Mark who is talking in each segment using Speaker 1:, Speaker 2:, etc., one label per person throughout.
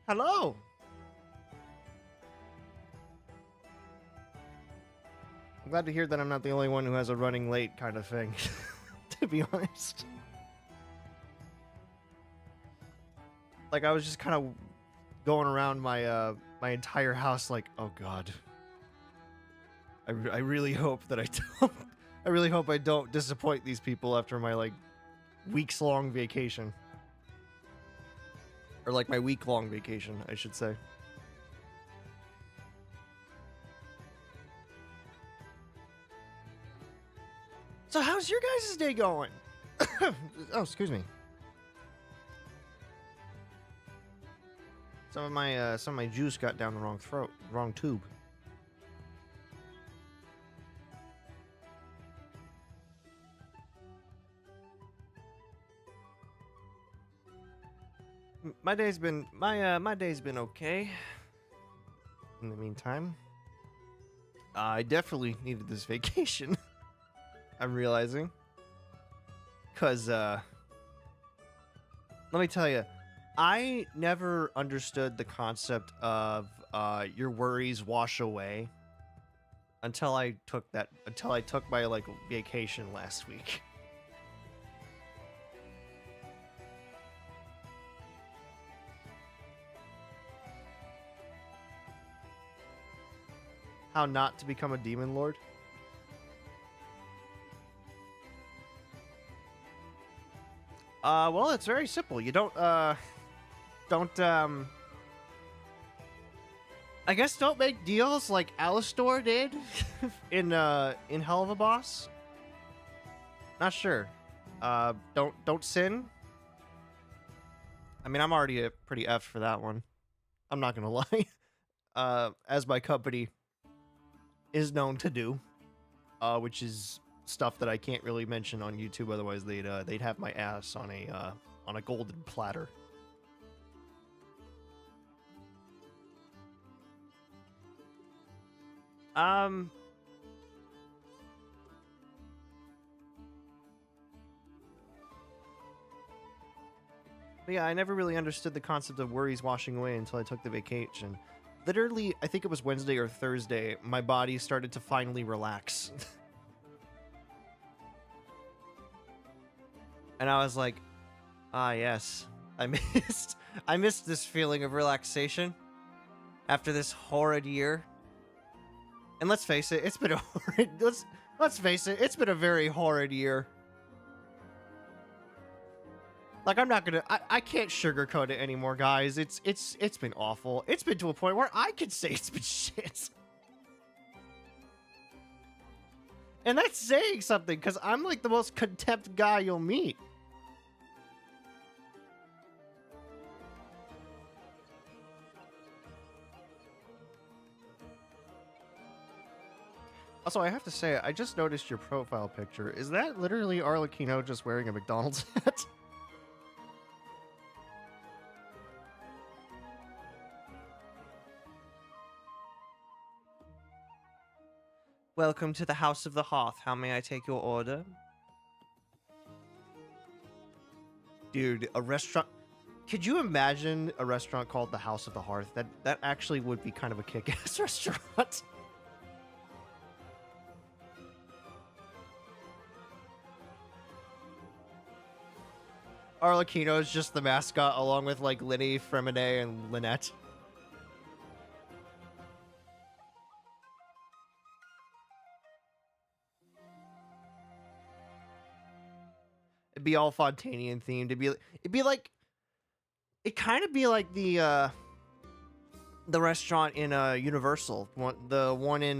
Speaker 1: Hello. I'm glad to hear that I'm not the only one who has a running late kind of thing, to be honest. Like, I was just kind of going around my my entire house like, oh god. I really hope that I don't... I really hope I don't disappoint these people after my, like, weeks-long vacation. Or, like, my week-long vacation, I should say. So how's your guys' day going? Oh, excuse me. Some of my juice got down the wrong tube. My day's been okay. In the meantime, I definitely needed this vacation. I'm realizing, cause let me tell you, I never understood the concept of your worries wash away until I took my like vacation last week. How not to become a demon lord? Well, it's very simple. You don't I guess don't make deals like Alistor did in Hell of a Boss. Not sure. Don't sin. I mean, I'm already a pretty F for that one. I'm not gonna lie. As my company is known to do, which is stuff that I can't really mention on YouTube, otherwise they'd have my ass on a golden platter. But yeah, I never really understood the concept of worries washing away until I took the vacation. Literally, I think it was Wednesday or Thursday, my body started to finally relax. And I was like, ah, yes, I missed this feeling of relaxation after this horrid year. And let's face it, it's been a horrid, let's face it, it's been a very horrid year. Like, I'm not gonna, I can't sugarcoat it anymore, guys. It's been awful. It's been to a point where I could say it's been shit. And that's saying something, because I'm like the most contempt guy you'll meet. Also, I have to say, I just noticed your profile picture. Is that literally Arlecchino just wearing a McDonald's hat? Welcome to the House of the Hearth. How may I take your order? Dude, a restaurant... Could you imagine a restaurant called the House of the Hearth? That actually would be kind of a kick-ass restaurant. Arlecchino is just the mascot, along with, like, Linny, Fremine, and Lynette. It'd be all Fontanian themed. It'd kind of be like the restaurant in Universal, the one in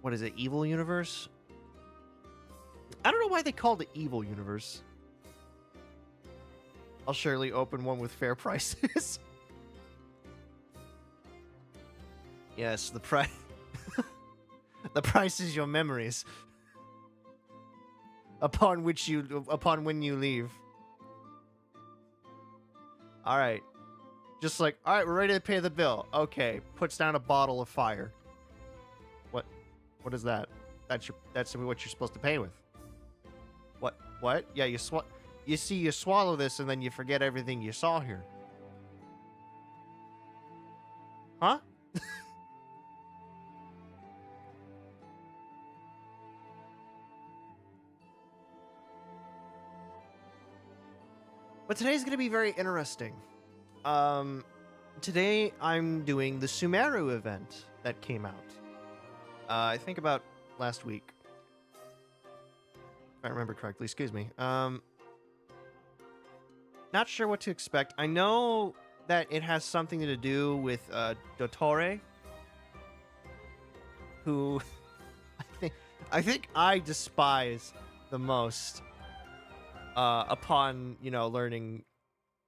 Speaker 1: what is it, Evil Universe? I don't know why they called it Evil Universe. I'll surely open one with fair prices. Yes, the price. The price is your memories. Upon when you leave. Alright. Just like, alright, we're ready to pay the bill. Okay. Puts down a bottle of fire. What is that? That's what you're supposed to pay with. What? Yeah, you swallow this and then you forget everything you saw here. Huh? But today's gonna be very interesting. Today I'm doing the Sumeru event that came out. I think about last week. If I remember correctly, excuse me. Not sure what to expect. I know that it has something to do with Dottore, who I think I despise the most upon, you know, learning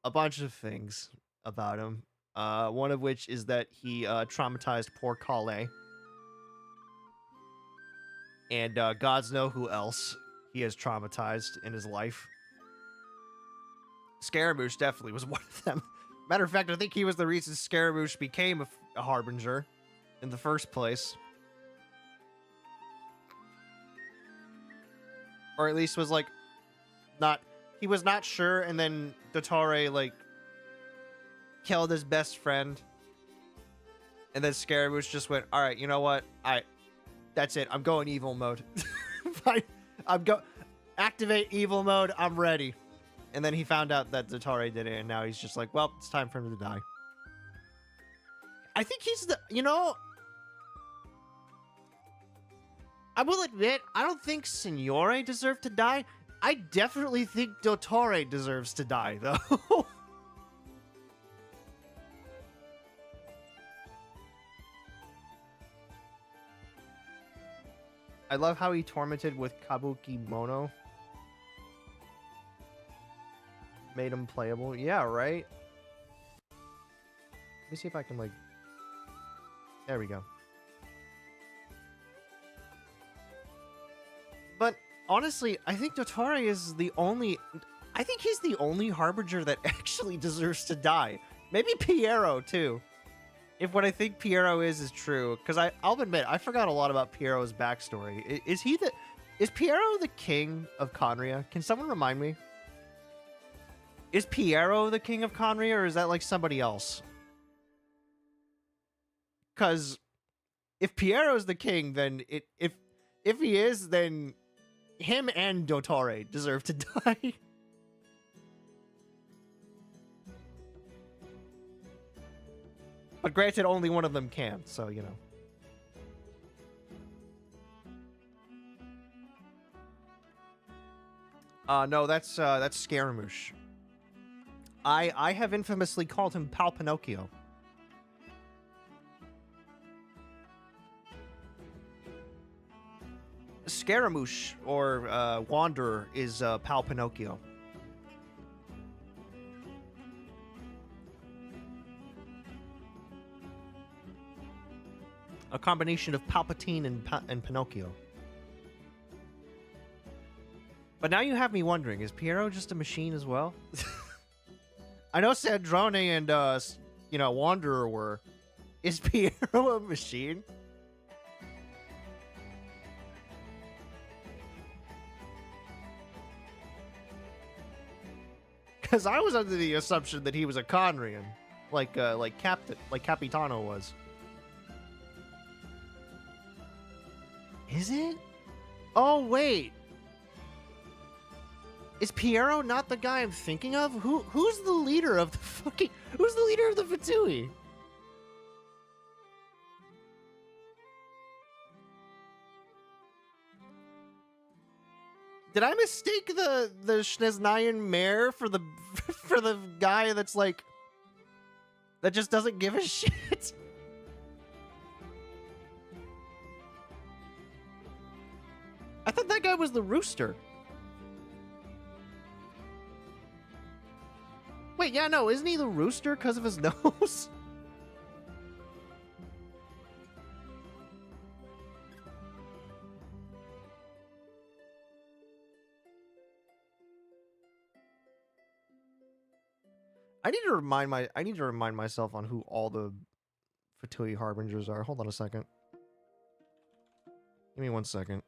Speaker 1: a bunch of things about him. One of which is that he traumatized poor Kale. And gods know who else he has traumatized in his life. Scaramouche definitely was one of them. Matter of fact, I think he was the reason Scaramouche became a harbinger in the first place. Or at least was like, he was not sure, and then Dottore like killed his best friend. And then Scaramouche just went, all right, you know what? That's it. I'm going evil mode. Fine. Activate evil mode. I'm ready. And then he found out that Dottore did it, and now he's just like, well, it's time for him to die. I think he's I will admit, I don't think Signore deserved to die. I definitely think Dottore deserves to die, though. I love how he tormented with Kabuki Mono. Made him playable. Yeah, right? Let me see if I can, like... There we go. But, honestly, I think Dottore is the only... I think he's the only Harbinger that actually deserves to die. Maybe Piero, too. If what I think Piero is true. Because I'll admit, I forgot a lot about Piero's backstory. Is Piero the king of Conria? Can someone remind me? Is Piero the king of Conria, or is that like somebody else? Because if Piero's the king, then if he is, then him and Dottore deserve to die. But granted, only one of them can, so you know. No, that's Scaramouche. I have infamously called him Pal Pinocchio. Scaramouche, or Wanderer, is Pal Pinocchio. A combination of Palpatine and Pinocchio. But now you have me wondering, is Piero just a machine as well? I know Sandrone and, Wanderer were. Is Piero a machine? Because I was under the assumption that he was a Conrian. Like Capitano was. Is it? Oh, wait. Is Piero not the guy I'm thinking of? Who's the leader of the who's the leader of the Fatui? Did I mistake the Schneznayan mayor for the for the guy that's like that just doesn't give a shit? I thought that guy was the rooster. Wait, yeah, no, isn't he the rooster because of his nose? I need to remind myself on who all the Fatui Harbingers are. Hold on a second. Give me 1 second.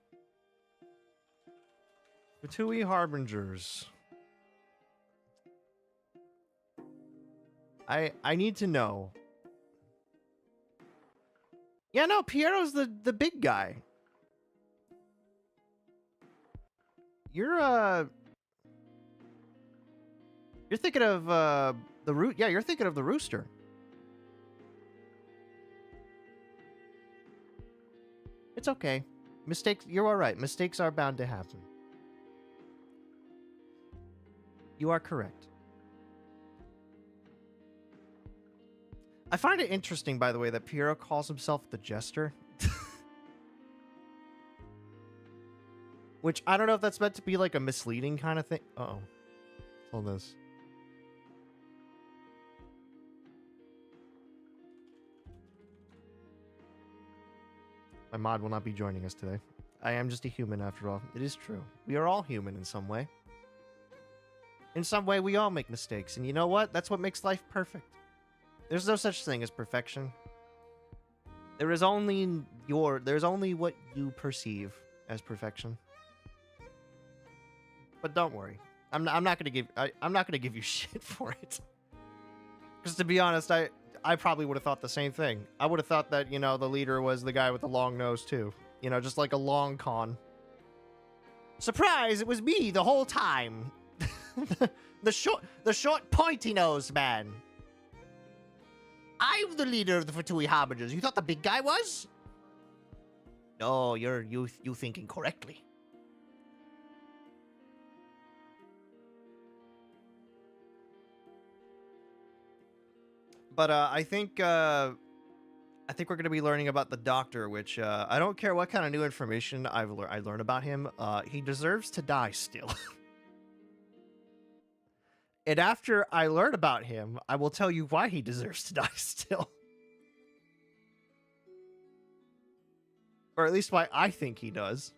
Speaker 1: Fatui Harbingers. I need to know Yeah, no, Piero's the big guy. You're thinking of the root. Yeah, you're thinking of the rooster. It's okay. Mistakes. You're all right. Mistakes are bound to happen. You are correct. I find it interesting, by the way, that Piero calls himself the Jester. Which, I don't know if that's meant to be like a misleading kind of thing. Uh-oh. Hold this. My mod will not be joining us today. I am just a human after all. It is true. We are all human in some way. In some way, we all make mistakes. And you know what? That's what makes life perfect. There's no such thing as perfection. There's only what you perceive as perfection. But don't worry. I'm not gonna give you shit for it. Because to be honest, I probably would have thought the same thing. I would have thought that, you know, the leader was the guy with the long nose too. You know, just like a long con. Surprise, it was me the whole time. the short pointy nosed man. I'm the leader of the Fatui Harbingers. You thought the big guy was? No, you thinking correctly. But I think we're going to be learning about the Doctor, which I don't care what kind of new information I learn about him. He deserves to die still. And after I learn about him, I will tell you why he deserves to die still. Or at least why I think he does.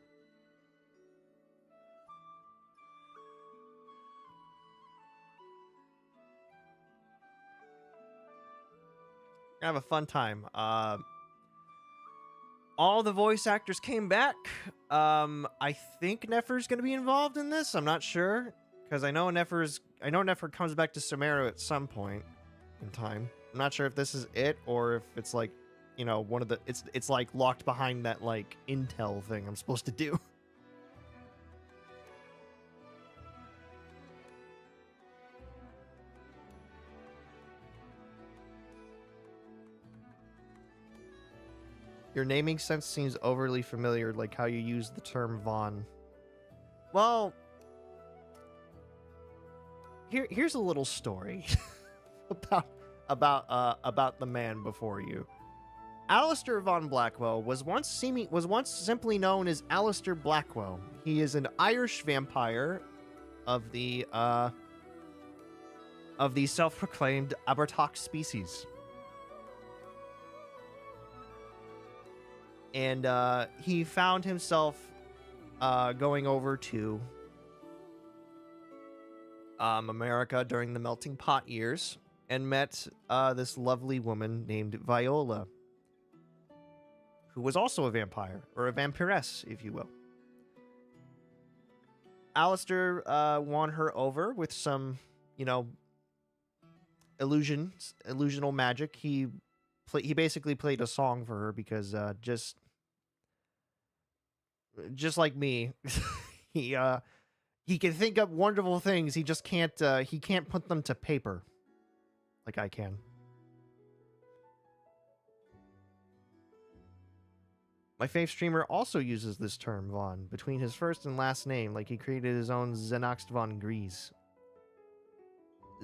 Speaker 1: Have a fun time. All the voice actors came back. I think Nefer's going to be involved in this. I'm not sure. Because I know Nefer comes back to Sumeru at some point in time. I'm not sure if this is it or if it's like, you know, one of the it's like locked behind that like intel thing I'm supposed to do. Your naming sense seems overly familiar, like how you use the term Vaughn. Well, here's a little story about the man before you. Alistair von Blackwell was once simply known as Alistair Blackwell. He is an Irish vampire of the self-proclaimed Abertox species. And he found himself going over to America during the Melting Pot years and met this lovely woman named Viola, who was also a vampire, or a vampiress, if you will. Alistair won her over with some, you know, illusional magic. He basically played a song for her because just like me, he can think up wonderful things. He just can't put them to paper like I can. My fave streamer also uses this term, Vaughn, between his first and last name, like he created his own Zenoxt von Gries.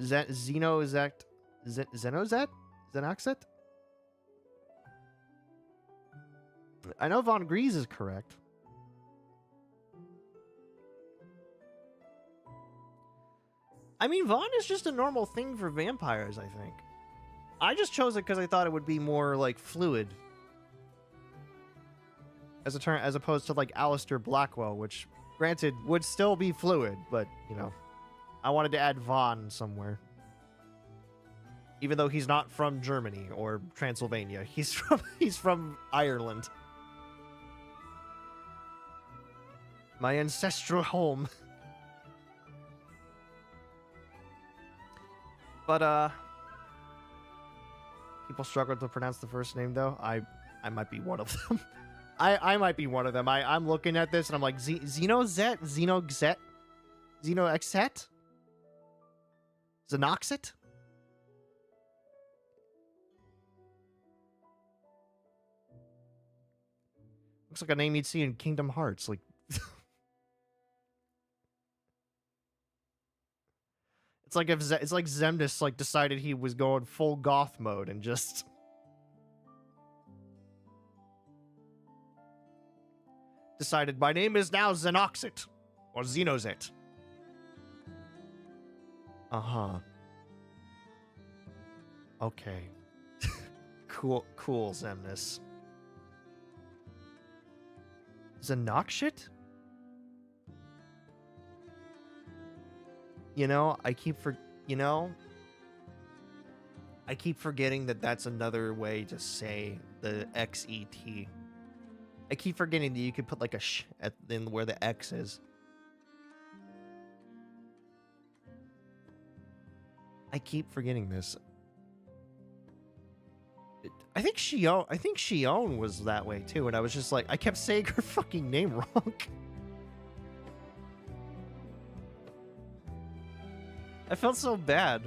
Speaker 1: Zenozet? Zenoxet? I know von Gries is correct. I mean, Vaughn is just a normal thing for vampires, I think. I just chose it because I thought it would be more, like, fluid. As opposed to, like, Alistair Blackwell, which, granted, would still be fluid, but, you know, I wanted to add Vaughn somewhere. Even though he's not from Germany or Transylvania. He's from Ireland. My ancestral home. But, people struggle to pronounce the first name, though. I might be one of them. I might be one of them. I'm looking at this and I'm like, Xenozet? Xenoxet? Xenoxet? Xenoxet? Looks like a name you'd see in Kingdom Hearts. Like, it's like if it's like Zemnis like decided he was going full goth mode and just decided my name is now Xenoxet or Xenozet. Uh-huh. Okay. Cool, Zemnis. Xenoxet? I keep forgetting that that's another way to say the XET. I keep forgetting that you could put like a sh in where the X is. I keep forgetting this. I think Shion was that way too, and I was just like, I kept saying her fucking name wrong. I felt so bad.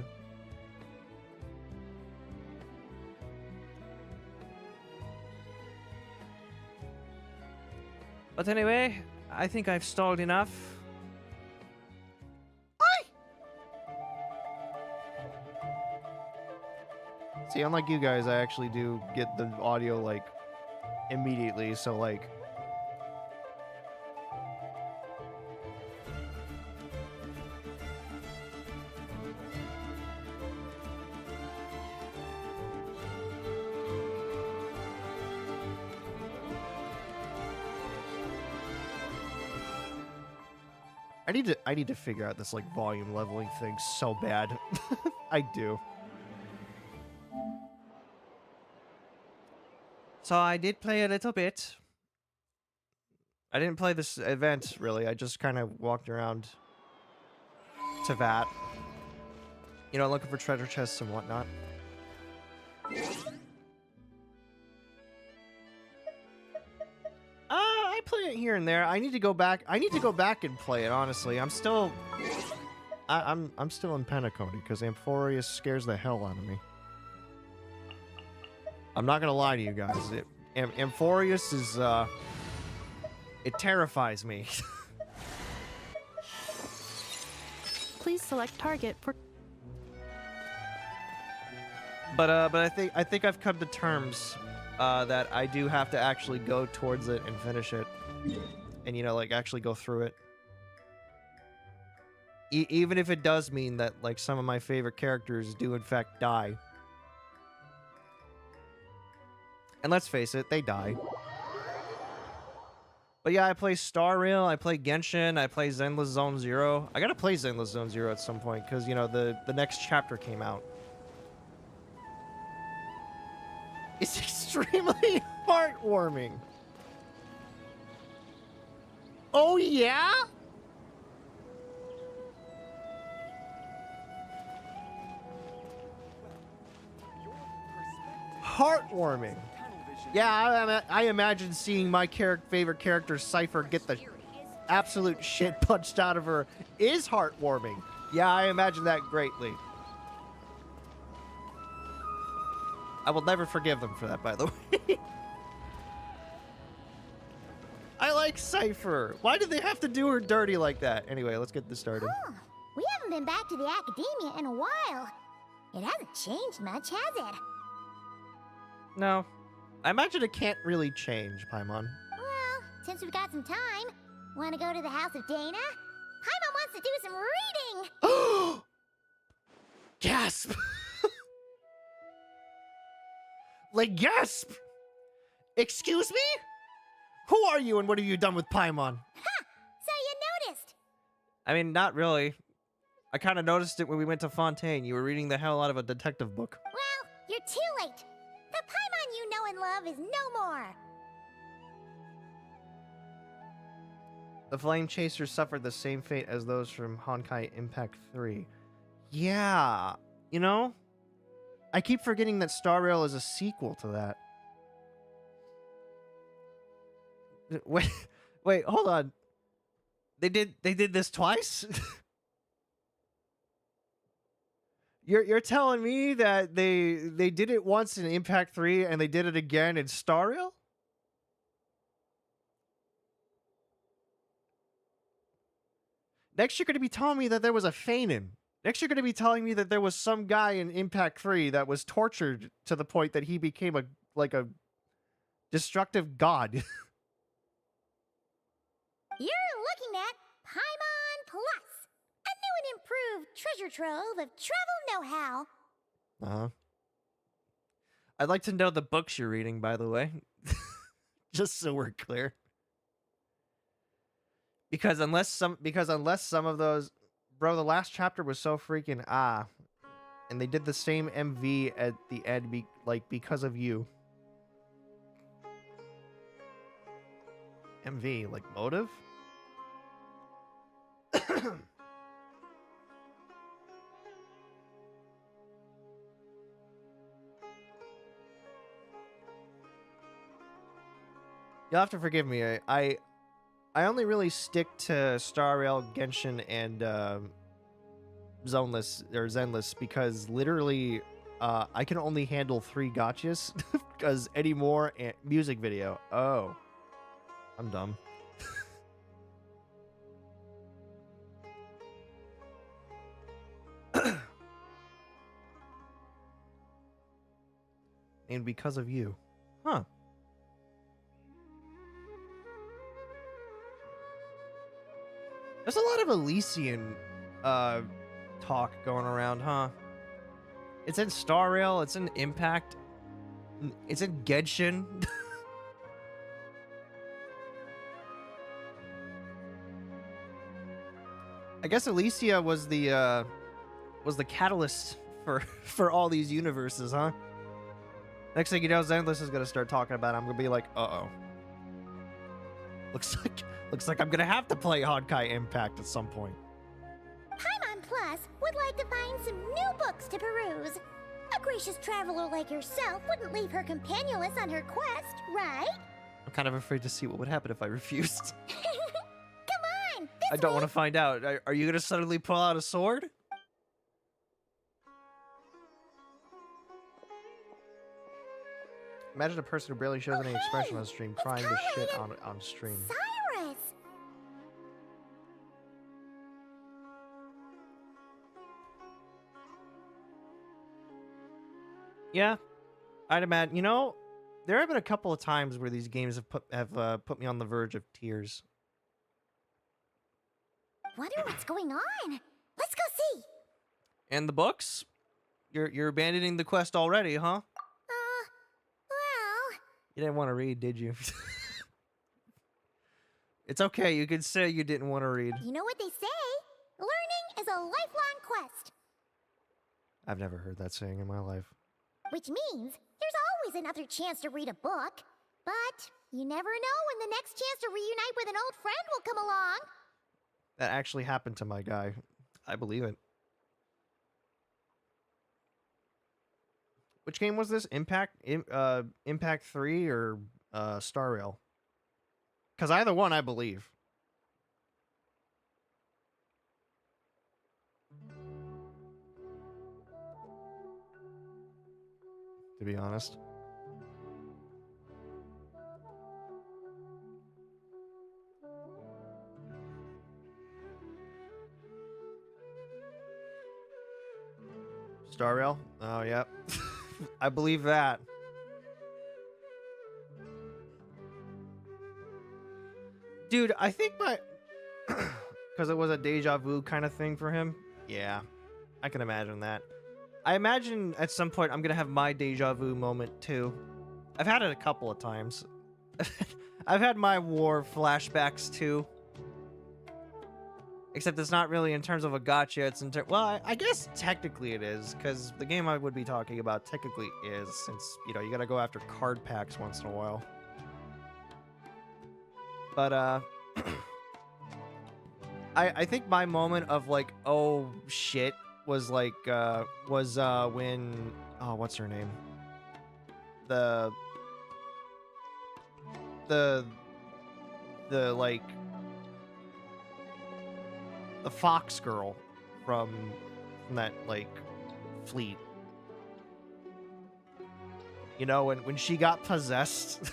Speaker 2: But anyway, I think I've stalled enough.
Speaker 1: See, unlike you guys, I actually do get the audio, like, immediately, so, like... I need to figure out this, like, volume leveling thing so bad. I do.
Speaker 2: So I did play a little bit.
Speaker 1: I didn't play this event, really. I just kind of walked around Teyvat. Looking for treasure chests and whatnot. I play it here and there. I need to go back. I need to go back and play it, honestly. I'm still in Penacony because Amphorius scares the hell out of me. I'm not gonna lie to you guys. Amphorius is it terrifies me.
Speaker 3: Please select target for.
Speaker 1: But I think I've come to terms that I do have to actually go towards it and finish it, and like actually go through it. Even if it does mean that like some of my favorite characters do in fact die. And let's face it, they die. But yeah, I play Star Rail, I play Genshin, I play Zenless Zone Zero. I gotta play Zenless Zone Zero at some point, because, the next chapter came out. It's extremely heartwarming. Oh, yeah? Heartwarming. Yeah, I imagine seeing my favorite character, Cypher, get the absolute shit punched out of her is heartwarming. Yeah, I imagine that greatly. I will never forgive them for that, by the way. I like Cypher. Why did they have to do her dirty like that? Anyway, let's get this started.
Speaker 4: Huh. We haven't been back to the academia in a while. It hasn't changed much, has it?
Speaker 1: No. I imagine it can't really change, Paimon.
Speaker 4: Well, since we've got some time, want to go to the house of Dana? Paimon wants to do some reading!
Speaker 1: Gasp! Like, gasp! Excuse me? Who are you and what have you done with Paimon?
Speaker 4: Ha! So you noticed?
Speaker 1: I mean, not really. I kind of noticed it when we went to Fontaine. You were reading the hell out of a detective book.
Speaker 4: Well, you're too late. The Paimon you know and love is no more.
Speaker 1: The Flame Chasers suffered the same fate as those from Honkai Impact 3. Yeah, I keep forgetting that Star Rail is a sequel to that. Wait, wait, hold on. They did this twice? You're telling me that they did it once in Impact 3 and they did it again in Star Rail? Next you're going to be telling me that there was a Feinin. Next you're going to be telling me that there was some guy in Impact 3 that was tortured to the point that he became a destructive god.
Speaker 4: You're looking at Paimon Plus, a new and improved treasure trove of travel know-how.
Speaker 1: Uh-huh. I'd like to know the books you're reading, by the way. Just so we're clear. Because unless some of those, bro, the last chapter was so freaking and they did the same MV at the end because of you. MV, like motive? You'll have to forgive me. I only really stick to Star Rail, Genshin, and Zenless because literally I can only handle 3 gotchas because any more music video. Oh, I'm dumb. And because of you. Huh. There's a lot of Elysian talk going around, huh? It's in Star Rail, it's in Impact, it's in Genshin. I guess Elysia was the catalyst for all these universes, huh? Next thing you know, Zenless is gonna start talking about it. I'm gonna be like, uh-oh. Looks like I'm gonna have to play Honkai Impact at some point.
Speaker 4: Paimon Plus would like to find some new books to peruse. A gracious traveler like yourself wouldn't leave her companionless on her quest, right?
Speaker 1: I'm kind of afraid to see what would happen if I refused.
Speaker 4: Come on,
Speaker 1: I don't want to find out. Are you gonna suddenly pull out a sword? Imagine a person who barely shows any expression on stream crying to shit on stream.
Speaker 4: Cyrus!
Speaker 1: Yeah, I'd imagine. You know, there have been a couple of times where these games have put me on the verge of tears.
Speaker 4: Wonder what's going on. Let's go see.
Speaker 1: And the books? You're abandoning the quest already, huh?
Speaker 4: Well...
Speaker 1: You didn't want to read, did you? It's okay. You can say you didn't want to read.
Speaker 4: You know what they say? Learning is a lifelong quest.
Speaker 1: I've never heard that saying in my life.
Speaker 4: Which means there's always another chance to read a book. But you never know when the next chance to reunite with an old friend will come along.
Speaker 1: That actually happened to my guy. I believe it. Which game was this? Impact 3 or Star Rail? Because either one, I believe. To be honest. Star Rail? Oh, yep. I believe that. Dude, I think my... Because it was a deja vu kind of thing for him? Yeah, I can imagine that. I imagine at some point I'm going to have my deja vu moment too. I've had it a couple of times. I've had my war flashbacks too. Except it's not really in terms of a gotcha, it's in well, I guess technically it is, because the game I would be talking about technically is, since, you know, you gotta go after card packs once in a while. But, I think my moment of, like, oh, shit, was, like, when, oh, what's her name? the like the fox girl from that like fleet. You know, when she got possessed,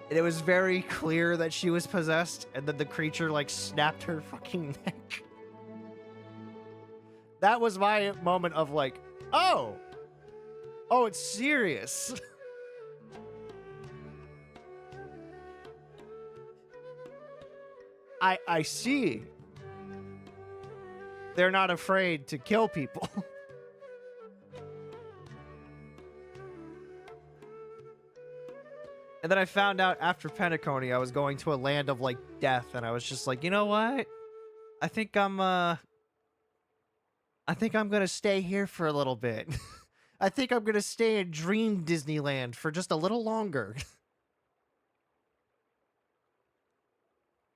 Speaker 1: and it was very clear that she was possessed, and then the creature like snapped her fucking neck. That was my moment of like, oh, it's serious. I see. They're not afraid to kill people. And then I found out after Pentaconi I was going to a land of like death, and I was just like, you know what? I think I'm gonna stay here for a little bit. I think I'm gonna stay in Dream Disneyland for just a little longer.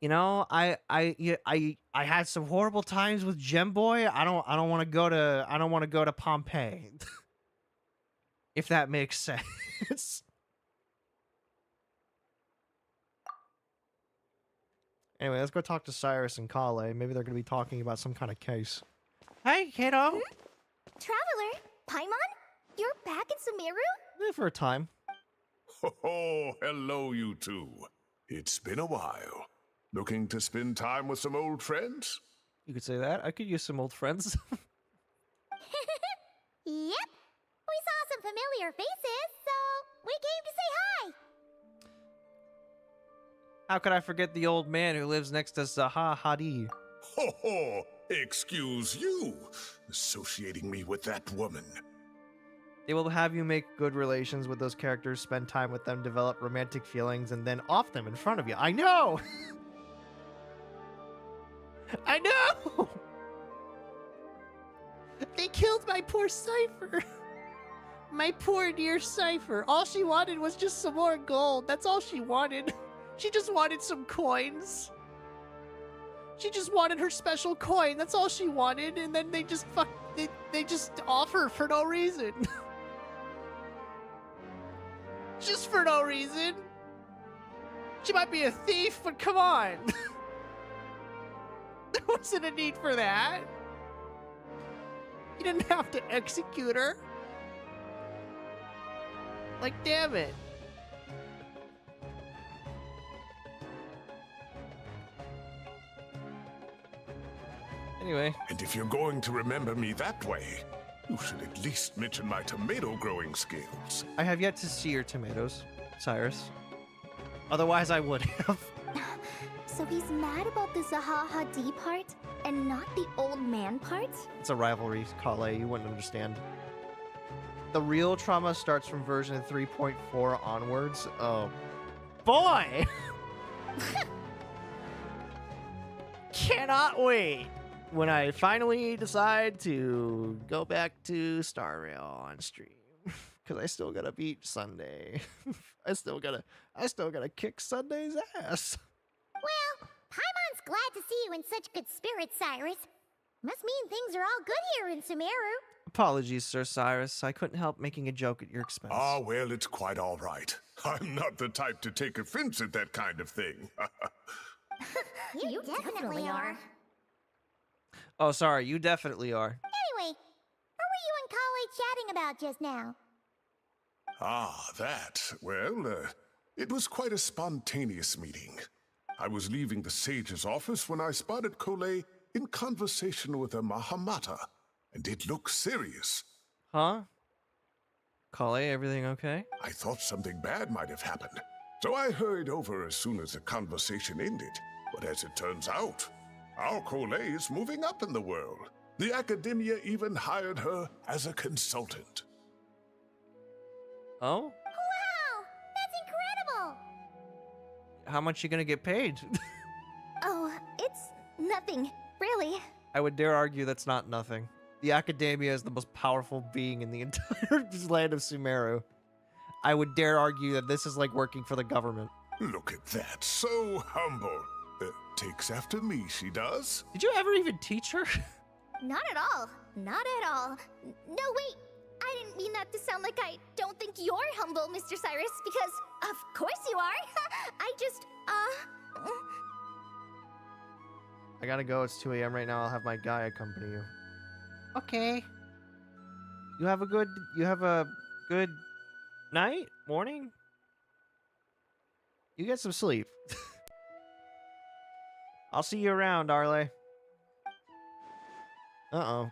Speaker 1: You know, I had some horrible times with Gem Boy. I don't want to go to Pompeii. If that makes sense. Anyway, let's go talk to Cyrus and Kale. Maybe they're going to be talking about some kind of case. Hey, kiddo.
Speaker 4: Traveler, Paimon, you're back in Sumeru?
Speaker 1: For a time.
Speaker 5: Oh, hello, you two. It's been a while. Looking to spend time with some old friends?
Speaker 1: You could say that. I could use some old friends.
Speaker 4: Yep. We saw some familiar faces, so we came to say hi.
Speaker 1: How could I forget the old man who lives next to Zaha Hadid?
Speaker 5: Ho ho! Excuse you, associating me with that woman.
Speaker 1: They will have you make good relations with those characters, spend time with them, develop romantic feelings, and then off them in front of you. I know! I know! They killed my poor Cypher. My poor dear Cypher. All she wanted was just some more gold. That's all she wanted. She just wanted some coins. She just wanted her special coin. That's all she wanted. And then they just they just offer for no reason. Just for no reason. She might be a thief, but come on. There wasn't a need for that. You didn't have to execute her. Like, damn it. Anyway.
Speaker 5: And if you're going to remember me that way, you should at least mention my tomato growing skills.
Speaker 1: I have yet to see your tomatoes, Cyrus. Otherwise, I would have.
Speaker 4: So he's mad about the Zaha Hadid part and not the old man part?
Speaker 1: It's a rivalry, Kale. You wouldn't understand. The real trauma starts from version 3.4 onwards. Oh, boy! Cannot wait when I finally decide to go back to Star Rail on stream. Because I still gotta beat Sunday. I still gotta kick Sunday's ass.
Speaker 4: Well, Paimon's glad to see you in such good spirits, Cyrus. Must mean things are all good here in Sumeru.
Speaker 1: Apologies, Sir Cyrus. I couldn't help making a joke at your expense.
Speaker 5: Ah, well, it's quite all right. I'm not the type to take offense at that kind of thing.
Speaker 4: You definitely are.
Speaker 1: Oh, sorry. You definitely are.
Speaker 4: Anyway, what were you and Kale chatting about just now?
Speaker 5: Ah, that. Well, it was quite a spontaneous meeting. I was leaving the sage's office when I spotted Kale in conversation with a Mahamata, and it looked serious.
Speaker 1: Huh? Kale, everything okay?
Speaker 5: I thought something bad might have happened, so I hurried over as soon as the conversation ended. But as it turns out, our Kale is moving up in the world. The academia even hired her as a consultant.
Speaker 1: Oh?
Speaker 4: Wow, that's incredible!
Speaker 1: How much you gonna get paid?
Speaker 4: Oh, it's nothing, really.
Speaker 1: I would dare argue that's not nothing. The academia is the most powerful being in the entire land of Sumeru. I would dare argue that this is like working for the government.
Speaker 5: Look at that, so humble. Takes after me, she does.
Speaker 1: Did you ever even teach her?
Speaker 4: Not at all. Not at all. No, wait. I didn't mean that to sound like I don't think you're humble, Mr. Cyrus, because of course you are. I just,
Speaker 1: I gotta go. It's 2 a.m. right now. I'll have my guy accompany you.
Speaker 2: Okay.
Speaker 1: You have a good night, morning. You get some sleep. I'll see you around, Arle. Uh-oh.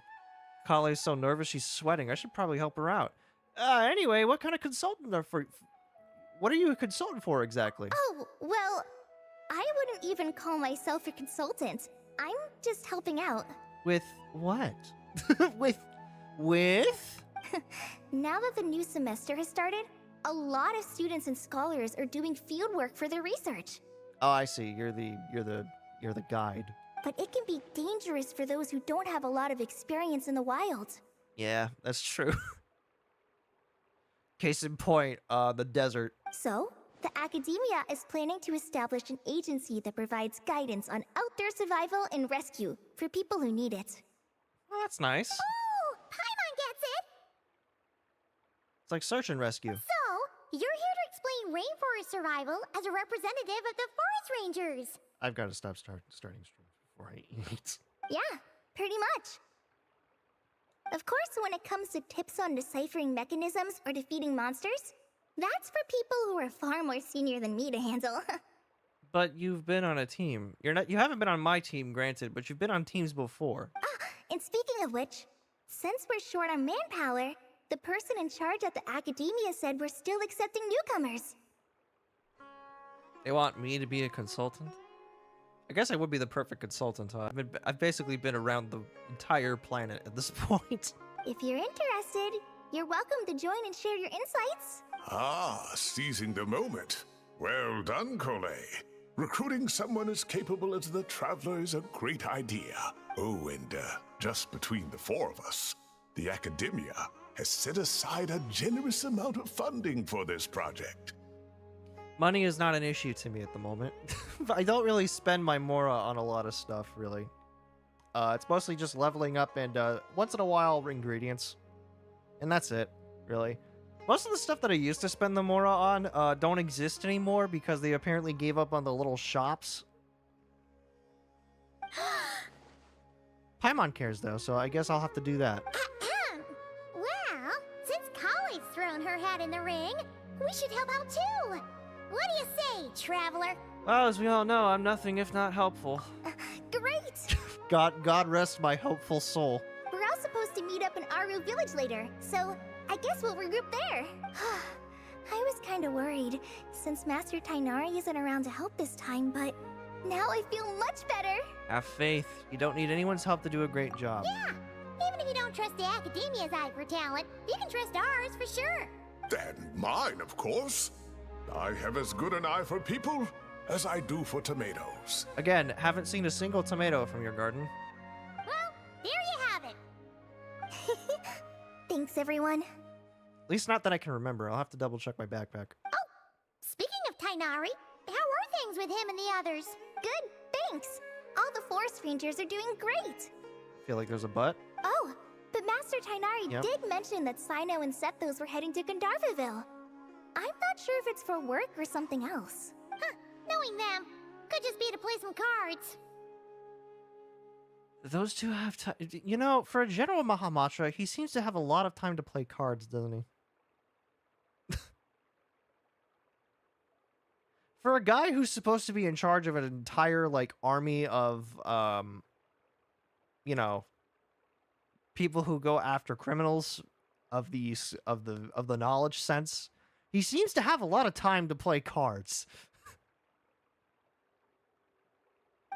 Speaker 1: Kale's so nervous she's sweating. I should probably help her out. Anyway, what kind of consultant what are you a consultant for exactly?
Speaker 4: Oh, well, I wouldn't even call myself a consultant. I'm just helping out.
Speaker 1: With what? with?
Speaker 4: Now that the new semester has started, a lot of students and scholars are doing field work for their research.
Speaker 1: Oh, I see. You're the guide.
Speaker 4: But it can be dangerous for those who don't have a lot of experience in the wild.
Speaker 1: Yeah, that's true. Case in point, the desert.
Speaker 4: So, the academia is planning to establish an agency that provides guidance on outdoor survival and rescue for people who need it.
Speaker 1: Oh, that's nice.
Speaker 4: Oh, Paimon gets it!
Speaker 1: It's like search and rescue.
Speaker 4: So, you're here to explain rainforest survival as a representative of the forest rangers.
Speaker 1: I've got to stop starting streams before I eat.
Speaker 4: Yeah, pretty much. Of course, when it comes to tips on deciphering mechanisms or defeating monsters, that's for people who are far more senior than me to handle.
Speaker 1: But you've been on a team. You haven't been on my team, granted, but you've been on teams before.
Speaker 4: And speaking of which, since we're short on manpower, the person in charge at the academia said we're still accepting newcomers.
Speaker 1: They want me to be a consultant? I guess I would be the perfect consultant, huh? I've basically been around the entire planet at this point.
Speaker 4: If you're interested, you're welcome to join and share your insights.
Speaker 5: Ah, seizing the moment. Well done, Cole. Recruiting someone as capable as the Traveler is a great idea. Oh, and just between the four of us, the Academia has set aside a generous amount of funding for this project.
Speaker 1: Money is not an issue to me at the moment. I don't really spend my Mora on a lot of stuff, really. It's mostly just leveling up and once in a while ingredients. And that's it, really. Most of the stuff that I used to spend the Mora on don't exist anymore because they apparently gave up on the little shops. Paimon cares though, so I guess I'll have to do that.
Speaker 4: Well, since Kali's thrown her hat in the ring, we should help out too. What do you say, Traveler?
Speaker 1: Well, as we all know, I'm nothing if not helpful.
Speaker 4: Great!
Speaker 1: God rest my hopeful soul.
Speaker 4: We're all supposed to meet up in Aru Village later, so I guess we'll regroup there. I was kinda worried, since Master Tainari isn't around to help this time, but now I feel much better.
Speaker 1: Have faith. You don't need anyone's help to do a great job.
Speaker 4: Yeah, even if you don't trust the Academia's eye for talent, you can trust ours for sure.
Speaker 5: And mine, of course. I have as good an eye for people as I do for tomatoes.
Speaker 1: Again, haven't seen a single tomato from your garden.
Speaker 4: Well, there you have it. Thanks, everyone.
Speaker 1: At least not that I can remember. I'll have to double check my backpack.
Speaker 4: Oh, speaking of Tainari, how are things with him and the others? Good, thanks. All the forest rangers are doing great.
Speaker 1: Feel like there's a but?
Speaker 4: Oh, but Master Tainari did mention that Sino and Sethos were heading to Gandharvaville. I'm not sure if it's for work or something else. Huh, knowing them, could just be to play some cards.
Speaker 1: Those two have time. You know, for a General Mahamatra, he seems to have a lot of time to play cards, doesn't he? For a guy who's supposed to be in charge of an entire, like, army of, you know, people who go after criminals of the knowledge sense, he seems to have a lot of time to play cards.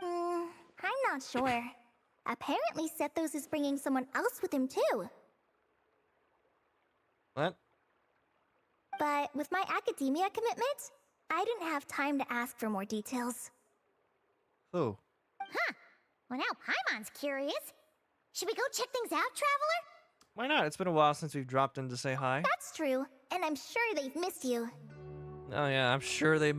Speaker 4: I'm not sure. Apparently Sethos is bringing someone else with him too.
Speaker 1: What?
Speaker 4: But with my academia commitment, I didn't have time to ask for more details.
Speaker 1: Who?
Speaker 4: Huh. Well, now Paimon's curious. Should we go check things out, Traveler?
Speaker 1: Why not? It's been a while since we've dropped in to say hi.
Speaker 4: That's true, and I'm sure they've missed you.
Speaker 1: Oh yeah, I'm sure they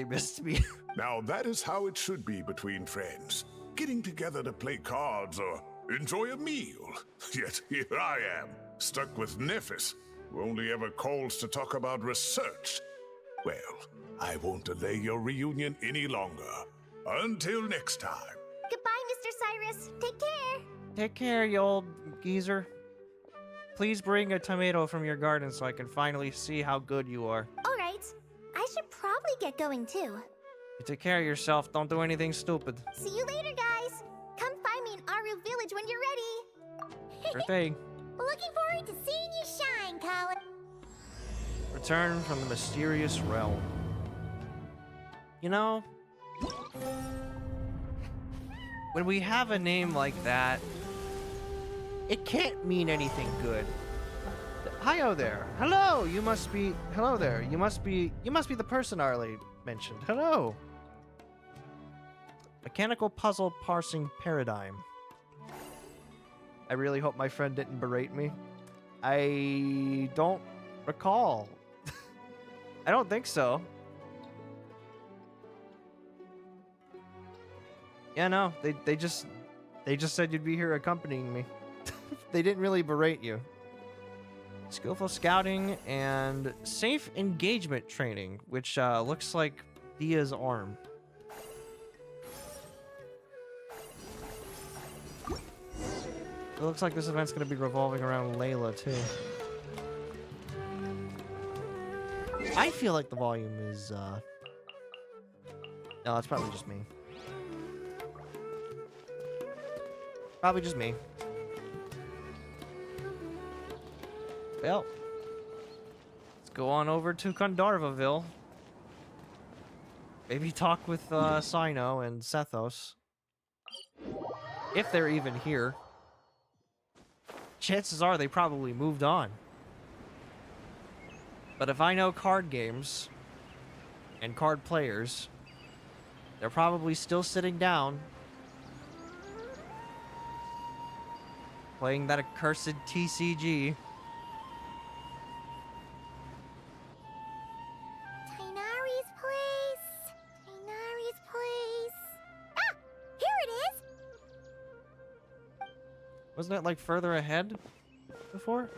Speaker 1: missed me.
Speaker 5: Now that is how it should be between friends. Getting together to play cards or enjoy a meal. Yet here I am, stuck with Nephis, who only ever calls to talk about research. Well, I won't delay your reunion any longer. Until next time.
Speaker 4: Goodbye, Mr. Cyrus. Take care.
Speaker 2: Take care, you old geezer. Please bring a tomato from your garden so I can finally see how good you are.
Speaker 4: All right. I should probably get going too.
Speaker 2: You take care of yourself. Don't do anything stupid.
Speaker 4: See you later, guys. Come find me in Aru Village when you're ready.
Speaker 2: Sure thing.
Speaker 4: Looking forward to seeing you shine, Colin.
Speaker 2: Return from the mysterious realm. You know, when we have a name like that, it can't mean anything good. Hi-oh there. Hello, you must be... Hello there. You must be the person Arlie mentioned. Hello. Mechanical puzzle parsing paradigm. I really hope my friend didn't berate me. I don't recall. I don't think so. Yeah, no. They just said you'd be here accompanying me. They didn't really berate you. Skillful scouting and safe engagement training, which looks like Dia's arm. It looks like this event's going to be revolving around Layla, too. I feel like the volume is, No, it's probably just me. Probably just me. Well, let's go on over to Kondarvaville. Maybe talk with Sino and Sethos. If they're even here. Chances are they probably moved on. But if I know card games and card players, they're probably still sitting down playing that accursed TCG.
Speaker 4: Tainari's place. Tainari's place. Ah! Here it is!
Speaker 2: Wasn't it like further ahead before?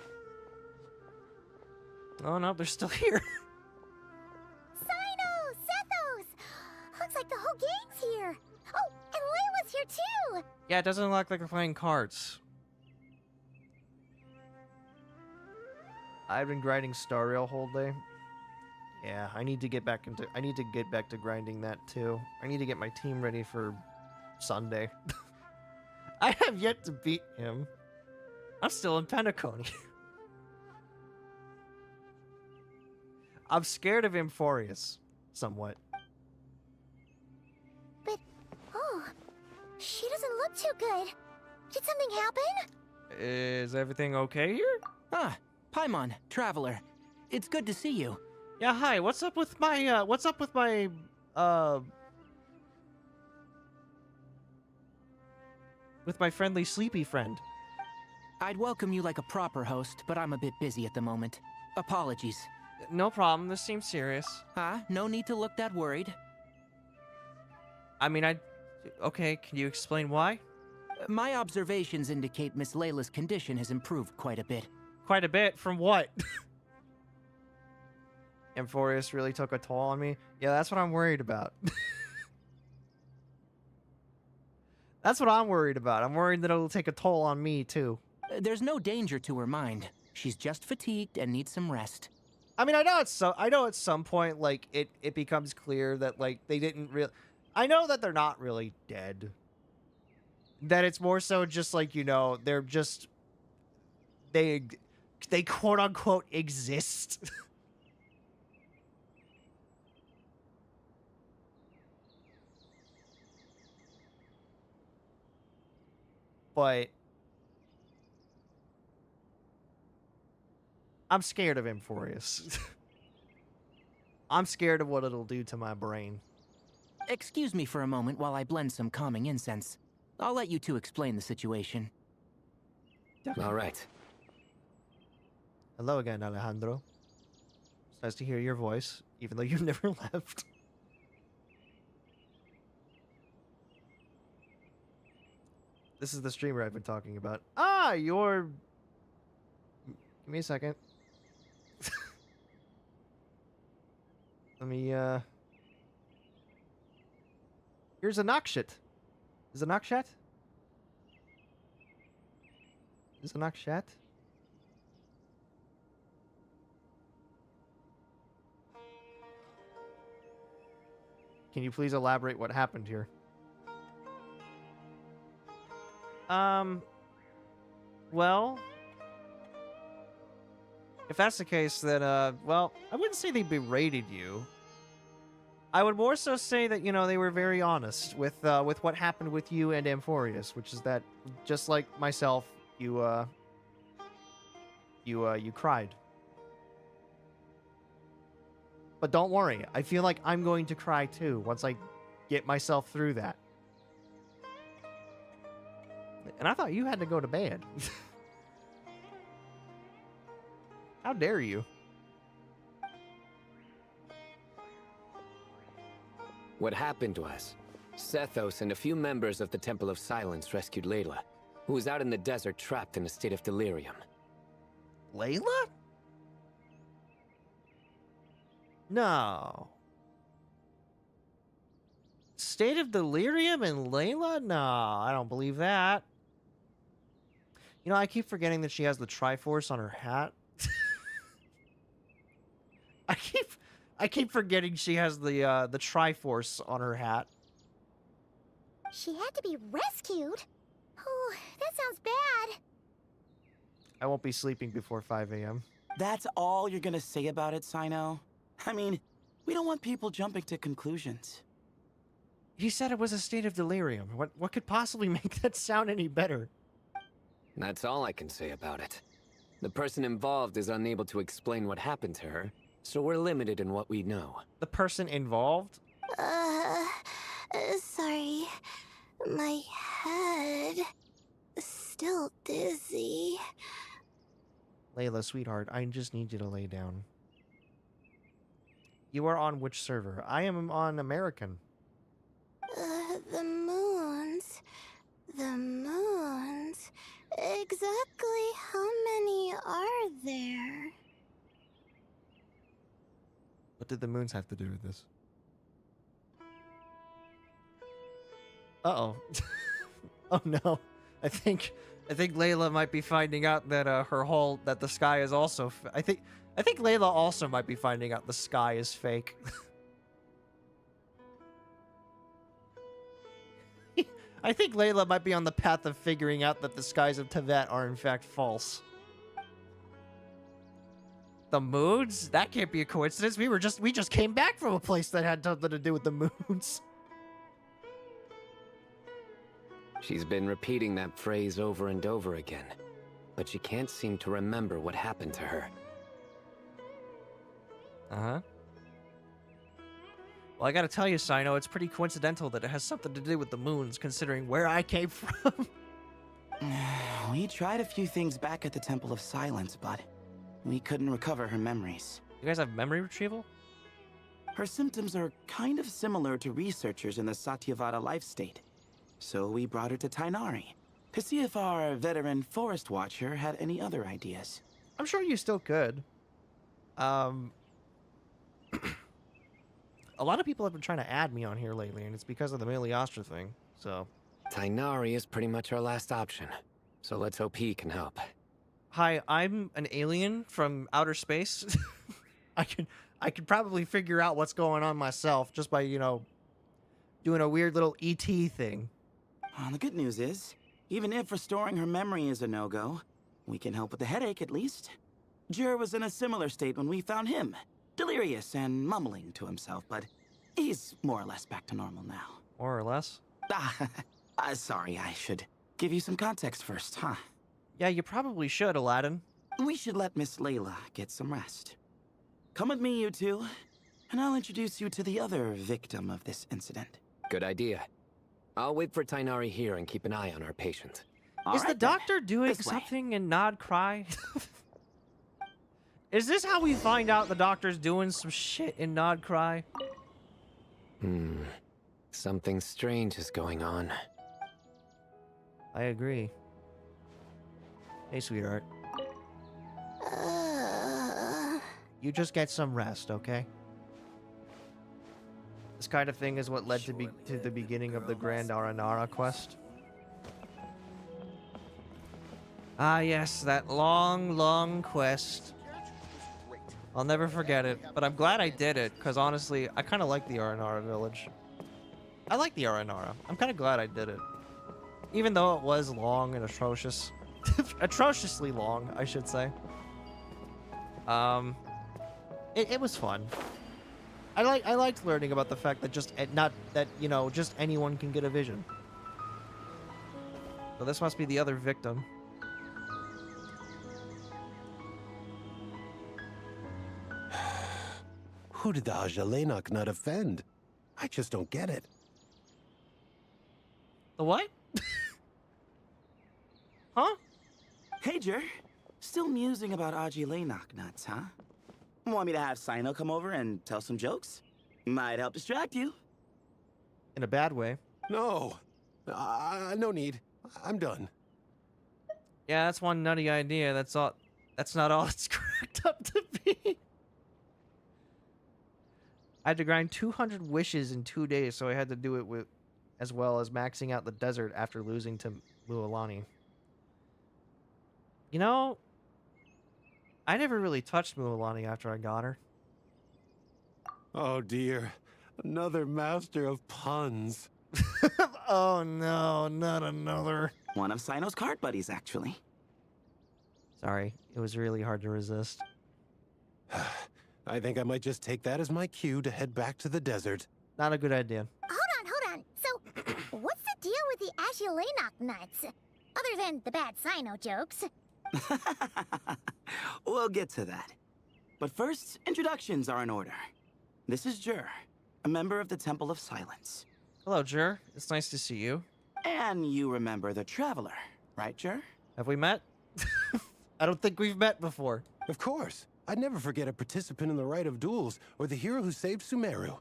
Speaker 2: Oh no, they're still here.
Speaker 4: Sino! Sethos! Looks like the whole gang's here. Oh, and Layla's here too!
Speaker 2: Yeah, it doesn't look like they're playing cards. I've been grinding Star Rail whole day. Yeah, I need to get back to grinding that too. I need to get my team ready for Sunday. I have yet to beat him. I'm still in Penacony. I'm scared of Amphorius, somewhat.
Speaker 4: But, oh, she doesn't look too good. Did something happen?
Speaker 2: Is everything okay here?
Speaker 6: Ah, Paimon, Traveler. It's good to see you.
Speaker 2: Yeah, hi. What's up with my with my friendly sleepy friend?
Speaker 6: I'd welcome you like a proper host, but I'm a bit busy at the moment. Apologies.
Speaker 2: No problem. This seems serious.
Speaker 6: No need to look that worried.
Speaker 2: I mean, okay, can you explain why?
Speaker 6: My observations indicate Miss Layla's condition has improved quite a bit.
Speaker 2: Quite a bit? From what? Amphorius really took a toll on me? Yeah, that's what I'm worried about. That's what I'm worried about. I'm worried that it'll take a toll on me, too.
Speaker 6: There's no danger to her mind. She's just fatigued and needs some rest.
Speaker 2: I mean, I know at some point, like, it becomes clear that, like, they didn't really... I know that they're not really dead. That it's more so just, like, you know, they're just... They quote-unquote exist. But... I'm scared of Amphorius. I'm scared of what it'll do to my brain.
Speaker 6: Excuse me for a moment while I blend some calming incense. I'll let you two explain the situation.
Speaker 7: All right.
Speaker 2: Hello again, Alejandro. It's nice to hear your voice, even though you never left. This is the streamer I've been talking about. Ah, you're... Give me a second. Let me, Here's a Nokshat. Is it Nokshat? Is it Nokshat? Can you please elaborate what happened here? Well, if that's the case, then, well, I wouldn't say they berated you. I would more so say that, you know, they were very honest with what happened with you and Amphorius, which is that, just like myself, you cried. But don't worry, I feel like I'm going to cry too once I get myself through that. And I thought you had to go to bed. How dare you?
Speaker 7: What happened was, Sethos and a few members of the Temple of Silence rescued Layla, who was out in the desert trapped in a state of delirium.
Speaker 2: Layla? No. State of delirium and Layla? No, I don't believe that. You know, I keep forgetting that she has the Triforce on her hat. I keep forgetting she has the Triforce on her hat.
Speaker 4: She had to be rescued? Oh, that sounds bad.
Speaker 2: I won't be sleeping before 5 a.m.
Speaker 8: That's all you're gonna say about it, Sino? I mean, we don't want people jumping to conclusions.
Speaker 2: He said it was a state of delirium. What could possibly make that sound any better?
Speaker 7: That's all I can say about it. The person involved is unable to explain what happened to her, so we're limited in what we know.
Speaker 2: The person involved?
Speaker 4: Sorry. My head is still dizzy.
Speaker 2: Layla, sweetheart, I just need you to lay down. You are on which server? I am on American.
Speaker 4: The moons. The moons. Exactly how many are there?
Speaker 2: What did the moons have to do with this? Uh-oh. Oh no. I think Layla might be finding out that that the sky is also I think Layla also might be finding out the sky is fake. I think Layla might be on the path of figuring out that the skies of Tibet are in fact false. The moons? That can't be a coincidence. We just came back from a place that had something to do with the moons.
Speaker 7: She's been repeating that phrase over and over again, but she can't seem to remember what happened to her.
Speaker 2: Uh-huh. Well, I gotta tell you, Sino, it's pretty coincidental that it has something to do with the moons, considering where I came from.
Speaker 8: We tried a few things back at the Temple of Silence, but we couldn't recover her memories.
Speaker 2: You guys have memory retrieval?
Speaker 8: Her symptoms are kind of similar to researchers in the Satyavada life state. So we brought her to Tainari to see if our veteran forest watcher had any other ideas.
Speaker 2: I'm sure you still could. A lot of people have been trying to add me on here lately, and it's because of the Meliostra thing, so...
Speaker 7: Tainari is pretty much our last option, so let's hope he can help.
Speaker 2: Hi, I'm an alien from outer space. I could probably figure out what's going on myself just by, you know, doing a weird little ET thing.
Speaker 8: Well, the good news is, even if restoring her memory is a no-go, we can help with the headache at least. Jer was in a similar state when we found him. Delirious and mumbling to himself, but he's more or less back to normal now.
Speaker 2: More or less?
Speaker 8: Sorry, I should give you some context first, huh?
Speaker 2: Yeah, you probably should, Aladdin.
Speaker 8: We should let Miss Layla get some rest. Come with me, you two, and I'll introduce you to the other victim of this incident.
Speaker 7: Good idea. I'll wait for Tainari here and keep an eye on our patient.
Speaker 2: Is the doctor doing
Speaker 8: This way.
Speaker 2: something and Nod cry? Is this how we find out the doctor's doing some shit and Nod cry?
Speaker 7: Something strange is going on.
Speaker 2: I agree. Hey, sweetheart. You just get some rest, okay? notes kind of thing is what led to the beginning of the Grand Aranara quest. Ah, yes, that long, long quest. I'll never forget it, but I'm glad I did it, because honestly, I kind of like the Aranara village. I like the Aranara. I'm kind of glad I did it. Even though it was long and atrocious. Atrociously long, I should say. It was fun. I liked learning about the fact that just anyone can get a vision. So this must be the other victim.
Speaker 9: Who did the Ajalenok not offend? I just don't get it.
Speaker 2: The what? Huh?
Speaker 8: Hey, Jer. Still musing about Ajilenok nuts, huh? Want me to have Sino come over and tell some jokes? Might help distract you.
Speaker 2: In a bad way.
Speaker 9: No. No need. I'm done.
Speaker 2: Yeah, that's one nutty idea. That's all. That's not all it's cracked up to be. I had to grind 200 wishes in 2 days, so I had to do it with, as well as maxing out the desert after losing to Mualani. You know, I never really touched Mualani after I got her.
Speaker 9: Oh dear. Another master of puns.
Speaker 2: Oh no, not another.
Speaker 8: One of Sino's card buddies, actually.
Speaker 2: Sorry, it was really hard to resist.
Speaker 9: I think I might just take that as my cue to head back to the desert.
Speaker 2: Not a good idea.
Speaker 4: Hold on. So, what's the deal with the Ajilenok nuts? Other than the bad Sino jokes.
Speaker 8: We'll get to that. But first, introductions are in order. This is Jer, a member of the Temple of Silence.
Speaker 2: Hello, Jer. It's nice to see you.
Speaker 8: And you remember the Traveler, right, Jer?
Speaker 2: Have we met? I don't think we've met before.
Speaker 9: Of course. I'd never forget a participant in the Rite of Duels or the hero who saved Sumeru.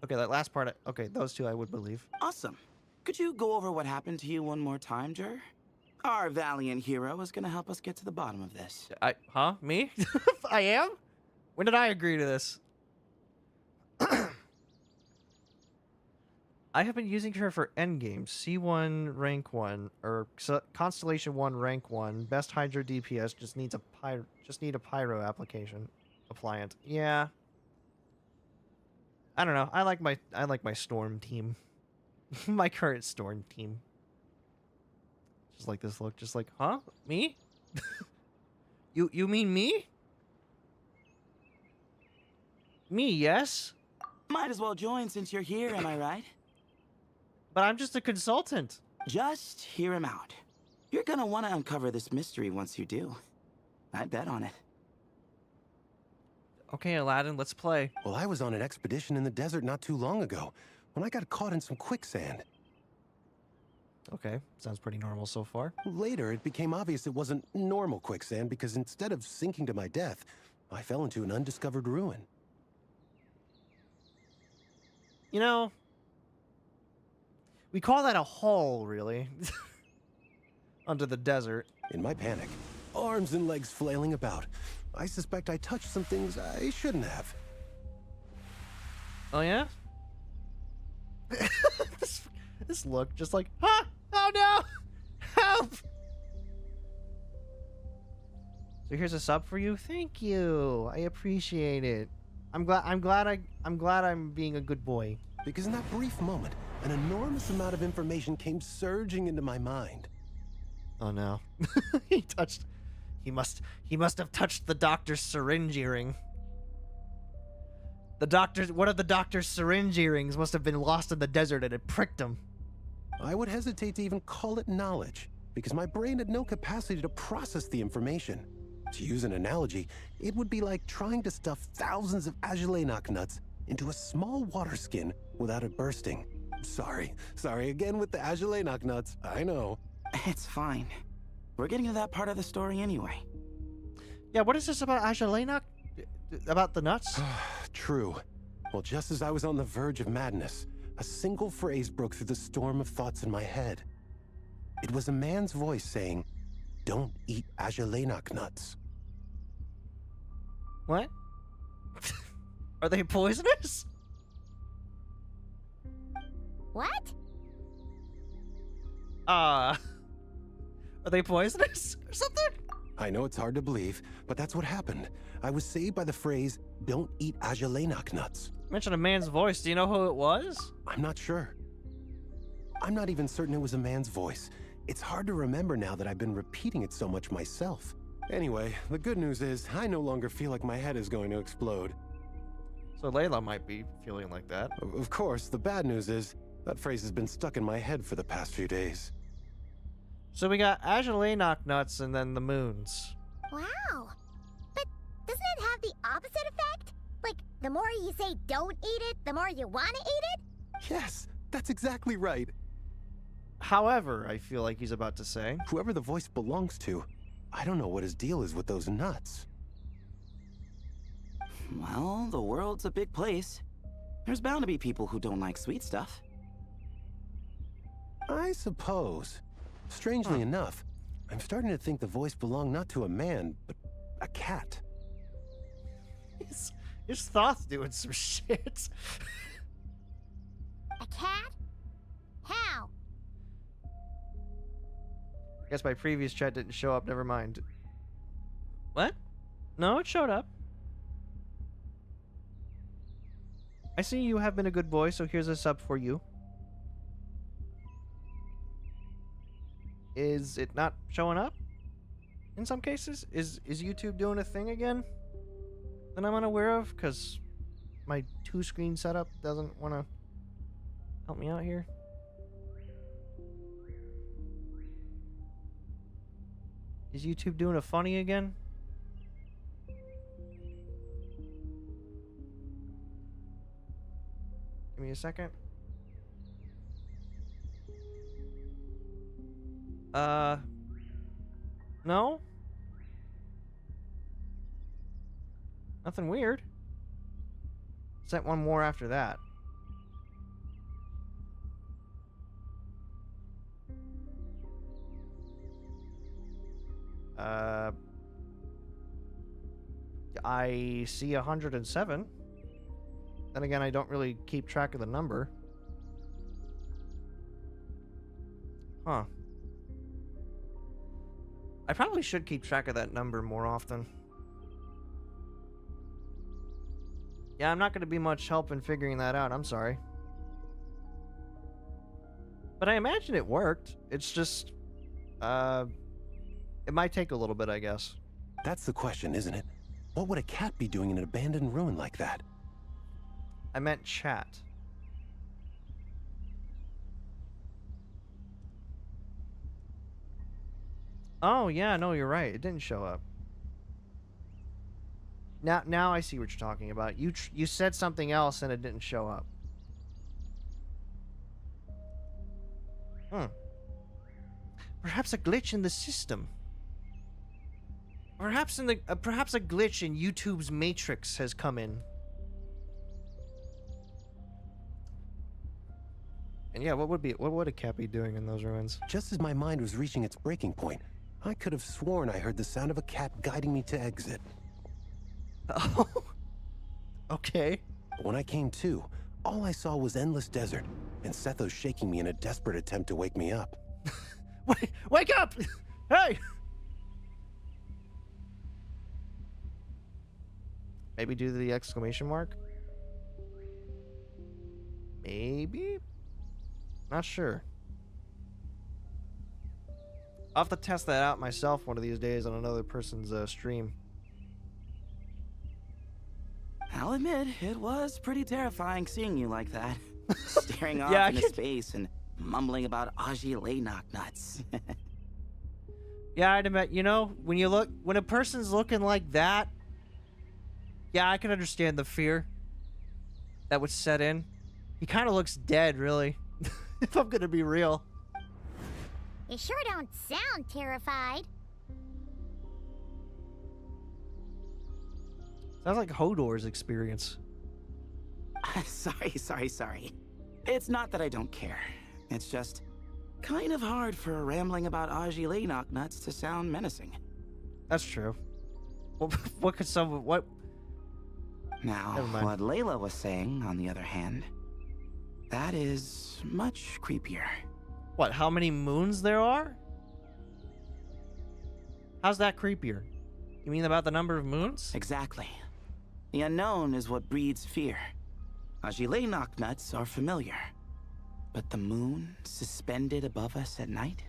Speaker 2: Okay, that last part, okay, those two I would believe.
Speaker 8: Awesome. Could you go over what happened to you one more time, Jer? Our valiant hero is gonna help us get to the bottom of this.
Speaker 2: Huh? Me? I am? When did I agree to this? I have been using her for endgame, C1 rank 1, or Constellation 1 rank 1, best Hydro DPS, just need a pyro appliant. Yeah. I don't know. I like my storm team. My current storm team. Just like this look, just like, huh? Me? You mean me? Me, yes?
Speaker 8: Might as well join since you're here, am I right?
Speaker 2: But I'm just a consultant.
Speaker 8: Just hear him out. You're gonna want to uncover this mystery once you do. I'd bet on it.
Speaker 2: Okay, Aladdin, let's play.
Speaker 9: Well, I was on an expedition in the desert not too long ago when I got caught in some quicksand.
Speaker 2: Okay, sounds pretty normal so far.
Speaker 9: Later, it became obvious it wasn't normal quicksand because instead of sinking to my death, I fell into an undiscovered ruin.
Speaker 2: You know, we call that a hole, really. Under the desert.
Speaker 9: In my panic, arms and legs flailing about, I suspect I touched some things I shouldn't have.
Speaker 2: Oh, yeah? this look, just like, huh? Oh, no! Help! So here's a sub for you. Thank you. I appreciate it. I'm glad I'm being a good boy.
Speaker 9: Because in that brief moment, an enormous amount of information came surging into my mind.
Speaker 2: Oh no. He must have touched the doctor's syringe earring. One of the doctor's syringe earrings must have been lost in the desert and it pricked him.
Speaker 9: I would hesitate to even call it knowledge, because my brain had no capacity to process the information. To use an analogy, it would be like trying to stuff thousands of Ajilenok nuts into a small water skin without it bursting. Sorry again with the Ajilenok nuts, I know.
Speaker 8: It's fine. We're getting to that part of the story anyway.
Speaker 2: Yeah, what is this about Ajilenok? About the nuts?
Speaker 9: True. Well, just as I was on the verge of madness, a single phrase broke through the storm of thoughts in my head. It was a man's voice saying, "Don't eat Ajilenok nuts."
Speaker 2: What? Are they poisonous?
Speaker 4: What?
Speaker 2: Are they poisonous or something?
Speaker 9: I know it's hard to believe, but that's what happened. I was saved by the phrase, "Don't eat Agelenok nuts."
Speaker 2: Mention a man's voice. Do you know who it was?
Speaker 9: I'm not sure. I'm not even certain it was a man's voice. It's hard to remember now that I've been repeating it so much myself. Anyway, the good news is I no longer feel like my head is going to explode.
Speaker 2: So Layla might be feeling like that.
Speaker 9: Of course, the bad news is that phrase has been stuck in my head for the past few days.
Speaker 2: So we got Agelenok nuts and then the moons.
Speaker 4: Wow. But doesn't it have the opposite effect? Like, the more you say don't eat it, the more you want to eat it?
Speaker 9: Yes, that's exactly right.
Speaker 2: However, I feel like he's about to say.
Speaker 9: Whoever the voice belongs to, I don't know what his deal is with those nuts.
Speaker 8: Well, the world's a big place. There's bound to be people who don't like sweet stuff.
Speaker 9: I suppose. Strangely enough, I'm starting to think the voice belonged not to a man, but a cat.
Speaker 2: His thoughts doing some shit.
Speaker 4: A cat? How?
Speaker 2: I guess my previous chat didn't show up. Never mind. What? No, it showed up. I see you have been a good boy, so here's a sub for you. Is it not showing up? In some cases? Is YouTube doing a thing again that I'm unaware of? Because my two-screen setup doesn't want to help me out here. Is YouTube doing a funny again? Give me a second. No? Nothing weird. Sent one more after that. I see 107. Then again, I don't really keep track of the number. Huh. I probably should keep track of that number more often. Yeah, I'm not going to be much help in figuring that out. I'm sorry. But I imagine it worked. It's just, it might take a little bit, I guess.
Speaker 9: That's the question, isn't it? What would a cat be doing in an abandoned ruin like that?
Speaker 2: I meant chat. Oh, yeah, no, you're right. It didn't show up. Now I see what you're talking about. You said something else and it didn't show up. Perhaps a glitch in the system. Perhaps perhaps a glitch in YouTube's matrix has come in. And yeah, what would a cat be doing in those ruins?
Speaker 9: Just as my mind was reaching its breaking point, I could have sworn I heard the sound of a cat guiding me to exit.
Speaker 2: Oh. Okay.
Speaker 9: But when I came to, all I saw was endless desert, and Sethos shaking me in a desperate attempt to wake me up.
Speaker 2: Wake up! Hey! Maybe do the exclamation mark? Maybe? Not sure. I'll have to test that out myself one of these days on another person's stream.
Speaker 8: I'll admit, it was pretty terrifying seeing you like that. Staring off
Speaker 2: Yeah,
Speaker 8: into space and mumbling about Agelenok nuts.
Speaker 2: Yeah, I'd admit, you know, when a person's looking like that, yeah, I can understand the fear that would set in. He kind of looks dead, really, if I'm gonna be real.
Speaker 4: You sure don't sound terrified.
Speaker 2: Sounds like Hodor's experience.
Speaker 8: Sorry. It's not that I don't care. It's just kind of hard for rambling about Agelenok nuts to sound menacing.
Speaker 2: That's true. Well,
Speaker 8: Now,
Speaker 2: Never mind.
Speaker 8: what Layla was saying, on the other hand... That is much creepier.
Speaker 2: What, how many moons there are? How's that creepier? You mean about the number of moons?
Speaker 8: Exactly. The unknown is what breeds fear. Agile knocknuts are familiar. But the moon suspended above us at night?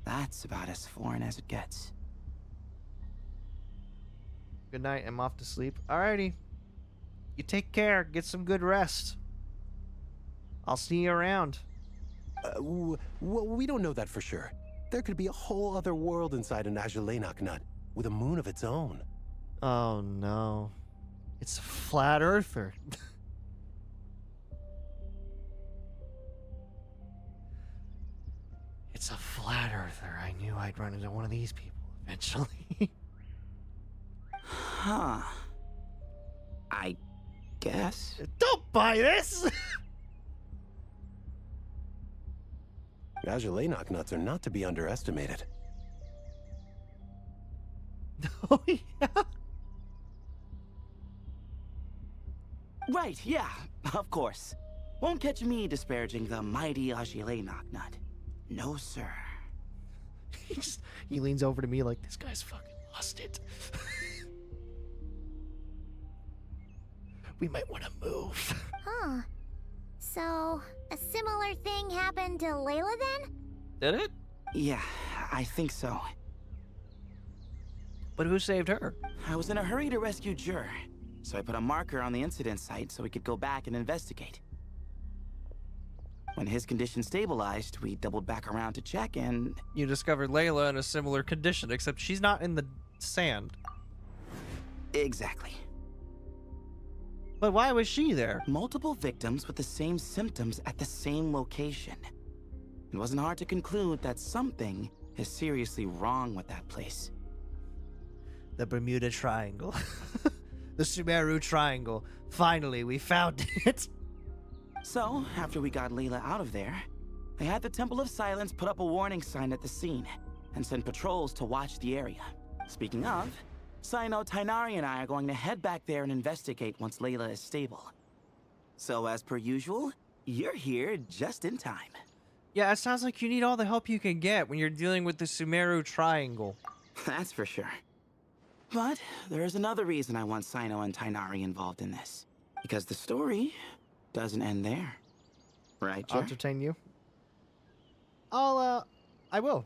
Speaker 8: That's about as foreign as it gets.
Speaker 2: Good night, I'm off to sleep. Alrighty. You take care, get some good rest. I'll see you around.
Speaker 9: We don't know that for sure. There could be a whole other world inside an Agilenok nut, with a moon of its own.
Speaker 2: Oh no. It's a flat earther. It's a flat earther. I knew I'd run into one of these people eventually.
Speaker 8: Huh. I guess.
Speaker 2: Don't buy this!
Speaker 9: Agilenok nuts are not to be underestimated.
Speaker 2: Oh, yeah.
Speaker 8: Right, yeah, of course. Won't catch me disparaging the mighty Agile knocknut. No, sir.
Speaker 2: He leans over to me like, this guy's fucking lost it. We might want to move.
Speaker 4: Huh. So, a similar thing happened to Layla then?
Speaker 2: Did it?
Speaker 8: Yeah, I think so.
Speaker 2: But who saved her?
Speaker 8: I was in a hurry to rescue Jur, so I put a marker on the incident site so we could go back and investigate. When his condition stabilized, we doubled back around to check and...
Speaker 2: You discovered Layla in a similar condition, except she's not in the sand.
Speaker 8: Exactly.
Speaker 2: But why was she there?
Speaker 8: Multiple victims with the same symptoms at the same location. It wasn't hard to conclude that something is seriously wrong with that place.
Speaker 2: The Bermuda Triangle. The Sumeru Triangle. Finally, we found it.
Speaker 8: So, after we got Layla out of there, I had the Temple of Silence put up a warning sign at the scene and send patrols to watch the area. Speaking of, Sino, Tainari, and I are going to head back there and investigate once Layla is stable. So, as per usual, you're here just in time.
Speaker 2: Yeah, it sounds like you need all the help you can get when you're dealing with the Sumeru Triangle.
Speaker 8: That's for sure. But there is another reason I want Sino and Tainari involved in this. Because the story doesn't end there. Right,
Speaker 2: I'll
Speaker 8: Jer?
Speaker 2: entertain you. I will.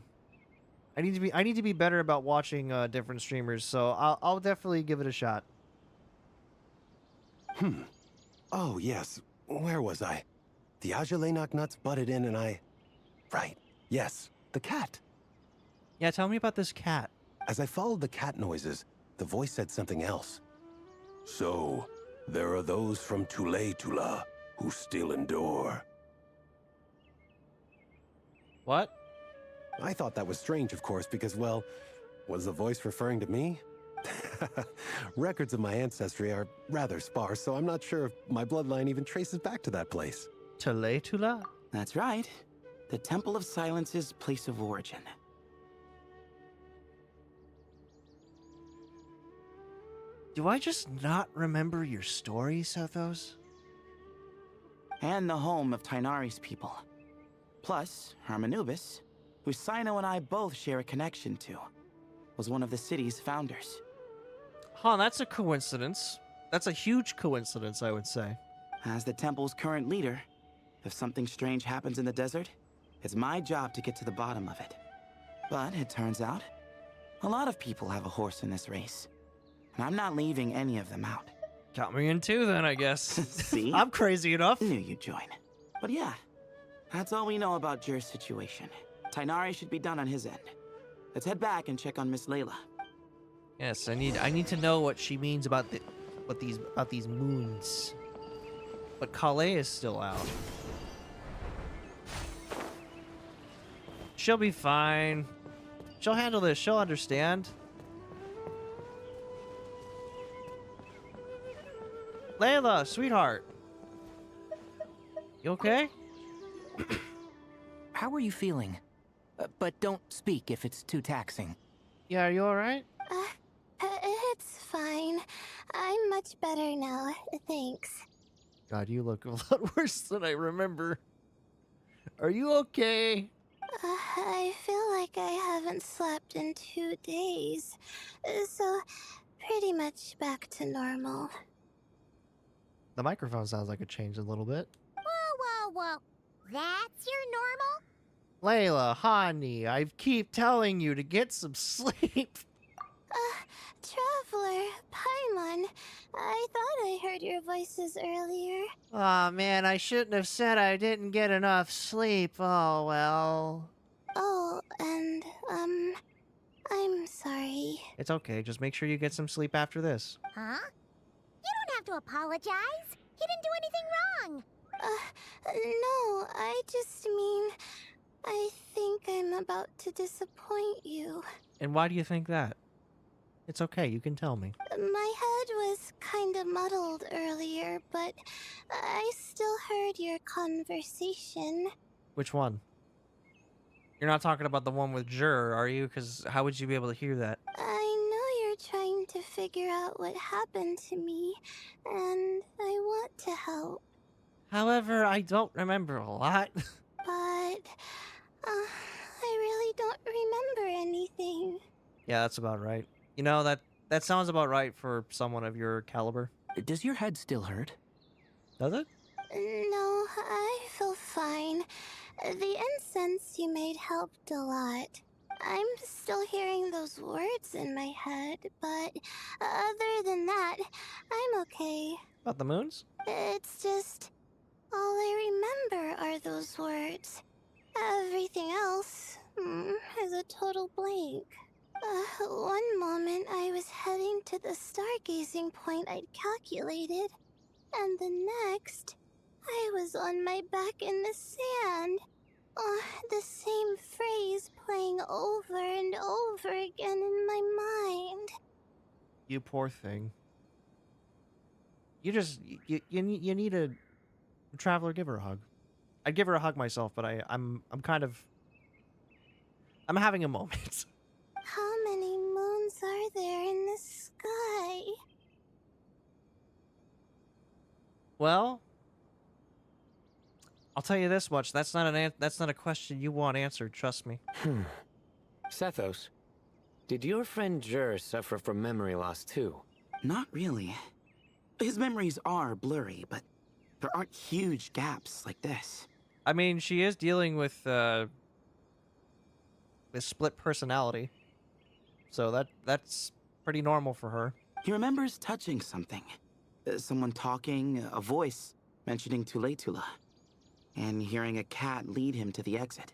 Speaker 2: I need to be better about watching different streamers, so I'll definitely give it a shot.
Speaker 9: Oh, yes. Where was I? The Agilenok nuts butted in and I... Right. Yes. The cat.
Speaker 2: Yeah, tell me about this cat.
Speaker 9: As I followed the cat noises, the voice said something else. So, there are those from Tula who still endure.
Speaker 2: What?
Speaker 9: I thought that was strange, of course, because, well, was the voice referring to me? Records of my ancestry are rather sparse, so I'm not sure if my bloodline even traces back to that place.
Speaker 2: Tula?
Speaker 8: That's right. The Temple of Silence's place of origin.
Speaker 2: Do I just not remember your story, Sethos?
Speaker 8: And the home of Tainari's people. Plus, Hermanubis, who Sino and I both share a connection to, was one of the city's founders.
Speaker 2: Huh, that's a coincidence. That's a huge coincidence, I would say.
Speaker 8: As the temple's current leader, if something strange happens in the desert, it's my job to get to the bottom of it. But it turns out, a lot of people have a horse in this race. And I'm not leaving any of them out.
Speaker 2: Count me in too, then, I guess.
Speaker 8: See?
Speaker 2: I'm crazy enough.
Speaker 8: Knew you'd join. But yeah, that's all we know about Jur's situation. Tainari should be done on his end. Let's head back and check on Miss Layla.
Speaker 2: Yes, I need to know what she means about these moons. But Calais is still out. She'll be fine. She'll handle this. She'll understand. Layla, sweetheart. You okay?
Speaker 6: How are you feeling? But don't speak if it's too taxing.
Speaker 2: Yeah, are you alright?
Speaker 4: It's fine. I'm much better now, thanks.
Speaker 1: God, you look a lot worse than I remember. Are you okay?
Speaker 4: I feel like I haven't slept in 2 days, so pretty much back to normal.
Speaker 1: The microphone sounds like it changed a little bit.
Speaker 4: Whoa. That's your normal?
Speaker 1: Layla, honey, I keep telling you to get some sleep.
Speaker 4: Traveler, Paimon, I thought I heard your voices earlier.
Speaker 1: Aw, man, I shouldn't have said I didn't get enough sleep. Oh, well.
Speaker 4: Oh, and, I'm sorry.
Speaker 1: It's okay, just make sure you get some sleep after this.
Speaker 4: Huh? You don't have to apologize. He didn't do anything wrong. No, I just mean, I think I'm about to disappoint you.
Speaker 1: And why do you think that? It's okay, you can tell me.
Speaker 4: My head was kinda muddled earlier, but I still heard your conversation.
Speaker 1: Which one? You're not talking about the one with Jur, are you? Because how would you be able to hear that?
Speaker 4: I know you're trying to figure out what happened to me, and I want to help.
Speaker 1: However, I don't remember a lot.
Speaker 4: But, I really don't remember anything.
Speaker 1: Yeah, that's about right. You know, that sounds about right for someone of your caliber.
Speaker 6: Does your head still hurt?
Speaker 1: Does it?
Speaker 4: No, I feel fine. The incense you made helped a lot. I'm still hearing those words in my head, but other than that, I'm okay.
Speaker 1: About the moons?
Speaker 4: It's just, all I remember are those words. Everything else is a total blank. One moment I was heading to the stargazing point I'd calculated, and the next, I was on my back in the sand. The same phrase playing over and over again in my mind.
Speaker 1: You poor thing. You just you need a traveler. Give her a hug. I'd give her a hug myself, but I'm having a moment.
Speaker 4: How many moons are there in the sky?
Speaker 1: Well, I'll tell you this much. That's not a question you want answered. Trust me.
Speaker 7: Sethos, did your friend Jur suffer from memory loss too?
Speaker 8: Not really. His memories are blurry, but there aren't huge gaps like this.
Speaker 1: I mean, she is dealing with split personality, so that's pretty normal for her.
Speaker 8: He remembers touching something. Someone talking, a voice mentioning Tuletula, and hearing a cat lead him to the exit.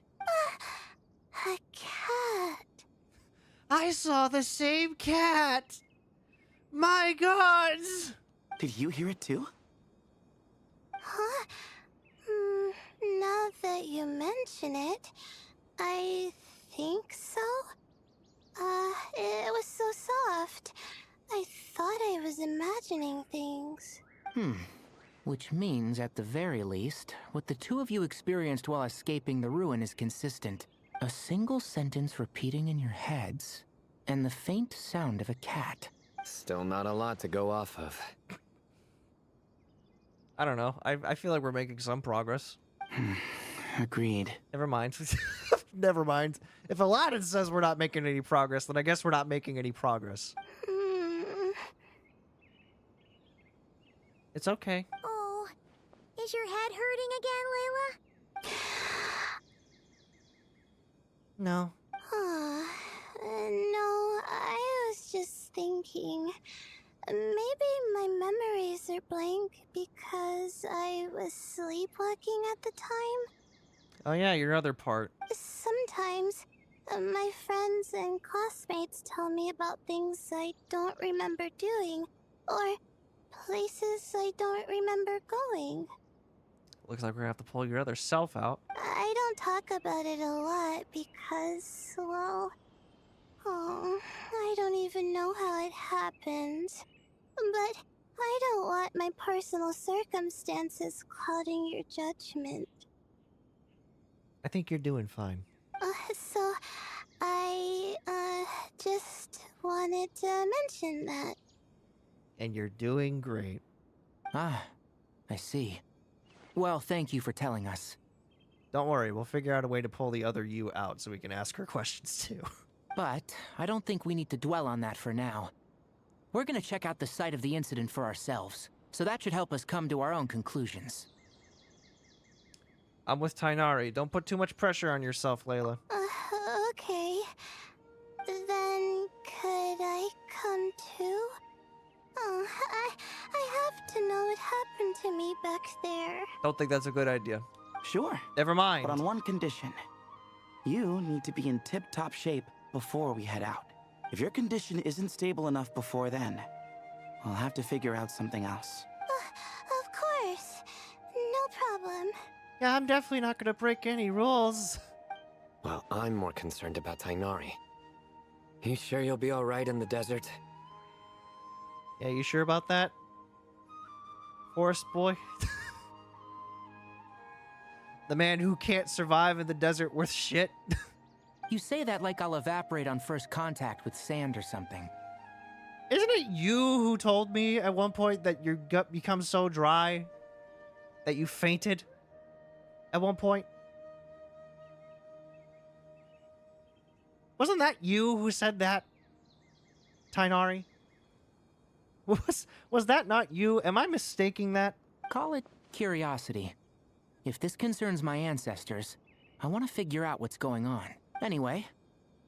Speaker 4: A cat.
Speaker 1: I saw the same cat. My God.
Speaker 8: Did you hear it too?
Speaker 4: Huh? Now that you mention it, I think so. It was so soft. I thought I was imagining things.
Speaker 6: Which means, at the very least, what the two of you experienced while escaping the ruin is consistent. A single sentence repeating in your heads, and the faint sound of a cat.
Speaker 7: Still not a lot to go off of.
Speaker 1: I don't know. I feel like we're making some progress.
Speaker 8: Agreed.
Speaker 1: Never mind. Never mind. If Aladdin says we're not making any progress, then I guess we're not making any progress. It's okay.
Speaker 4: Oh, is your head hurting again, Layla?
Speaker 1: No.
Speaker 4: No, I was just thinking. Maybe my memories are blank because I was sleepwalking at the time.
Speaker 1: Oh yeah, your other part.
Speaker 4: Sometimes, my friends and classmates tell me about things I don't remember doing, or places I don't remember going.
Speaker 1: Looks like we're gonna have to pull your other self out.
Speaker 4: I don't talk about it a lot because, well, I don't even know how it happened. But I don't want my personal circumstances clouding your judgment.
Speaker 1: I think you're doing fine.
Speaker 4: So I, just wanted to mention that.
Speaker 1: And you're doing great.
Speaker 6: Ah, I see. Well, thank you for telling us.
Speaker 2: Don't worry, we'll figure out a way to pull the other you out so we can ask her questions too.
Speaker 6: But I don't think we need to dwell on that for now. We're gonna check out the site of the incident for ourselves, so that should help us come to our own conclusions.
Speaker 2: I'm with Tainari. Don't put too much pressure on yourself, Layla.
Speaker 4: Okay. Then could I come too? Oh, I have to know what happened to me back there.
Speaker 2: Don't think that's a good idea.
Speaker 8: Sure,
Speaker 2: Never mind.
Speaker 8: but on one condition. You need to be in tip-top shape before we head out. If your condition isn't stable enough before then, we'll have to figure out something else.
Speaker 4: Of course. No problem.
Speaker 2: Yeah, I'm definitely not gonna break any rules.
Speaker 7: Well, I'm more concerned about Tainari. You sure you'll be alright in the desert?
Speaker 2: Yeah, you sure about that? Forest boy? The man who can't survive in the desert worth shit?
Speaker 6: You say that like I'll evaporate on first contact with sand or something.
Speaker 2: Isn't it you who told me at one point that your gut becomes so dry that you fainted at one point? Wasn't that you who said that, Tainari? Was that not you? Am I mistaking that?
Speaker 6: Call it curiosity. If this concerns my ancestors, I want to figure out what's going on. Anyway,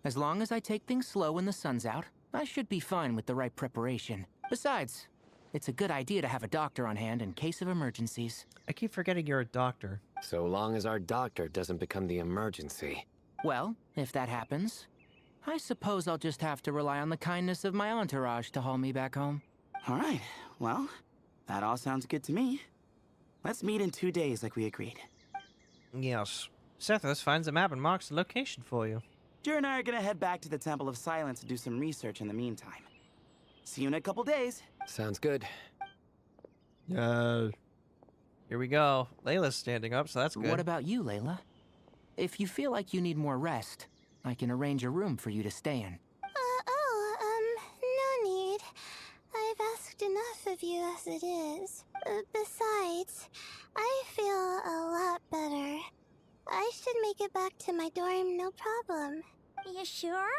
Speaker 6: as long as I take things slow when the sun's out, I should be fine with the right preparation. Besides, it's a good idea to have a doctor on hand in case of emergencies.
Speaker 2: I keep forgetting you're a doctor.
Speaker 7: So long as our doctor doesn't become the emergency.
Speaker 6: Well, if that happens, I suppose I'll just have to rely on the kindness of my entourage to haul me back home.
Speaker 8: All right, well, that all sounds good to me. Let's meet in 2 days like we agreed.
Speaker 2: Yes. Sethos finds a map and marks the location for you.
Speaker 8: Jer and I are gonna head back to the Temple of Silence to do some research in the meantime. See you in a couple days.
Speaker 7: Sounds good.
Speaker 2: Here we go. Layla's standing up, so that's good.
Speaker 6: What about you, Layla? If you feel like you need more rest, I can arrange a room for you to stay in.
Speaker 4: No need. I've asked enough of you as it is. Besides, I feel a lot better. I should make it back to my dorm, no problem.
Speaker 10: You sure?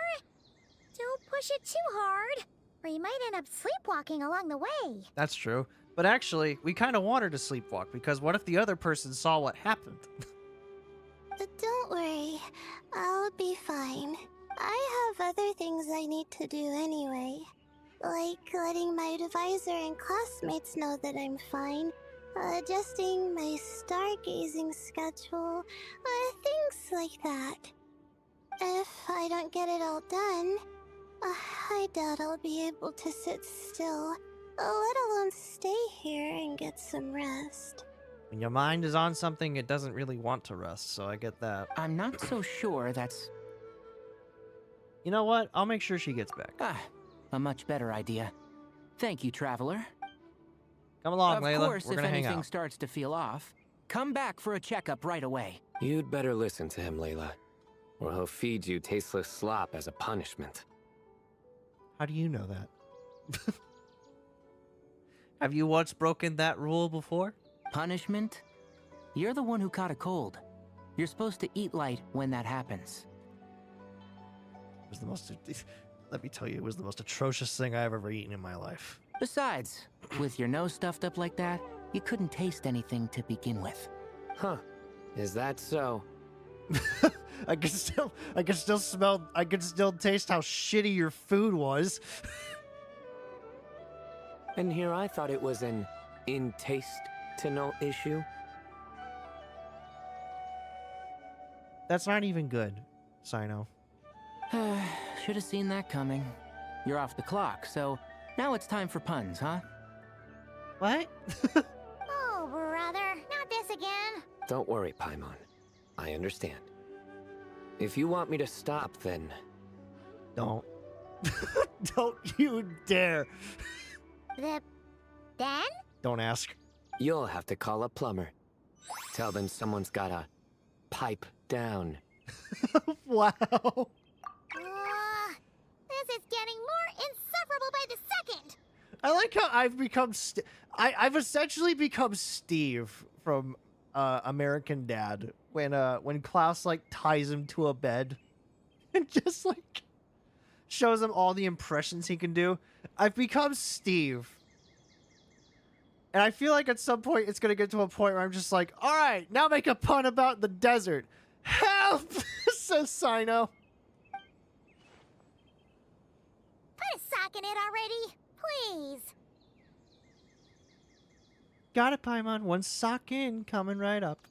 Speaker 10: Don't push it too hard, or you might end up sleepwalking along the way.
Speaker 2: That's true. But actually, we kind of want her to sleepwalk, because what if the other person saw what happened?
Speaker 4: Don't worry. I'll be fine. I have other things I need to do anyway. Like letting my advisor and classmates know that I'm fine. Adjusting my stargazing schedule. Things like that. If I don't get it all done, I doubt I'll be able to sit still, let alone stay here and get some rest.
Speaker 2: When your mind is on something, it doesn't really want to rest, so I get that.
Speaker 6: I'm not so sure that's...
Speaker 2: You know what? I'll make sure she gets back.
Speaker 6: A much better idea. Thank you, Traveler.
Speaker 2: Come along,
Speaker 6: Of
Speaker 2: Layla.
Speaker 6: course,
Speaker 2: We're
Speaker 6: if
Speaker 2: gonna hang
Speaker 6: anything
Speaker 2: out.
Speaker 6: starts to feel off, come back for a checkup right away.
Speaker 7: You'd better listen to him, Layla, or he'll feed you tasteless slop as a punishment.
Speaker 2: How do you know that? Have you once broken that rule before?
Speaker 6: Punishment? You're the one who caught a cold. You're supposed to eat light when that happens.
Speaker 2: It was the most... Let me tell you, it was the most atrocious thing I've ever eaten in my life.
Speaker 6: Besides, with your nose stuffed up like that, you couldn't taste anything to begin with.
Speaker 7: Huh. Is that so?
Speaker 2: I can still smell, I can still taste how shitty your food was.
Speaker 7: And here I thought it was an in-taste to no issue.
Speaker 2: That's not even good, Sino.
Speaker 6: Should have seen that coming. You're off the clock, so now it's time for puns, huh?
Speaker 2: What?
Speaker 10: Oh, brother, not this again.
Speaker 7: Don't worry, Paimon. I understand. If you want me to stop, then...
Speaker 2: Don't. Don't you dare.
Speaker 10: Then?
Speaker 2: Don't ask.
Speaker 7: You'll have to call a plumber. Tell them someone's gotta pipe down.
Speaker 2: Wow.
Speaker 10: This is getting more insufferable by the second.
Speaker 2: I like how I've become I've essentially become Steve from American Dad when Klaus like ties him to a bed and just like shows him all the impressions he can do. I've become Steve. And I feel like at some point it's going to get to a point where I'm just like, all right, now make a pun about the desert. Help, says Sino.
Speaker 10: Put a sock in it already, please.
Speaker 2: Got it, Paimon. One sock in, coming right up.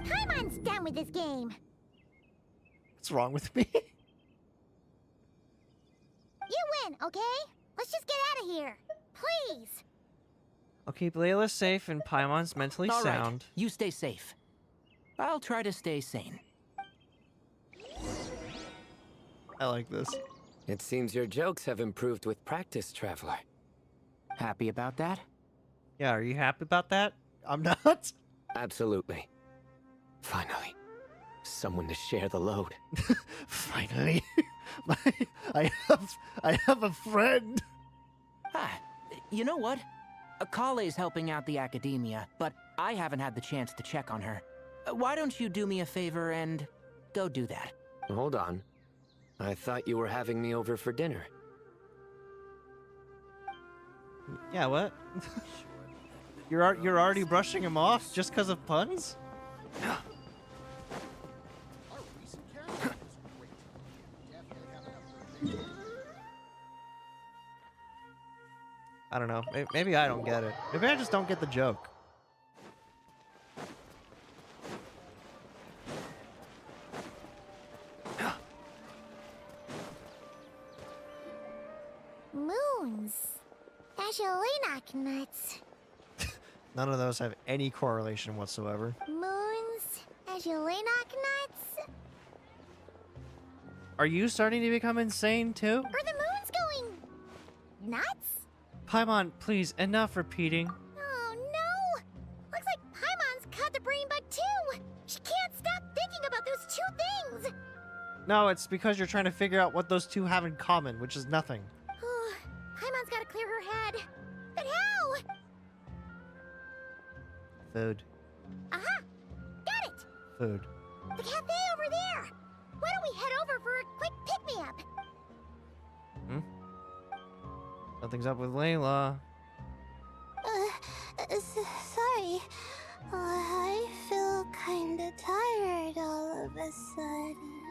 Speaker 10: Paimon's done with this game.
Speaker 2: What's wrong with me?
Speaker 10: You win, okay? Let's just get out of here. Please.
Speaker 2: I'll keep Layla safe and Paimon's mentally
Speaker 6: All right,
Speaker 2: sound.
Speaker 6: you stay safe. I'll try to stay sane.
Speaker 2: I like this.
Speaker 7: It seems your jokes have improved with practice, Traveler.
Speaker 6: Happy about that?
Speaker 2: Yeah, are you happy about that? I'm not.
Speaker 7: Absolutely. Finally. Someone to share the load.
Speaker 2: Finally. I have a friend.
Speaker 6: Ah, you know what? Kale's helping out the academia, but I haven't had the chance to check on her. Why don't you do me a favor and go do that?
Speaker 7: Hold on. I thought you were having me over for dinner.
Speaker 2: Yeah, what? You're already brushing him off just because of puns? I don't know. Maybe I don't get it. Maybe I just don't get the joke.
Speaker 10: Moons. Azulina nuts.
Speaker 2: None of those have any correlation whatsoever.
Speaker 10: Moons. Azulina nuts.
Speaker 2: Are you starting to become insane too?
Speaker 10: Are the moons going nuts?
Speaker 2: Paimon, please, enough repeating.
Speaker 10: Oh no! Looks like Paimon's caught the brain bug too! She can't stop thinking about those two things!
Speaker 2: No, it's because you're trying to figure out what those two have in common, which is nothing.
Speaker 10: Paimon's gotta clear her head. But how?
Speaker 2: Food.
Speaker 10: Aha! Got it!
Speaker 2: Food.
Speaker 10: The cafe over there! Why don't we head over for a quick pick-me-up?
Speaker 2: Nothing's up with Layla.
Speaker 10: Sorry. I feel kinda tired all of a sudden.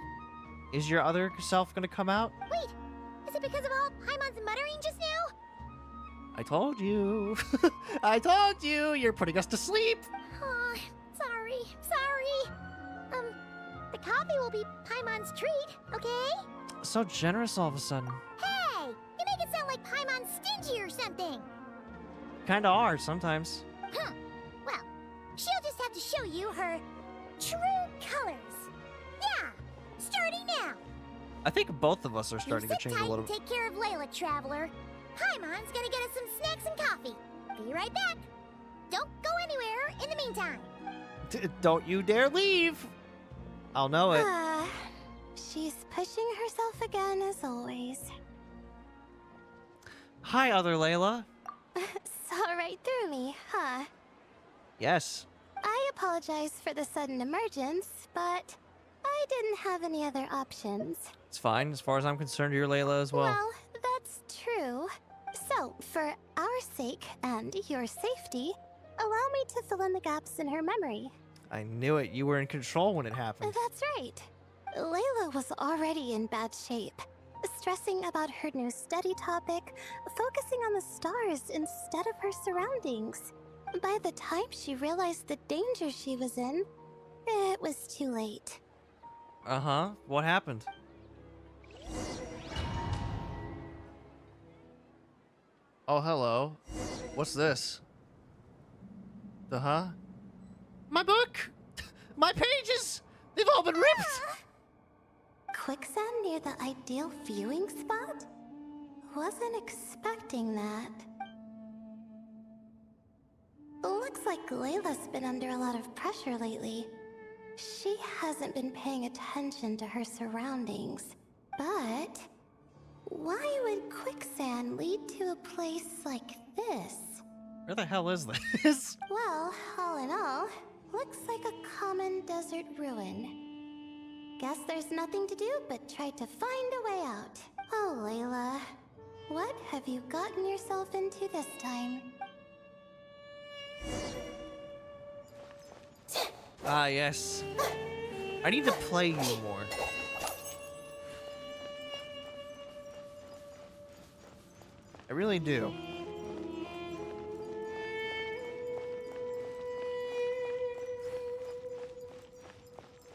Speaker 2: Is your other self gonna come out?
Speaker 10: Wait! Is it because of all Paimon's muttering just now?
Speaker 2: I told you. I told you. You're putting us to sleep.
Speaker 10: Oh, sorry. The coffee will be Paimon's treat, okay?
Speaker 2: So generous all of a sudden.
Speaker 10: Hey! You make it sound like Paimon's stingy or something!
Speaker 2: Kinda are sometimes.
Speaker 10: Huh. Well, she'll just have to show you her true colors. Yeah! Starting now!
Speaker 2: I think both of us are
Speaker 10: You
Speaker 2: starting to
Speaker 10: sit
Speaker 2: change
Speaker 10: tight
Speaker 2: a little
Speaker 10: and take care of Layla, Traveler. Paimon's gonna get us some snacks and coffee. Be right back. Don't go anywhere in the meantime.
Speaker 2: Don't you dare leave. I'll know it.
Speaker 10: She's pushing herself again as always.
Speaker 2: Hi, other Layla.
Speaker 10: Saw right through me, huh?
Speaker 2: Yes.
Speaker 10: I apologize for the sudden emergence, but I didn't have any other options.
Speaker 2: It's fine. As far as I'm concerned, you're Layla as well.
Speaker 10: Well, that's true. So, for our sake and your safety, allow me to fill in the gaps in her memory.
Speaker 2: I knew it. You were in control when it happened.
Speaker 10: That's right. Layla was already in bad shape, stressing about her new study topic, focusing on the stars instead of her surroundings. By the time she realized the danger she was in, it was too late.
Speaker 2: Uh-huh. What happened? Oh, hello. What's this? Huh? My book! My pages! They've all been ripped!
Speaker 10: Quicksand near the ideal viewing spot? Wasn't expecting that. Looks like Layla's been under a lot of pressure lately. She hasn't been paying attention to her surroundings. But why would quicksand lead to a place like this?
Speaker 2: Where the hell is this?
Speaker 10: Well, all in all, looks like a common desert ruin. Guess there's nothing to do but try to find a way out. Oh, Layla, what have you gotten yourself into this time?
Speaker 2: Ah, yes. I need to play you more. I really do.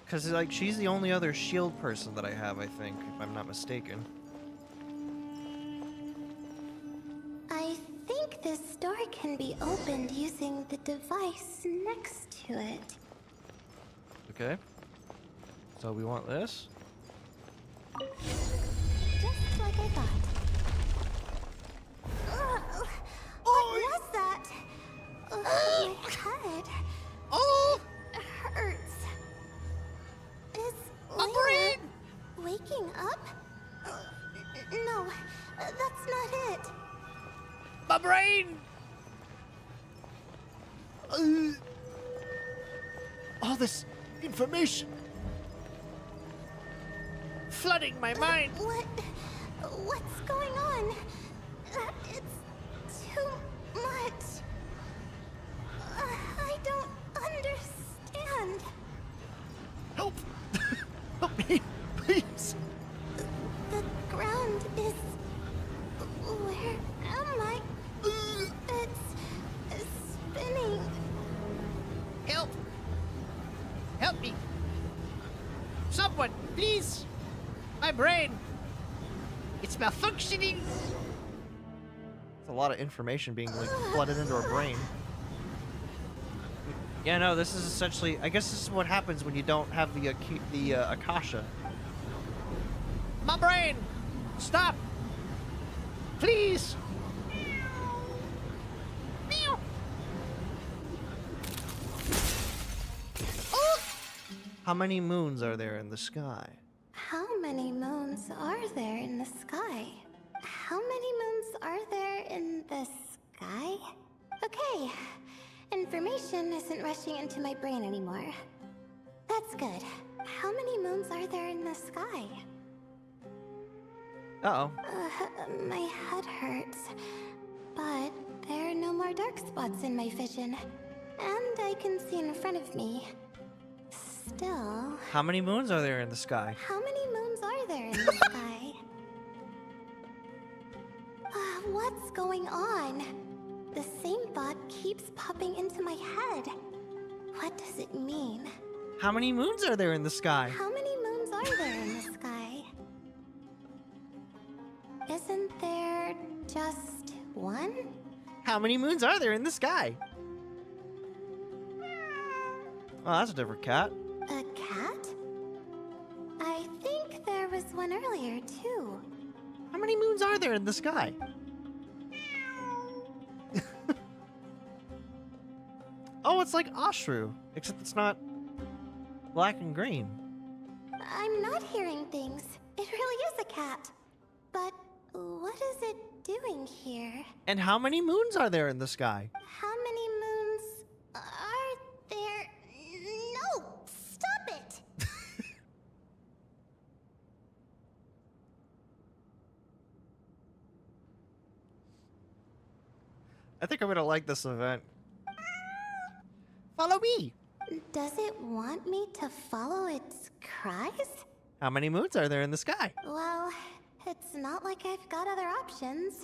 Speaker 2: Because, like, she's the only other shield person that I have, I think, if I'm not mistaken.
Speaker 10: I think this door can be opened using the device next to it.
Speaker 2: Okay. So we want this.
Speaker 10: Just like I thought. Ugh, what was that? Ugh, my head.
Speaker 2: Oh!
Speaker 10: Hurts. Is
Speaker 2: My
Speaker 10: Layla
Speaker 2: brain!
Speaker 10: waking up? No, that's not it.
Speaker 2: My brain! All this information flooding my mind.
Speaker 10: What's going on? It's too much. I don't understand.
Speaker 2: Help! Help me, please.
Speaker 10: The ground is... Where am I? It's spinning.
Speaker 2: Help! Help me! Someone, please! My brain! It's malfunctioning! It's a lot of information being like flooded into her brain. Yeah, no, this is essentially... I guess this is what happens when you don't have the Akasha. My brain! Stop! Please! Meow! Oh! How many moons are there in the sky?
Speaker 10: How many moons are there in the sky? How many moons are there in the sky? Okay, information isn't rushing into my brain anymore. That's good. How many moons are there in the sky?
Speaker 2: Uh-oh.
Speaker 10: My head hurts, but there are no more dark spots in my vision, and I can see in front of me. Still...
Speaker 2: How many moons are there in the sky?
Speaker 10: How many moons are there in the sky? What's going on? The same thought keeps popping into my head. What does it mean?
Speaker 2: How many moons are there in the sky?
Speaker 10: How many moons are there in the sky? Isn't there just one?
Speaker 2: How many moons are there in the sky? Oh, that's a different cat.
Speaker 10: A cat? I think there was one earlier, too.
Speaker 2: How many moons are there in the sky? Oh, it's like Ashru, except it's not black and green.
Speaker 10: I'm not hearing things. It really is a cat. But what is it doing here?
Speaker 2: And how many moons are there in the sky?
Speaker 10: How many moons are there? No! Stop it!
Speaker 2: I think I'm gonna like this event. Follow me!
Speaker 10: Does it want me to follow its cries?
Speaker 2: How many moons are there in the sky?
Speaker 10: Well, it's not like I've got other options.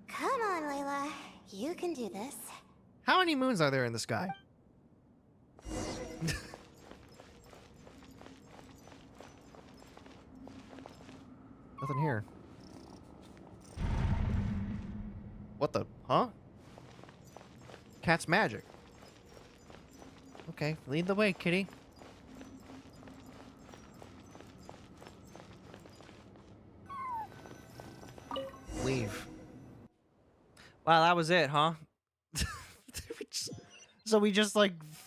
Speaker 10: Come on, Layla. You can do this.
Speaker 2: How many moons are there in the sky? Nothing here. What the? Huh? Cat's magic. Okay, lead the way, kitty. Leave. Wow, that was it, huh? So we just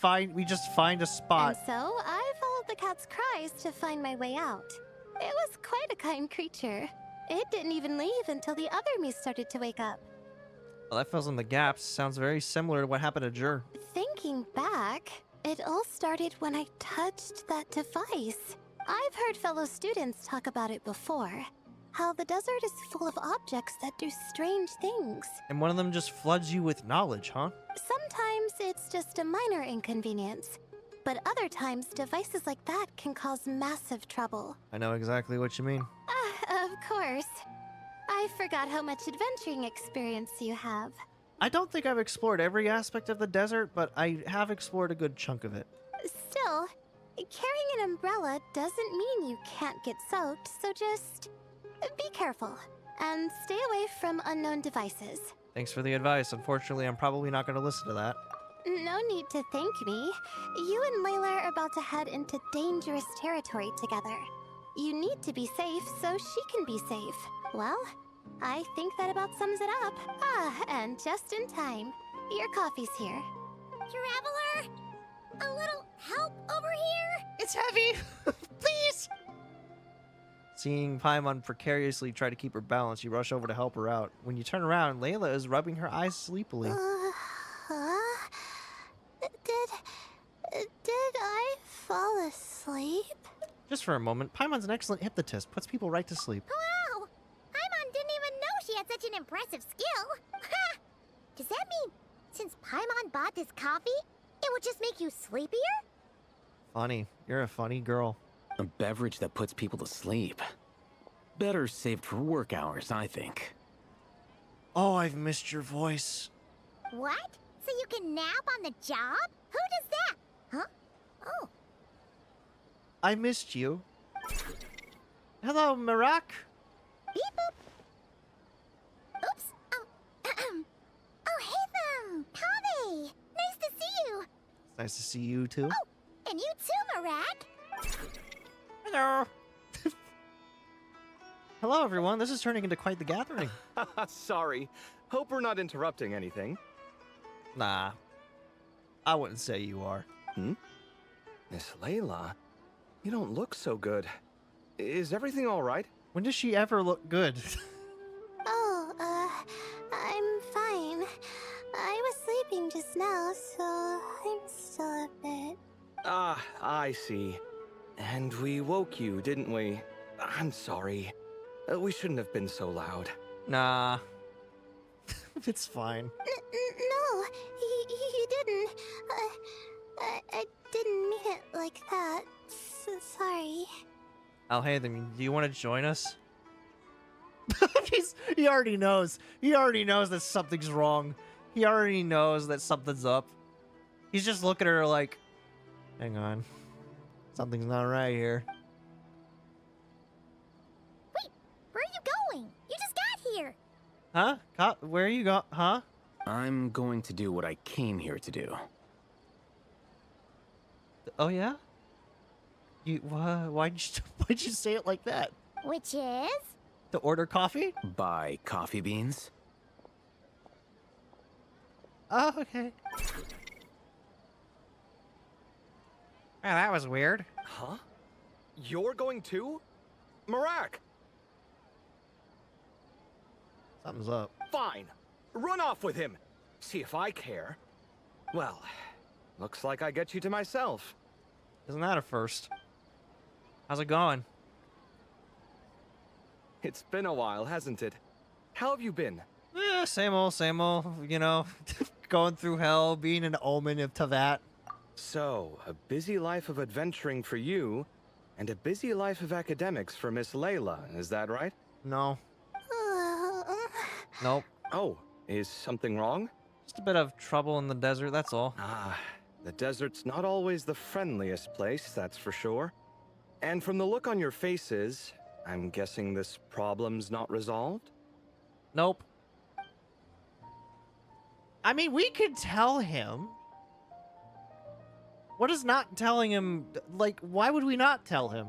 Speaker 2: find a spot.
Speaker 10: And so I followed the cat's cries to find my way out. It was quite a kind creature. It didn't even leave until the other me started to wake up.
Speaker 2: Well, that fills in the gaps. Sounds very similar to what happened to Jur.
Speaker 10: Thinking back, it all started when I touched that device. I've heard fellow students talk about it before. How the desert is full of objects that do strange things.
Speaker 2: And one of them just floods you with knowledge, huh?
Speaker 10: Sometimes it's just a minor inconvenience. But other times, devices like that can cause massive trouble.
Speaker 2: I know exactly what you mean.
Speaker 10: Of course. I forgot how much adventuring experience you have.
Speaker 2: I don't think I've explored every aspect of the desert, but I have explored a good chunk of it.
Speaker 10: Still, carrying an umbrella doesn't mean you can't get soaked, so just be careful and stay away from unknown devices.
Speaker 2: Thanks for the advice. Unfortunately, I'm probably not going to listen to that.
Speaker 10: No need to thank me. You and Layla are about to head into dangerous territory together. You need to be safe so she can be safe. Well, I think that about sums it up. And just in time. Your coffee's here.
Speaker 4: Traveler? A little help over here?
Speaker 2: It's heavy! Please! Seeing Paimon precariously try to keep her balance, you rush over to help her out. When you turn around, Layla is rubbing her eyes sleepily.
Speaker 10: Did I fall asleep?
Speaker 2: Just for a moment, Paimon's an excellent hypnotist, puts people right to sleep.
Speaker 4: Wow! Paimon didn't even know she had such an impressive skill. Ha! Does that mean since Paimon bought this coffee, it would just make you sleepier?
Speaker 2: Funny. You're a funny girl.
Speaker 11: A beverage that puts people to sleep. Better saved for work hours, I think.
Speaker 2: Oh, I've missed your voice.
Speaker 4: What? So you can nap on the job? Who does that? Huh? Oh.
Speaker 2: I missed you. Hello, Marak.
Speaker 4: Beep boop. Oops. Oh, oh, hey them. Kave. Nice to see you.
Speaker 2: It's nice to see you, too.
Speaker 4: Oh, and you too, Marak.
Speaker 2: Hello. Hello, everyone. This is turning into quite the gathering.
Speaker 12: Sorry. Hope we're not interrupting anything.
Speaker 2: Nah. I wouldn't say you are.
Speaker 12: Miss Layla, you don't look so good. Is everything all right?
Speaker 2: When does she ever look good?
Speaker 10: I'm fine. I was sleeping just now, so I'm still a bit.
Speaker 12: Ah, I see. And we woke you, didn't we? I'm sorry. We shouldn't have been so loud.
Speaker 2: Nah. It's fine.
Speaker 10: No, you didn't. I didn't mean it like that. Sorry.
Speaker 2: Oh, hey, then do you want to join us? He already knows. He already knows that something's wrong. He already knows that something's up. He's just looking at her like, hang on. Something's not right here.
Speaker 4: Wait, where are you going? You just got here.
Speaker 2: Huh? Where are you going? Huh?
Speaker 11: I'm going to do what I came here to do.
Speaker 2: Oh, yeah? Why'd you say it like that?
Speaker 4: Which is?
Speaker 2: To order coffee?
Speaker 11: Buy coffee beans?
Speaker 2: Oh, okay. Oh, that was weird.
Speaker 12: Huh? You're going too? Marak!
Speaker 2: Something's up.
Speaker 12: Fine. Run off with him. See if I care. Well, looks like I get you to myself.
Speaker 2: Isn't that a first? How's it going?
Speaker 12: It's been a while, hasn't it? How have you been?
Speaker 2: Same old, you know, going through hell, being an omen of Tavat.
Speaker 12: So, a busy life of adventuring for you, and a busy life of academics for Miss Layla, is that right?
Speaker 2: No. Nope.
Speaker 12: Oh, is something wrong?
Speaker 2: Just a bit of trouble in the desert, that's all.
Speaker 12: Ah, the desert's not always the friendliest place, that's for sure. And from the look on your faces, I'm guessing this problem's not resolved?
Speaker 2: Nope. I mean, we could tell him. What is not telling him? Like, why would we not tell him?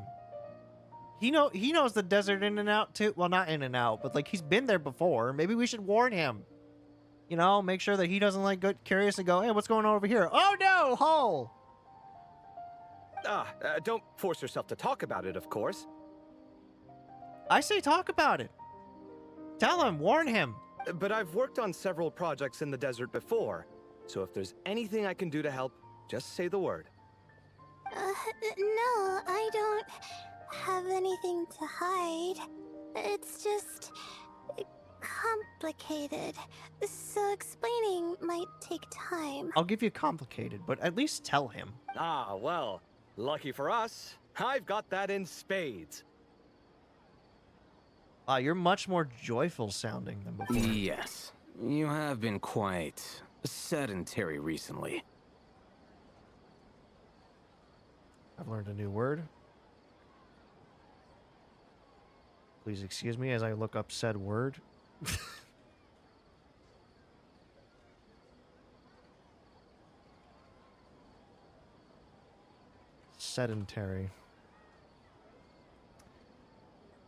Speaker 2: He knows the desert in and out too. Well, not in and out, but like he's been there before. Maybe we should warn him. You know, make sure that he doesn't like get curious and go, "Hey, what's going on over here?" Oh no, hole.
Speaker 12: Don't force yourself to talk about it, of course.
Speaker 2: I say talk about it. Tell him, warn him.
Speaker 12: But I've worked on several projects in the desert before, so if there's anything I can do to help, just say the word.
Speaker 10: No, I don't have anything to hide. It's just complicated, so explaining might take time.
Speaker 2: I'll give you complicated, but at least tell him.
Speaker 12: Ah, well, lucky for us, I've got that in spades.
Speaker 2: You're much more joyful sounding than before.
Speaker 11: Yes, you have been quite sedentary recently.
Speaker 2: I've learned a new word. Please excuse me as I look up said word. Sedentary.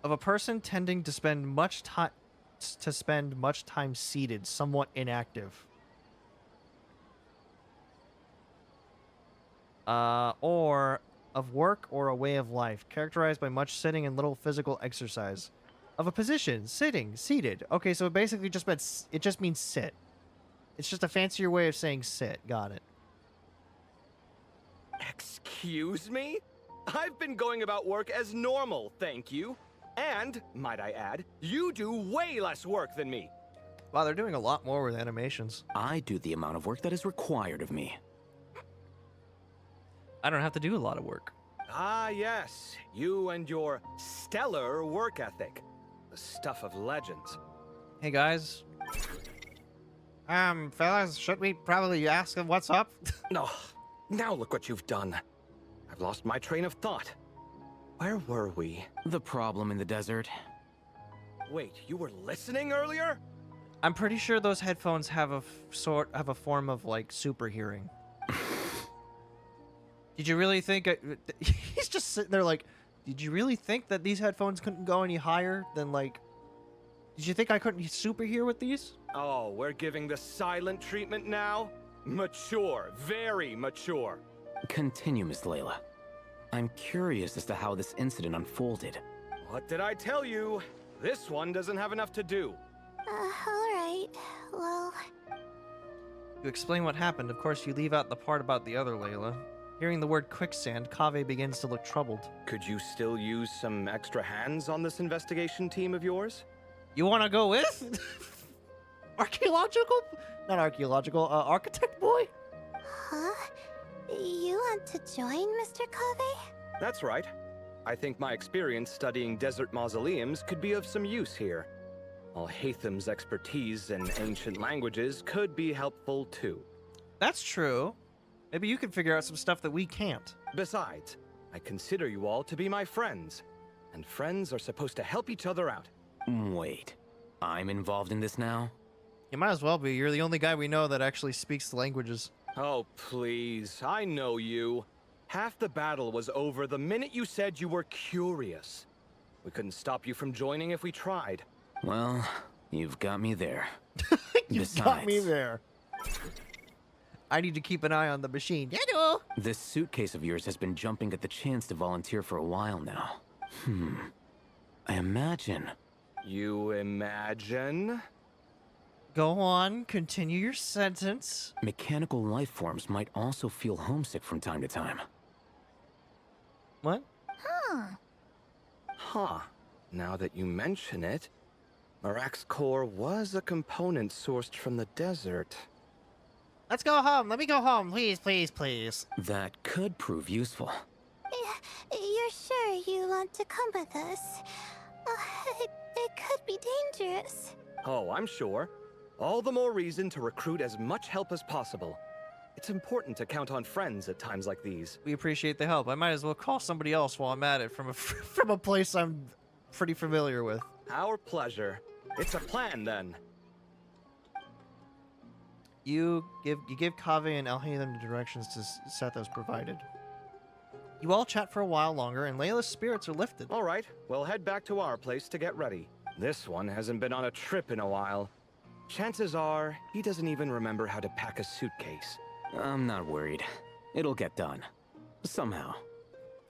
Speaker 2: Of a person tending to spend much time seated, somewhat inactive. Or of work or a way of life, characterized by much sitting and little physical exercise. Of a position, sitting, seated. Okay, so it basically just means sit. It's just a fancier way of saying sit. Got it.
Speaker 12: Excuse me? I've been going about work as normal, thank you. And, might I add, you do way less work than me.
Speaker 2: Wow, they're doing a lot more with animations.
Speaker 11: I do the amount of work that is required of me.
Speaker 2: I don't have to do a lot of work.
Speaker 12: Ah, yes. You and your stellar work ethic. The stuff of legends.
Speaker 2: Hey, guys. Fellas, should we probably ask him what's up?
Speaker 12: No. Now look what you've done. I've lost my train of thought. Where were we?
Speaker 11: The problem in the desert.
Speaker 12: Wait, you were listening earlier?
Speaker 2: I'm pretty sure those headphones have a form of like super hearing. Did you really think he's just sitting there like, did you really think that these headphones couldn't go any higher than like, did you think I couldn't super hear with these?
Speaker 12: Oh, we're giving the silent treatment now? Mature, very mature.
Speaker 11: Continue, Miss Layla. I'm curious as to how this incident unfolded.
Speaker 12: What did I tell you? This one doesn't have enough to do.
Speaker 10: Alright. Well...
Speaker 2: To explain what happened, of course you leave out the part about the other Layla. Hearing the word quicksand, Kaveh begins to look troubled.
Speaker 12: Could you still use some extra hands on this investigation team of yours?
Speaker 2: You want to go with? Archaeological? Not archaeological, architect boy?
Speaker 10: Huh? You want to join, Mr. Kaveh?
Speaker 12: That's right. I think my experience studying desert mausoleums could be of some use here. Al-Haytham's expertise in ancient languages could be helpful too.
Speaker 2: That's true. Maybe you can figure out some stuff that we can't.
Speaker 12: Besides, I consider you all to be my friends, and friends are supposed to help each other out.
Speaker 11: Wait, I'm involved in this now?
Speaker 2: You might as well be. You're the only guy we know that actually speaks the languages.
Speaker 12: Oh, please. I know you. Half the battle was over the minute you said you were curious. We couldn't stop you from joining if we tried.
Speaker 11: Well, you've got me there.
Speaker 2: You've got me there. I need to keep an eye on the machine.
Speaker 11: This suitcase of yours has been jumping at the chance to volunteer for a while now. I imagine.
Speaker 12: You imagine?
Speaker 2: Go on, continue your sentence.
Speaker 11: Mechanical life forms might also feel homesick from time to time.
Speaker 2: What?
Speaker 12: Huh. Now that you mention it, Marak's core was a component sourced from the desert.
Speaker 2: Let's go home. Let me go home. Please, please, please.
Speaker 11: That could prove useful.
Speaker 10: You're sure you want to come with us? It could be dangerous.
Speaker 12: Oh, I'm sure. All the more reason to recruit as much help as possible. It's important to count on friends at times like these.
Speaker 2: We appreciate the help. I might as well call somebody else while I'm at it from a place I'm pretty familiar with.
Speaker 12: Our pleasure. It's a plan, then.
Speaker 2: You give Kaveh and Al-Haytham the directions to Sethos provided. You all chat for a while longer, and Layla's spirits are lifted.
Speaker 12: All right, we'll head back to our place to get ready. This one hasn't been on a trip in a while. Chances are, he doesn't even remember how to pack a suitcase.
Speaker 11: I'm not worried. It'll get done. Somehow.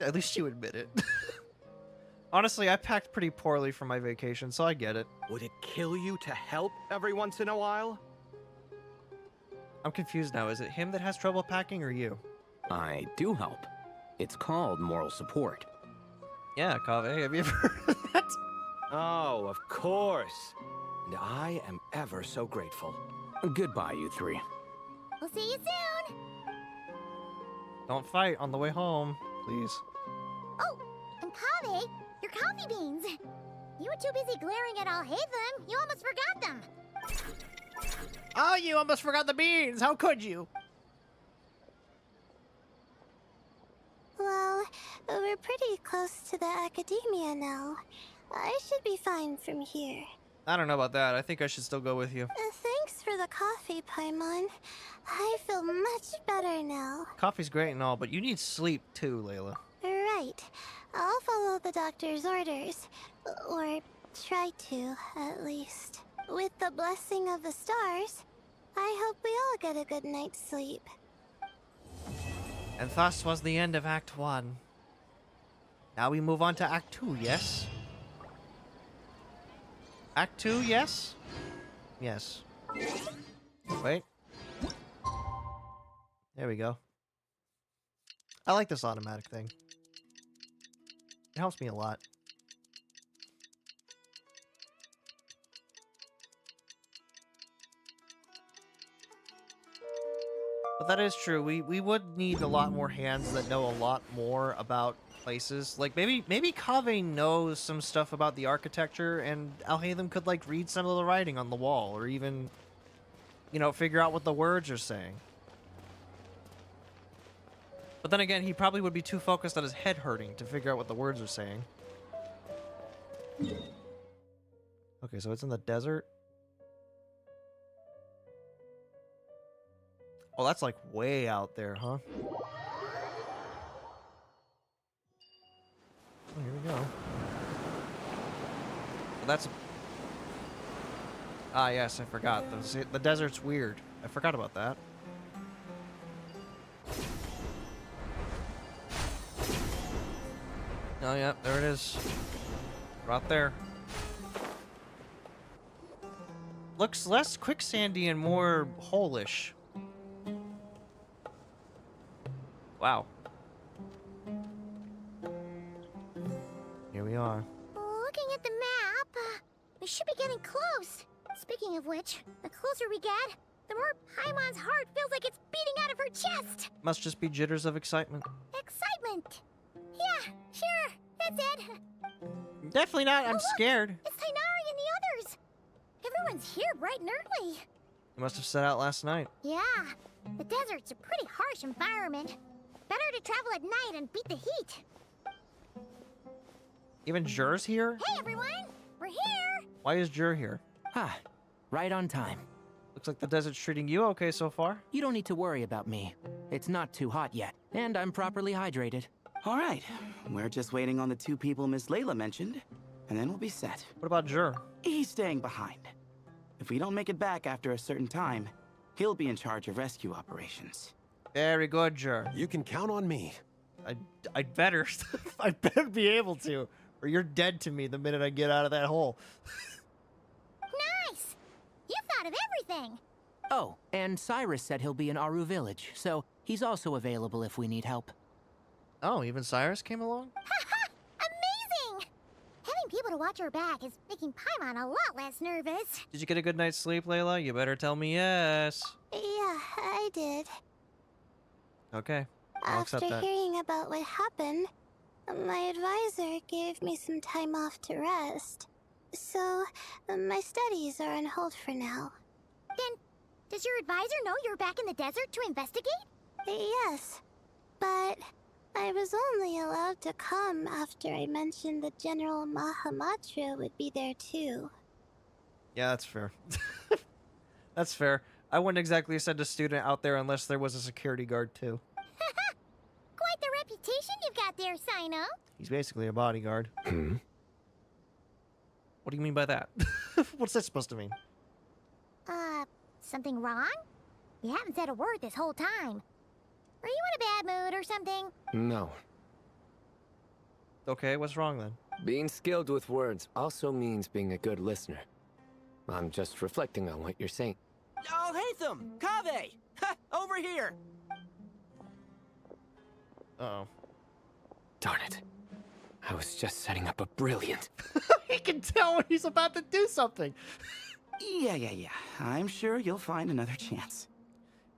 Speaker 2: At least you admit it. Honestly, I packed pretty poorly for my vacation, so I get it.
Speaker 12: Would it kill you to help every once in a while?
Speaker 2: I'm confused now. Is it him that has trouble packing or you?
Speaker 11: I do help. It's called moral support.
Speaker 2: Yeah, Kaveh, have you ever heard of that?
Speaker 12: Oh, of course. And I am ever so grateful.
Speaker 11: Goodbye, you three.
Speaker 4: We'll see you soon.
Speaker 2: Don't fight on the way home, please.
Speaker 4: Oh, and Kaveh, your coffee beans. You were too busy glaring at Alhaitham, you almost forgot them.
Speaker 2: Oh, you almost forgot the beans! How could you?
Speaker 10: Well, we're pretty close to the academia now. I should be fine from here.
Speaker 2: I don't know about that. I think I should still go with you.
Speaker 10: Thanks for the coffee, Paimon. I feel much better now.
Speaker 2: Coffee's great and all, but you need sleep too, Layla.
Speaker 10: Right. I'll follow the doctor's orders. Or try to, at least. With the blessing of the stars, I hope we all get a good night's sleep.
Speaker 2: And thus was the end of Act 1. Now we move on to Act 2, yes? Act 2, yes? Yes. Wait. There we go. I like this automatic thing. It helps me a lot. But that is true. We would need a lot more hands that know a lot more about places. Like maybe Kaveh knows some stuff about the architecture, and Alhaitham could like read some of the writing on the wall, or even, you know, figure out what the words are saying. But then again, he probably would be too focused on his head hurting to figure out what the words are saying. Okay, so it's in the desert. Oh, that's like way out there, huh? Oh, here we go. Well, that's... Ah, yes, I forgot. The desert's weird. I forgot about that. Oh, yeah, there it is. Right there. Looks less quicksandy and more hole-ish. Wow. Here we are.
Speaker 4: Looking at the map, we should be getting close. Speaking of which, the closer we get, the more Paimon's heart feels like it's beating out of her chest.
Speaker 2: Must just be jitters of excitement.
Speaker 4: Excitement. Yeah, sure, that's it.
Speaker 2: Definitely not. I'm
Speaker 4: Look,
Speaker 2: scared.
Speaker 4: It's Tainari and the others. Everyone's here bright and early.
Speaker 2: You must have set out last night.
Speaker 4: Yeah, the desert's a pretty harsh environment. Better to travel at night and beat the heat.
Speaker 2: Even Jur's here?
Speaker 4: Hey everyone, we're here.
Speaker 2: Why is Jur here?
Speaker 6: Ah, right on time.
Speaker 2: Looks like the desert's treating you okay so far.
Speaker 6: You don't need to worry about me. It's not too hot yet, and I'm properly hydrated.
Speaker 8: All right, we're just waiting on the two people Miss Layla mentioned, and then we'll be set.
Speaker 2: What about Jur?
Speaker 8: He's staying behind. If we don't make it back after a certain time, he'll be in charge of rescue operations.
Speaker 2: Very good, Jur.
Speaker 9: You can count on me.
Speaker 2: I'd better. I better be able to, or you're dead to me the minute I get out of that hole.
Speaker 4: Nice. You thought of everything.
Speaker 6: Oh, and Cyrus said he'll be in Aru Village, so he's also available if we need help.
Speaker 2: Oh, even Cyrus came along?
Speaker 4: Haha! Amazing! Having people to watch your back is making Paimon a lot less nervous.
Speaker 2: Did you get a good night's sleep, Layla? You better tell me yes.
Speaker 10: Yeah, I did.
Speaker 2: Okay, I'll
Speaker 10: After
Speaker 2: accept that.
Speaker 10: hearing about what happened, my advisor gave me some time off to rest. So, my studies are on hold for now.
Speaker 4: Then, does your advisor know you're back in the desert to investigate?
Speaker 10: Yes, but I was only allowed to come after I mentioned that General Mahamatra would be there too.
Speaker 2: Yeah, that's fair. That's fair. I wouldn't exactly send a student out there unless there was a security guard too.
Speaker 4: Quite the reputation you've got there, Sino.
Speaker 2: He's basically a bodyguard. What do you mean by that? What's that supposed to mean?
Speaker 4: Something wrong? You haven't said a word this whole time. Are you in a bad mood or something?
Speaker 7: No.
Speaker 2: Okay, what's wrong then?
Speaker 7: Being skilled with words also means being a good listener. I'm just reflecting on what you're saying.
Speaker 8: Oh, Hatham! Kaveh! Ha! Over here!
Speaker 2: Uh-oh.
Speaker 7: Darn it. I was just setting up a brilliant...
Speaker 2: He can tell when he's about to do something.
Speaker 8: Yeah. I'm sure you'll find another chance.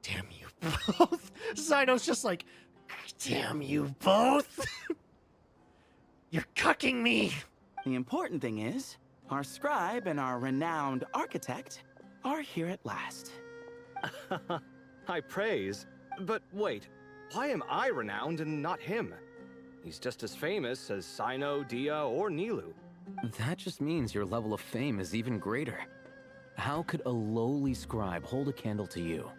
Speaker 2: Damn you both. Zyno's just like, damn you both. You're cucking me.
Speaker 8: The important thing is, our scribe and our renowned architect are here at last.
Speaker 12: High praise. But wait, why am I renowned and not him? He's just as famous as Sino, Dia, or Nilu.
Speaker 11: That just means your level of fame is even greater. How could a lowly scribe hold a candle to you?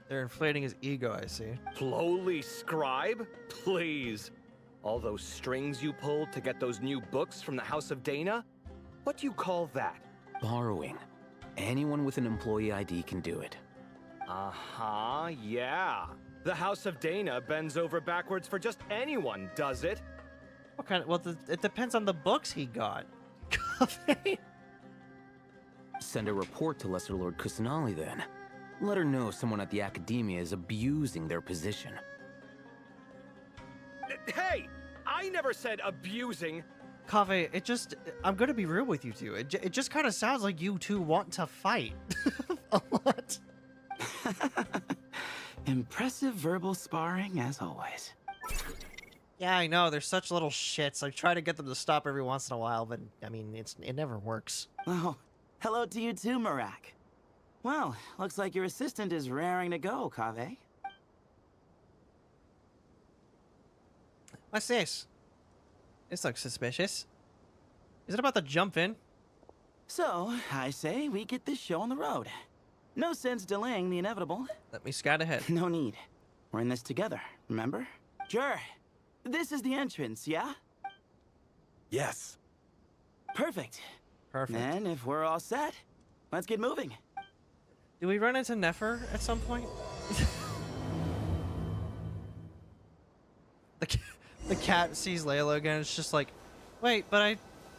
Speaker 2: They're inflating his ego, I see.
Speaker 12: Lowly scribe? Please. All those strings you pulled to get those new books from the House of Dana? What do you call that?
Speaker 11: Borrowing. Anyone with an employee ID can do it.
Speaker 12: Uh-huh, yeah. The House of Dana bends over backwards for just anyone, does it?
Speaker 2: What kind of... Well, it depends on the books he got.
Speaker 11: Send a report to Lesser Lord Kusanali then. Let her know someone at the Academia is abusing their position.
Speaker 12: Hey! I never said abusing!
Speaker 2: Kaveh, it just... I'm gonna be real with you two. It just kind of sounds like you two want to fight. A lot.
Speaker 8: Impressive verbal sparring, as always.
Speaker 2: Yeah, I know. They're such little shits. I try to get them to stop every once in a while, but, I mean, it never works.
Speaker 8: Oh, hello to you too, Marak. Well, looks like your assistant is raring to go, Kaveh.
Speaker 2: What's this? This looks suspicious. Is it about to jump in?
Speaker 8: So, I say we get this show on the road. No sense delaying the inevitable.
Speaker 2: Let me scout ahead.
Speaker 8: No need. We're in this together, remember? Sure. This is the entrance, yeah?
Speaker 9: Yes.
Speaker 8: Perfect.
Speaker 2: Perfect.
Speaker 8: Then, if we're all set, let's get moving.
Speaker 2: Do we run into Nefer at some point? The cat sees Layla again. It's just like, wait, but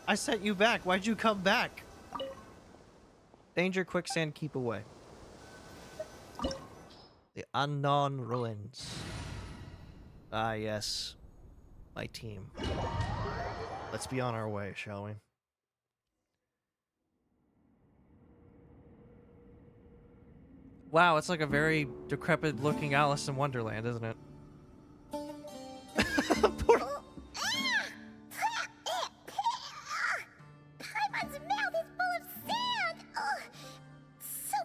Speaker 2: I sent you back. Why'd you come back? Danger, quicksand, keep away. The unknown ruins. Ah, yes. My team. Let's be on our way, shall we? Wow, it's like a very decrepit looking Alice in Wonderland, isn't it?
Speaker 4: Paimon's mouth is full of sand! Ugh. So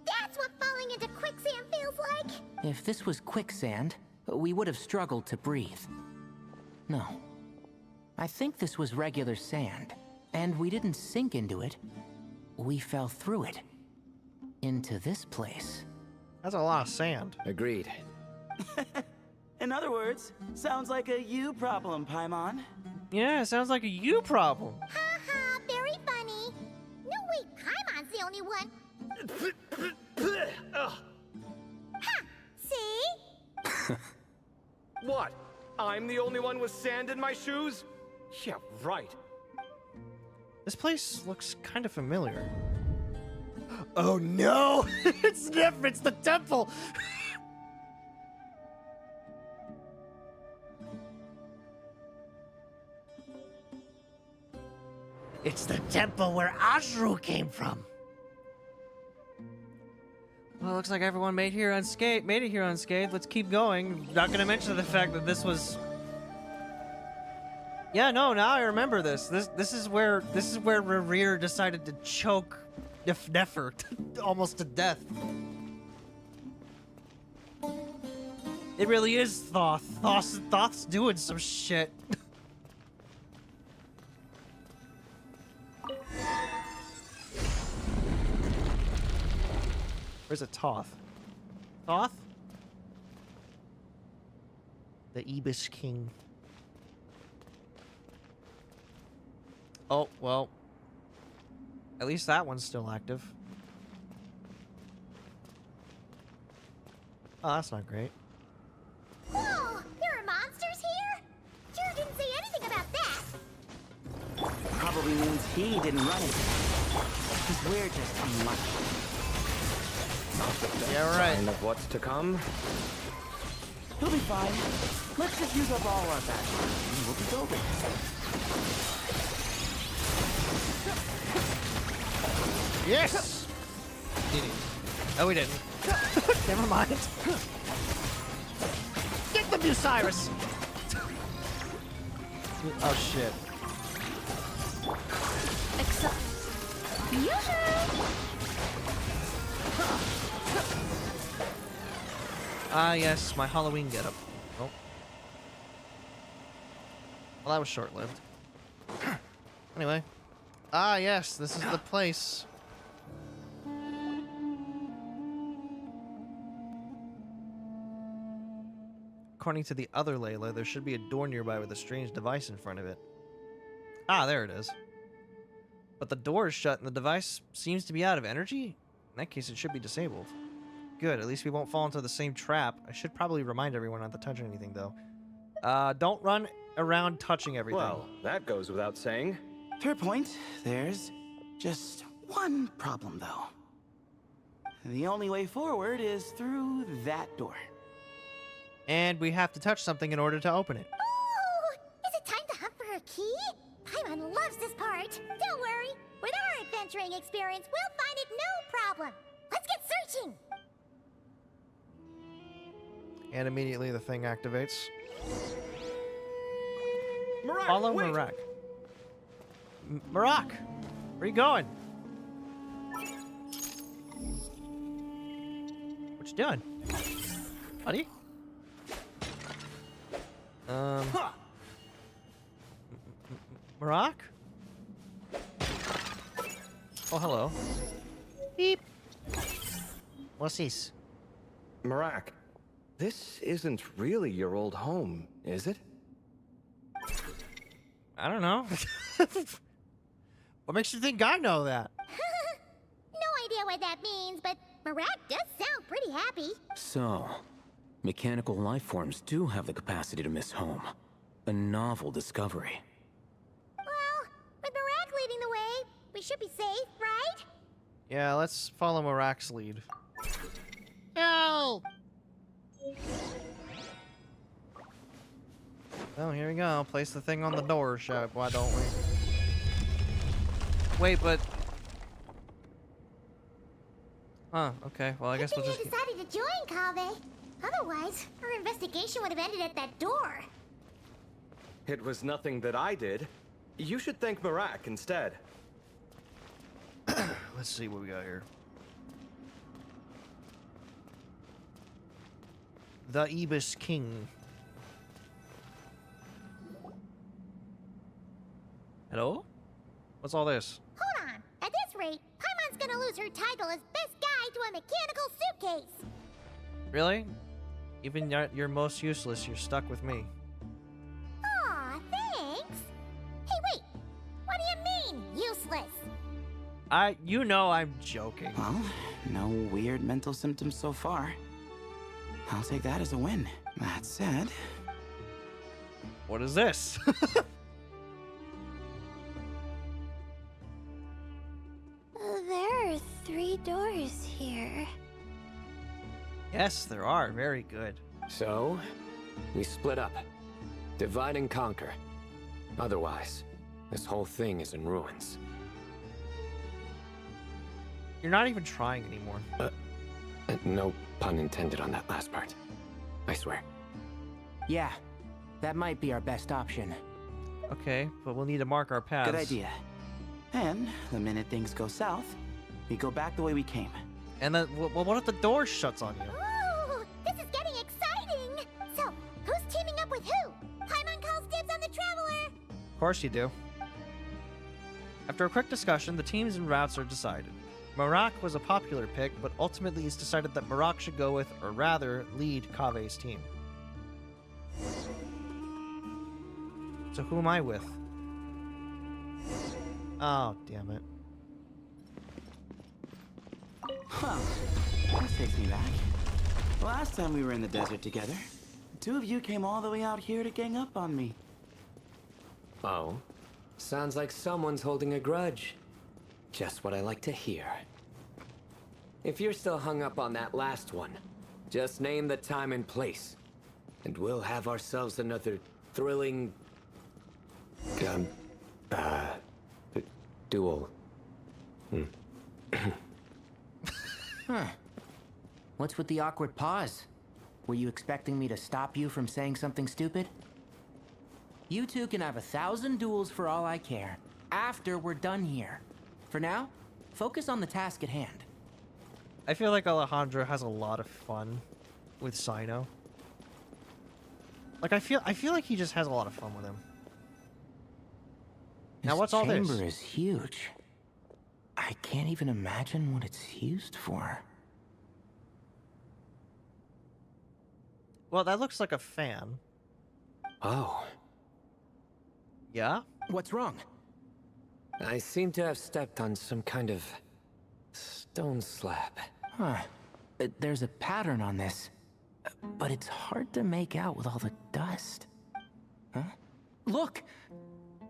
Speaker 4: that's what falling into quicksand feels like?
Speaker 6: If this was quicksand, we would have struggled to breathe. No. I think this was regular sand, and we didn't sink into it. We fell through it. Into this place.
Speaker 2: That's a lot of sand.
Speaker 7: Agreed.
Speaker 8: In other words, sounds like a you problem, Paimon.
Speaker 2: Yeah, it sounds like a you problem.
Speaker 4: Ha ha, very funny. No, wait, Paimon's the only one. Ha! See?
Speaker 12: What? I'm the only one with sand in my shoes? Yeah, right.
Speaker 2: This place looks kind of familiar. Oh no! It's Nefer, it's the temple! It's the temple where Ashru came from. Well, it looks like everyone made it here unscathed. Let's keep going. Not gonna mention the fact that this was... Yeah, no, now I remember this. This is where Rerir decided to choke Nefer almost to death. It really is Thoth. Thoth's doing some shit. Where's a Toth? Thoth? The Ibis King. Oh, well. At least that one's still active. Oh, that's not great.
Speaker 4: Whoa, there are monsters here? Jur didn't say anything about that.
Speaker 8: He didn't run it. Because we're just unlucky.
Speaker 1: Yeah, right.
Speaker 12: Sign of what's to come.
Speaker 8: He'll be fine. Let's just use up all our batteries, and we'll be golden.
Speaker 1: Yes! Did he? Oh, we didn't. Never mind. Get the Bucyrus! Oh, shit. Ah, yes, my Halloween getup. Oh. Well, that was short-lived. Anyway. Ah, yes, this is the place. According to the other Layla, there should be a door nearby with a strange device in front of it. Ah, there it is. But the door is shut and the device seems to be out of energy? In that case, it should be disabled. Good, at least we won't fall into the same trap. I should probably remind everyone not to touch anything, though. Don't run around touching everything.
Speaker 12: Well, that goes without saying.
Speaker 8: Fair point. There's just one problem, though. The only way forward is through that door.
Speaker 1: And we have to touch something in order to open it.
Speaker 4: Ooh, is it time to hunt for a key? Paimon loves this part. Don't worry. With our adventuring experience, we'll find it no problem. Let's get searching.
Speaker 1: And immediately the thing activates.
Speaker 12: Marak,
Speaker 1: Follow
Speaker 12: wait!
Speaker 1: Marak. Marak! Where you going? What you doing? Buddy? Marak? Oh, hello. Beep. What's this?
Speaker 12: Marak, this isn't really your old home, is it?
Speaker 1: I don't know. What makes you think I know that?
Speaker 4: No idea what that means, but Marak does sound pretty happy.
Speaker 11: So, mechanical life forms do have the capacity to miss home. A novel discovery.
Speaker 4: Well, with Marak leading the way, we should be safe, right?
Speaker 1: Yeah, let's follow Marak's lead. Help! Oh, here we go. Place the thing on the door, why don't we? Wait, but... Huh, okay. Well, I guess we'll just...
Speaker 4: You decided to join, Kaveh. Otherwise, our investigation would have ended at that door.
Speaker 12: It was nothing that I did. You should thank Marak instead.
Speaker 1: Let's see what we got here. The Ibis King. Hello? What's all this?
Speaker 4: Hold on. At this rate, Paimon's gonna lose her title as best guy to a mechanical suitcase.
Speaker 1: Really? Even you're most useless, you're stuck with me.
Speaker 4: Aw, thanks. Hey, wait. What do you mean, useless?
Speaker 1: You know I'm joking.
Speaker 8: Well, no weird mental symptoms so far. I'll take that as a win. That said...
Speaker 1: What is this?
Speaker 10: There are 3 doors here.
Speaker 1: Yes, there are. Very good.
Speaker 7: So, we split up. Divide and conquer. Otherwise, this whole thing is in ruins.
Speaker 1: You're not even trying anymore.
Speaker 7: No pun intended on that last part. I swear.
Speaker 6: Yeah, that might be our best option.
Speaker 1: Okay, but we'll need to mark our paths.
Speaker 8: Good idea. And the minute things go south, we go back the way we came.
Speaker 1: And then, well, what if the door shuts on you?
Speaker 4: Ooh, this is getting exciting. So, who's teaming up with who? Paimon calls dibs on the Traveler.
Speaker 1: Of course you do. After a quick discussion, the teams and routes are decided. Marak was a popular pick, but ultimately it's decided that Marak should go with, or rather, lead Kaveh's team. So who am I with? Oh, damn it.
Speaker 8: Huh. This takes me back. Last time we were in the desert together, the 2 of you came all the way out here to gang up on me.
Speaker 7: Oh? Sounds like someone's holding a grudge. Just what I like to hear. If you're still hung up on that last one, just name the time and place, and we'll have ourselves another thrilling... duel.
Speaker 6: Huh. What's with the awkward pause? Were you expecting me to stop you from saying something stupid? You two can have 1,000 duels for all I care, after we're done here. For now, focus on the task at hand.
Speaker 2: I feel like Alejandro has a lot of fun with Sino. Like, I feel like he just has a lot of fun with him. Now, what's all this?
Speaker 6: This chamber is huge. I can't even imagine what it's used for.
Speaker 2: Well, that looks like a fan.
Speaker 7: Oh.
Speaker 2: Yeah?
Speaker 6: What's wrong?
Speaker 7: I seem to have stepped on some kind of stone slab.
Speaker 6: Huh. There's a pattern on this, but it's hard to make out with all the dust. Huh? Look!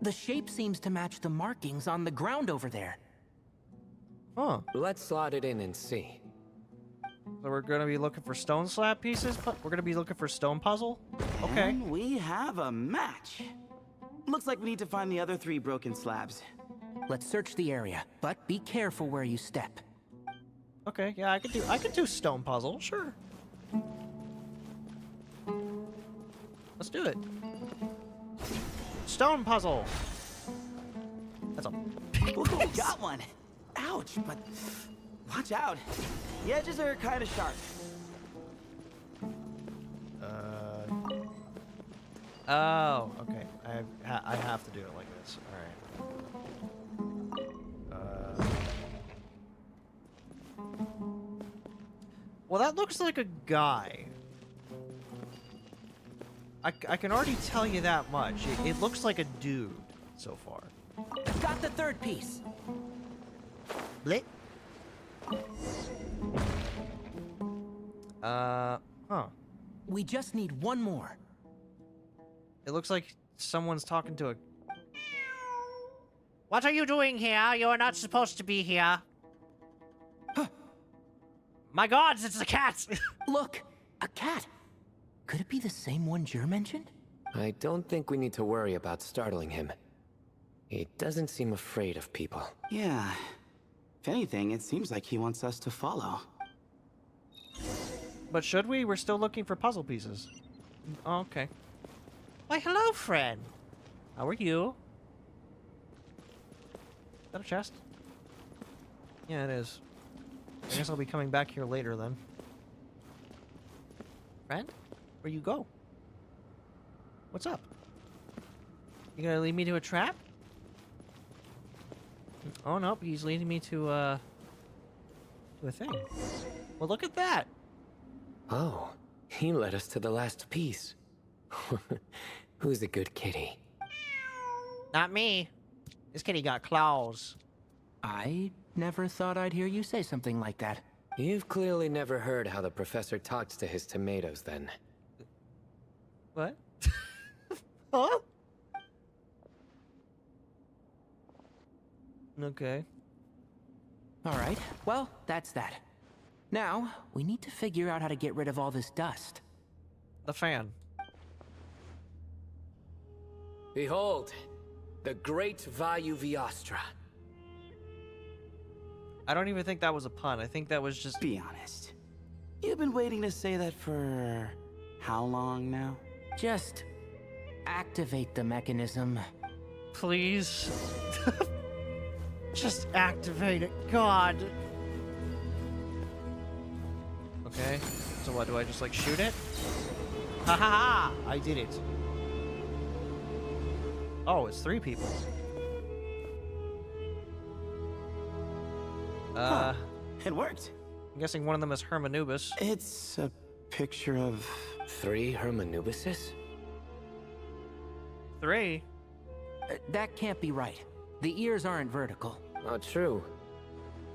Speaker 6: The shape seems to match the markings on the ground over there.
Speaker 2: Huh.
Speaker 7: Let's slot it in and see.
Speaker 2: So we're gonna be looking for stone slab pieces? We're gonna be looking for stone puzzle? Okay.
Speaker 8: And we have a match. Looks like we need to find the other 3 broken slabs.
Speaker 6: Let's search the area, but be careful where you step.
Speaker 2: Okay, yeah, I could do stone puzzle, sure. Let's do it. Stone puzzle. That's a big
Speaker 8: Ooh,
Speaker 2: miss.
Speaker 8: got one. Ouch, but watch out. The edges are kind of sharp.
Speaker 2: Oh, okay. I have to do it like this. All right. Well, that looks like a guy. I can already tell you that much. It looks like a dude so far.
Speaker 6: Got the 3rd piece.
Speaker 2: Lit. Huh.
Speaker 6: We just need one more.
Speaker 2: It looks like someone's talking to a... What are you doing here? You are not supposed to be here. My gods, it's a cat!
Speaker 6: Look, a cat. Could it be the same one Jer mentioned?
Speaker 7: I don't think we need to worry about startling him. He doesn't seem afraid of people.
Speaker 8: Yeah. If anything, it seems like he wants us to follow.
Speaker 2: But should we? We're still looking for puzzle pieces. Oh, okay. Why, hello, friend. How are you? Is that a chest? Yeah, it is. I guess I'll be coming back here later, then. Friend? Where you go? What's up? You gonna lead me to a trap? Oh, nope. He's leading me to a thing. Well, look at that.
Speaker 7: Oh, he led us to the last piece. Who's a good kitty?
Speaker 2: Not me. This kitty got claws.
Speaker 6: I never thought I'd hear you say something like that.
Speaker 7: You've clearly never heard how the professor talks to his tomatoes, then.
Speaker 2: What? Huh? Okay.
Speaker 6: All right, well, that's that. Now, we need to figure out how to get rid of all this dust.
Speaker 2: The fan.
Speaker 7: Behold, the great Vayu Viastra.
Speaker 2: I don't even think that was a pun. I think that was just...
Speaker 8: Be honest. You've been waiting to say that for... how long now?
Speaker 6: Just activate the mechanism.
Speaker 2: Please. Just activate it. God. Okay. So what, do I just like shoot it? Ha ha ha! I did it. Oh, it's 3 people.
Speaker 8: Huh. It worked.
Speaker 2: I'm guessing one of them is Hermanubis.
Speaker 8: It's a picture of...
Speaker 7: 3 Hermanubises?
Speaker 2: 3?
Speaker 6: That can't be right. The ears aren't vertical.
Speaker 7: Oh, true.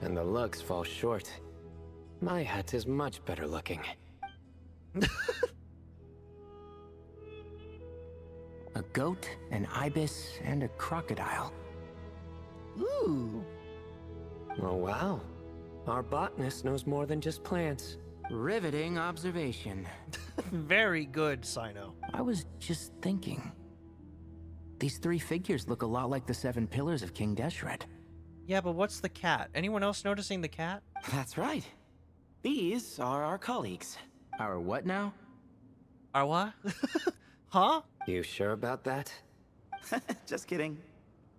Speaker 7: And the lugs fall short. My hat is much better looking.
Speaker 6: A goat, an ibis, and a crocodile.
Speaker 2: Ooh.
Speaker 7: Oh, wow. Our botanist knows more than just plants.
Speaker 6: Riveting observation.
Speaker 2: Very good, Sino.
Speaker 6: I was just thinking. These 3 figures look a lot like the 7 pillars of King Deshret.
Speaker 2: Yeah, but what's the cat? Anyone else noticing the cat?
Speaker 8: That's right. These are our colleagues.
Speaker 6: Our what now?
Speaker 2: Our what? Huh?
Speaker 7: You sure about that?
Speaker 8: Just kidding.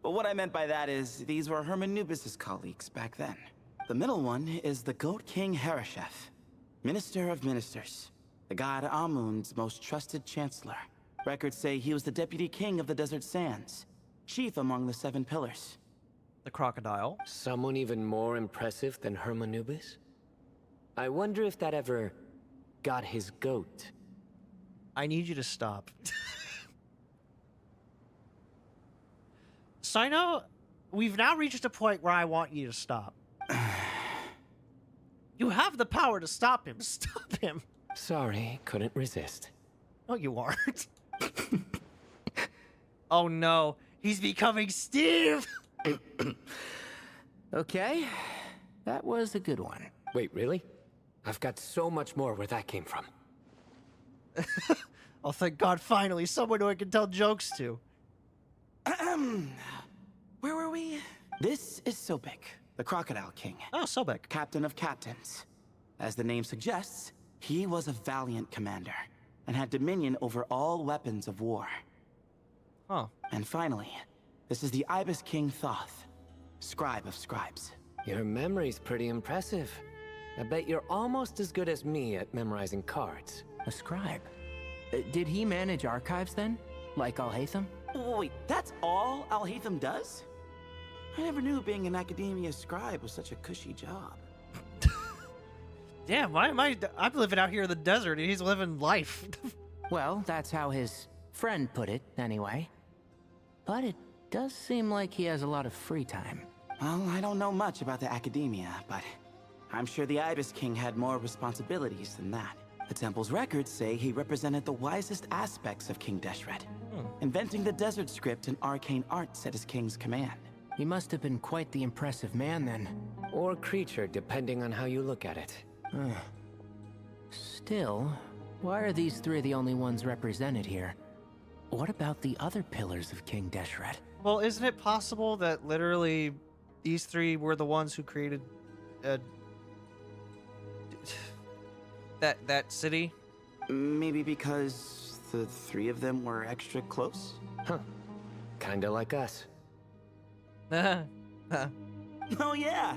Speaker 8: But what I meant by that is these were Hermanubis' colleagues back then. The middle one is the Goat King Harashef, Minister of Ministers, the god Amun's most trusted chancellor. Records say he was the deputy king of the Desert Sands, chief among the 7 pillars.
Speaker 2: The crocodile.
Speaker 7: Someone even more impressive than Hermanubis? I wonder if that ever got his goat.
Speaker 2: I need you to stop. Sino, we've now reached a point where I want you to stop. You have the power to stop him. Stop him.
Speaker 7: Sorry, couldn't resist.
Speaker 2: No, you aren't. Oh no, he's becoming Steve!
Speaker 6: Okay, that was a good one.
Speaker 7: Wait, really? I've got so much more where that came from.
Speaker 2: Oh, thank God, finally, someone who I can tell jokes to.
Speaker 8: Where were we? This is Sobek, the Crocodile King.
Speaker 2: Oh, Sobek.
Speaker 8: Captain of captains. As the name suggests, he was a valiant commander and had dominion over all weapons of war.
Speaker 2: Huh.
Speaker 8: And finally, this is the Ibis King Thoth, scribe of scribes.
Speaker 7: Your memory's pretty impressive. I bet you're almost as good as me at memorizing cards.
Speaker 6: A scribe. Did he manage archives then? Like Alhaitham?
Speaker 8: Wait, that's all Alhaitham does? I never knew being an academia scribe was such a cushy job.
Speaker 2: Damn, I'm living out here in the desert and he's living life.
Speaker 6: Well, that's how his friend put it, anyway. But it does seem like he has a lot of free time.
Speaker 8: Well, I don't know much about the academia, but I'm sure the Ibis King had more responsibilities than that. The temple's records say he represented the wisest aspects of King Deshret, inventing the desert script and arcane arts at his king's command.
Speaker 6: He must have been quite the impressive man then.
Speaker 7: Or creature, depending on how you look at it.
Speaker 6: Still, why are these 3 the only ones represented here? What about the other pillars of King Deshret?
Speaker 2: Well, isn't it possible that literally these 3 were the ones who created that city?
Speaker 8: Maybe because the 3 of them were extra close?
Speaker 7: Huh. Kinda like us.
Speaker 8: Oh yeah!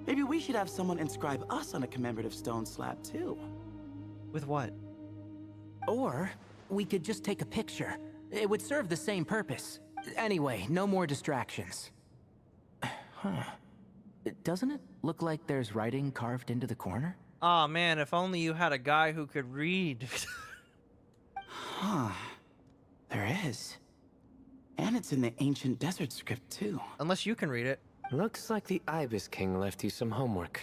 Speaker 8: Maybe we should have someone inscribe us on a commemorative stone slab too.
Speaker 2: With what?
Speaker 6: Or we could just take a picture. It would serve the same purpose. Anyway, no more distractions. Huh. Doesn't it look like there's writing carved into the corner?
Speaker 2: Aw, man, if only you had a guy who could read.
Speaker 8: Huh. There is. And it's in the ancient desert script too.
Speaker 2: Unless you can read it.
Speaker 7: Looks like the Ibis King left you some homework.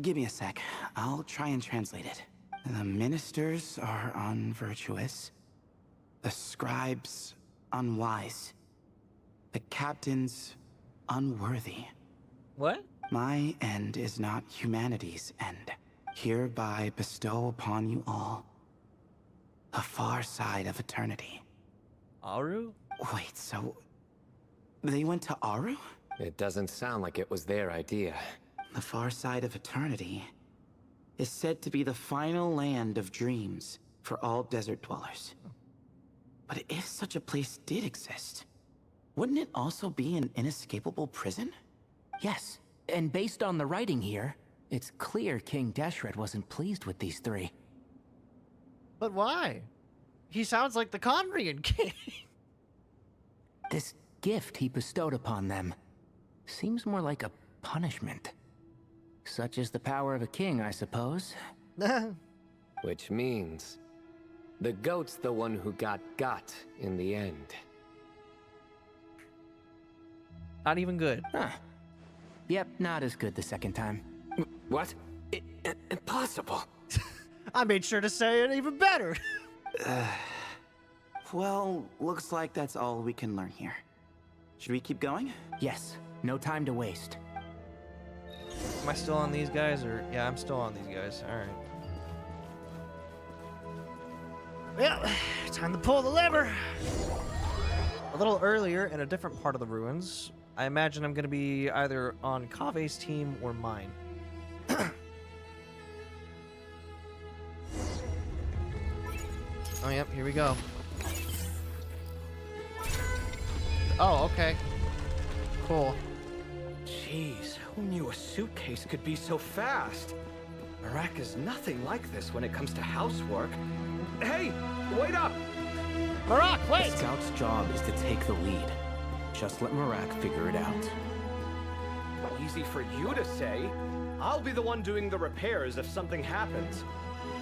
Speaker 8: Give me a sec. I'll try and translate it. The ministers are unvirtuous. The scribes unwise. The captains unworthy.
Speaker 2: What?
Speaker 8: My end is not humanity's end. Hereby bestow upon you all the far side of eternity.
Speaker 2: Aru?
Speaker 8: Wait, so they went to Aru?
Speaker 7: It doesn't sound like it was their idea.
Speaker 8: The far side of eternity is said to be the final land of dreams for all desert dwellers. But if such a place did exist, wouldn't it also be an inescapable prison?
Speaker 6: Yes, and based on the writing here, it's clear King Deshret wasn't pleased with these 3.
Speaker 2: But why? He sounds like the Conrian king.
Speaker 6: This gift he bestowed upon them seems more like a punishment. Such is the power of a king, I suppose.
Speaker 7: Which means the goat's the one who got in the end.
Speaker 2: Not even good.
Speaker 6: Huh. Yep, not as good the second time.
Speaker 7: What? Impossible.
Speaker 2: I made sure to say it even better.
Speaker 8: Well, looks like that's all we can learn here. Should we keep going?
Speaker 6: Yes, no time to waste.
Speaker 2: Am I still on these guys, or yeah, I'm still on these guys. All right. Well, time to pull the lever. A little earlier, in a different part of the ruins, I imagine I'm going to be either on Kave's team or mine. Oh, yep, here we go. Oh, okay. Cool.
Speaker 12: Jeez, who knew a suitcase could be so fast? Marak is nothing like this when it comes to housework. Hey, wait up!
Speaker 2: Marak, wait!
Speaker 11: The scout's job is to take the lead. Just let Marak figure it out.
Speaker 12: Easy for you to say. I'll be the one doing the repairs if something happens.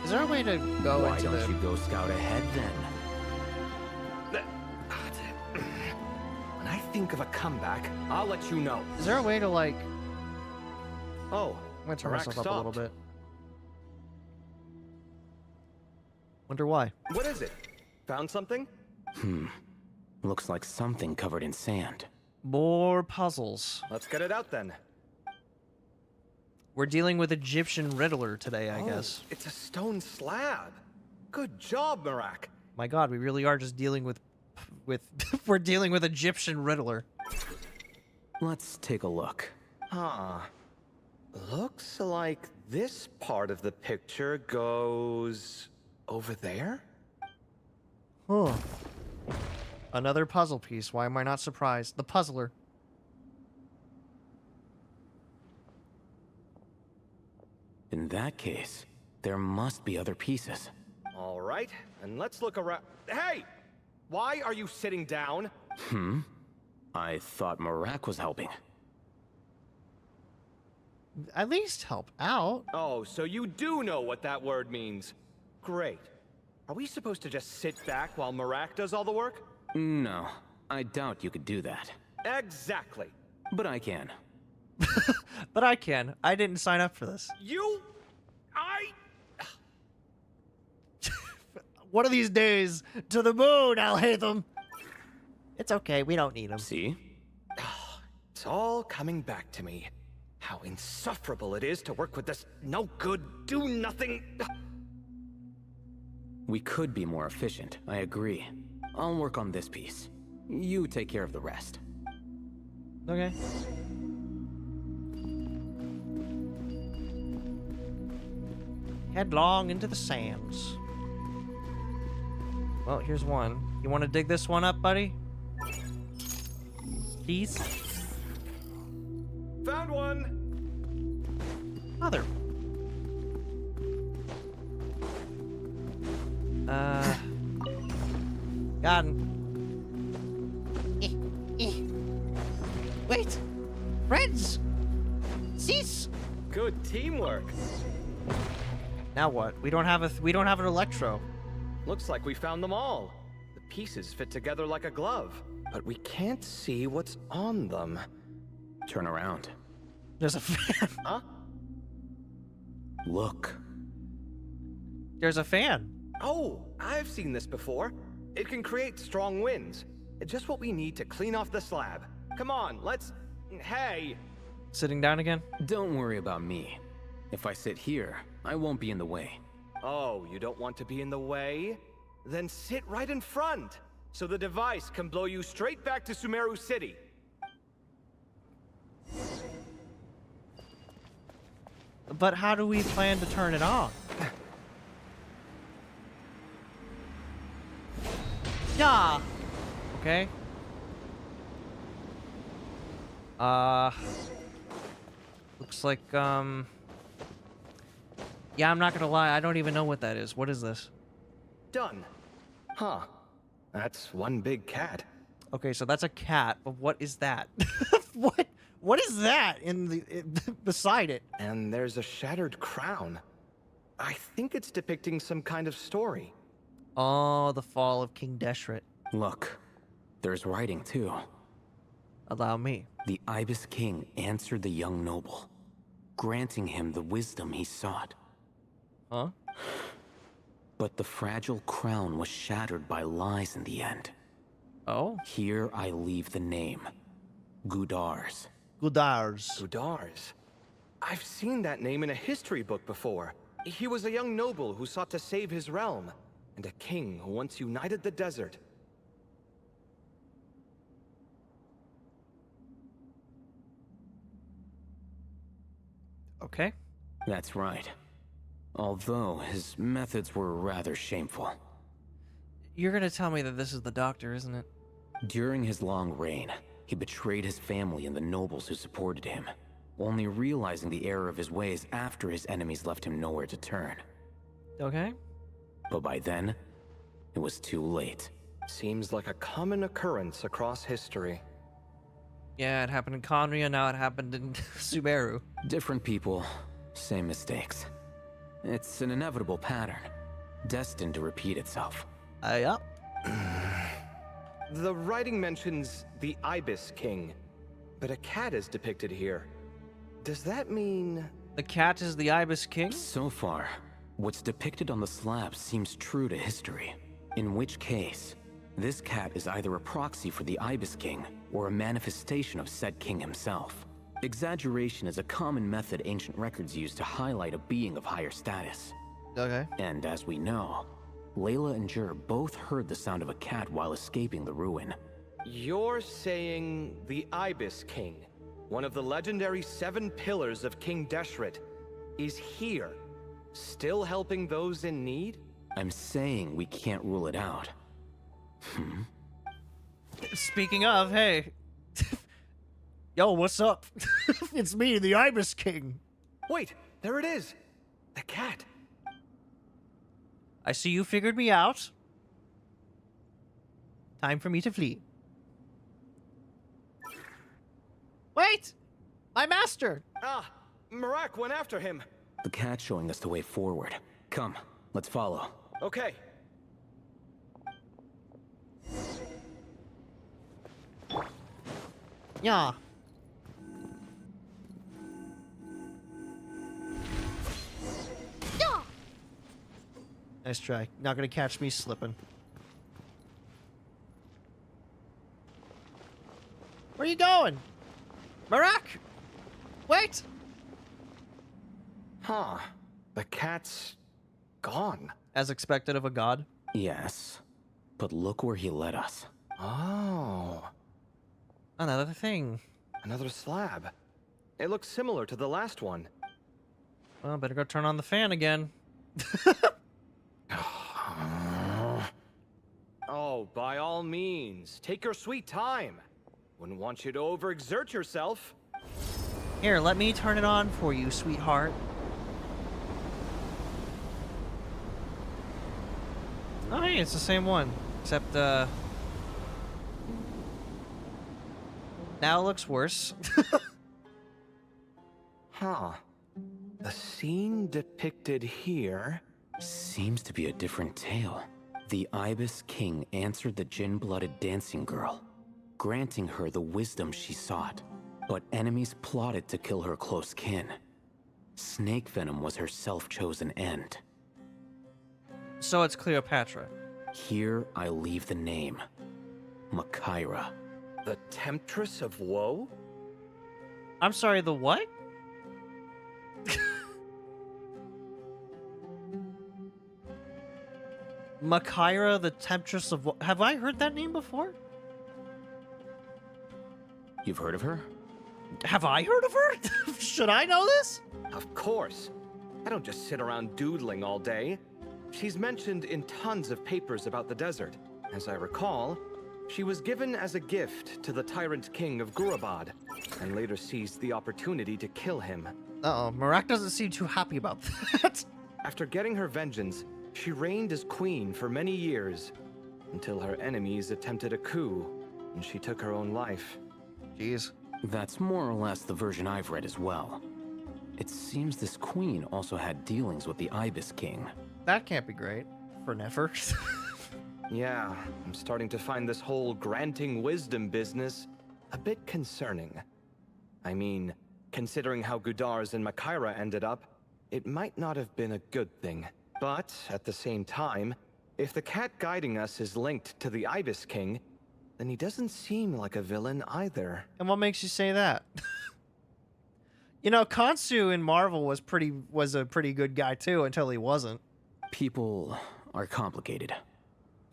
Speaker 2: Is there a way to go
Speaker 11: Why
Speaker 2: into
Speaker 11: don't
Speaker 2: the...
Speaker 11: you go scout ahead then?
Speaker 12: When I think of a comeback, I'll let you know.
Speaker 2: Is there a way to, like...
Speaker 12: Oh,
Speaker 2: I'm gonna turn
Speaker 12: Marak
Speaker 2: myself up a little
Speaker 12: stopped.
Speaker 2: bit. Wonder why.
Speaker 12: What is it? Found something?
Speaker 11: Looks like something covered in sand.
Speaker 2: More puzzles.
Speaker 12: Let's get it out then.
Speaker 2: We're dealing with Egyptian Riddler today, I
Speaker 12: Oh,
Speaker 2: guess.
Speaker 12: it's a stone slab. Good job, Marak.
Speaker 2: My god, we really are just dealing with... we're dealing with Egyptian Riddler.
Speaker 11: Let's take a look.
Speaker 12: Huh. Looks like this part of the picture goes... over there?
Speaker 2: Huh. Another puzzle piece. Why am I not surprised? The puzzler.
Speaker 11: In that case, there must be other pieces.
Speaker 12: All right, and let's look around. Hey! Why are you sitting down?
Speaker 11: I thought Marak was helping.
Speaker 2: At least help out.
Speaker 12: Oh, so you do know what that word means. Great. Are we supposed to just sit back while Marak does all the work?
Speaker 11: No, I doubt you could do that.
Speaker 12: Exactly.
Speaker 11: But I can.
Speaker 2: But I can. I didn't sign up for this. One of these days, to the moon, I'll hate them. It's okay, we don't need them.
Speaker 11: See?
Speaker 12: It's all coming back to me. How insufferable it is to work with this no-good, do-nothing...
Speaker 11: We could be more efficient, I agree. I'll work on this piece. You take care of the rest.
Speaker 2: Okay. Headlong into the sands. Well, here's one. You want to dig this one up, buddy? Please?
Speaker 12: Found one!
Speaker 2: Mother. Got him. Wait! Friends! Cease!
Speaker 12: Good teamwork.
Speaker 2: Now what? We don't have an electro.
Speaker 12: Looks like we found them all. The pieces fit together like a glove, but we can't see what's on them.
Speaker 11: Turn around.
Speaker 2: There's a fan.
Speaker 12: Huh?
Speaker 11: Look.
Speaker 2: There's a fan.
Speaker 12: Oh, I've seen this before. It can create strong winds. It's just what we need to clean off the slab. Come on, let's... Hey!
Speaker 2: Sitting down again?
Speaker 11: Don't worry about me. If I sit here, I won't be in the way.
Speaker 12: Oh, you don't want to be in the way? Then sit right in front, so the device can blow you straight back to Sumeru City.
Speaker 2: But how do we plan to turn it on? Yeah. Okay. Looks like, yeah, I'm not gonna lie, I don't even know what that is. What is this?
Speaker 12: Done. Huh. That's one big cat.
Speaker 2: Okay, so that's a cat, but what is that? What is that beside it?
Speaker 12: And there's a shattered crown. I think it's depicting some kind of story.
Speaker 2: Oh, the fall of King Deshret.
Speaker 11: Look, there's writing too.
Speaker 2: Allow me.
Speaker 11: The Ibis King answered the young noble, granting him the wisdom he sought.
Speaker 2: Huh?
Speaker 11: But the fragile crown was shattered by lies in the end.
Speaker 2: Oh?
Speaker 11: Here I leave the name. Gudars.
Speaker 1: Gudars.
Speaker 12: Gudars. I've seen that name in a history book before. He was a young noble who sought to save his realm, and a king who once united the desert.
Speaker 2: Okay.
Speaker 11: That's right. Although his methods were rather shameful.
Speaker 2: You're gonna tell me that this is the doctor, isn't it?
Speaker 11: During his long reign, he betrayed his family and the nobles who supported him, only realizing the error of his ways after his enemies left him nowhere to turn.
Speaker 2: Okay.
Speaker 11: But by then, it was too late.
Speaker 12: Seems like a common occurrence across history.
Speaker 2: Yeah, it happened in Conria, now it happened in Sumeru.
Speaker 11: Different people, same mistakes. It's an inevitable pattern, destined to repeat itself.
Speaker 2: Yup.
Speaker 12: The writing mentions the Ibis King, but a cat is depicted here. Does that mean...
Speaker 2: The cat is the Ibis King?
Speaker 11: So far, what's depicted on the slab seems true to history. In which case, this cat is either a proxy for the Ibis King or a manifestation of said king himself. Exaggeration is a common method ancient records use to highlight a being of higher status.
Speaker 2: Okay.
Speaker 11: And as we know, Layla and Jur both heard the sound of a cat while escaping the ruin.
Speaker 12: You're saying the Ibis King, one of the legendary 7 pillars of King Deshret, is here, still helping those in need?
Speaker 11: I'm saying we can't rule it out.
Speaker 2: Speaking of, hey. Yo, what's up? It's me, the Ibis King.
Speaker 12: Wait, there it is. The cat.
Speaker 2: I see you figured me out. Time for me to flee. Wait! My master!
Speaker 12: Ah, Marak went after him.
Speaker 11: The cat's showing us the way forward. Come, let's follow.
Speaker 12: Okay.
Speaker 2: Yeah. Nice try. Not gonna catch me slipping. Where are you going? Marak! Wait!
Speaker 12: Huh. The cat's gone.
Speaker 2: As expected of a god.
Speaker 11: Yes, but look where he led us.
Speaker 12: Oh.
Speaker 2: Another thing.
Speaker 12: Another slab. It looks similar to the last one.
Speaker 2: Well, better go turn on the fan again.
Speaker 12: Oh, by all means, take your sweet time. Wouldn't want you to overexert yourself.
Speaker 2: Here, let me turn it on for you, sweetheart. Oh, hey, it's the same one. Except, now it looks worse.
Speaker 12: Huh. The scene depicted here...
Speaker 11: Seems to be a different tale. The Ibis King answered the Jinn-blooded dancing girl, granting her the wisdom she sought. But enemies plotted to kill her close kin. Snake venom was her self-chosen end.
Speaker 2: So it's Cleopatra.
Speaker 11: Here I leave the name. Makaira.
Speaker 12: The Temptress of Woe?
Speaker 2: I'm sorry, the what? Makaira, the Temptress of... Have I heard that name before?
Speaker 11: You've heard of her?
Speaker 2: Have I heard of her? Should I know this?
Speaker 12: Of course. I don't just sit around doodling all day. She's mentioned in tons of papers about the desert. As I recall, she was given as a gift to the tyrant king of Gurabad, and later seized the opportunity to kill him.
Speaker 2: Uh-oh, Marak doesn't seem too happy about that.
Speaker 12: After getting her vengeance, she reigned as queen for many years, until her enemies attempted a coup, and she took her own life.
Speaker 2: Jeez.
Speaker 11: That's more or less the version I've read as well. It seems this queen also had dealings with the Ibis King.
Speaker 2: That can't be great. For never.
Speaker 12: Yeah, I'm starting to find this whole granting wisdom business a bit concerning. I mean, considering how Gudars and Makaira ended up, it might not have been a good thing. But at the same time, if the cat guiding us is linked to the Ibis King, then he doesn't seem like a villain either.
Speaker 2: And what makes you say that? You know, Khonsu in Marvel was a pretty good guy too until he wasn't.
Speaker 11: People are complicated.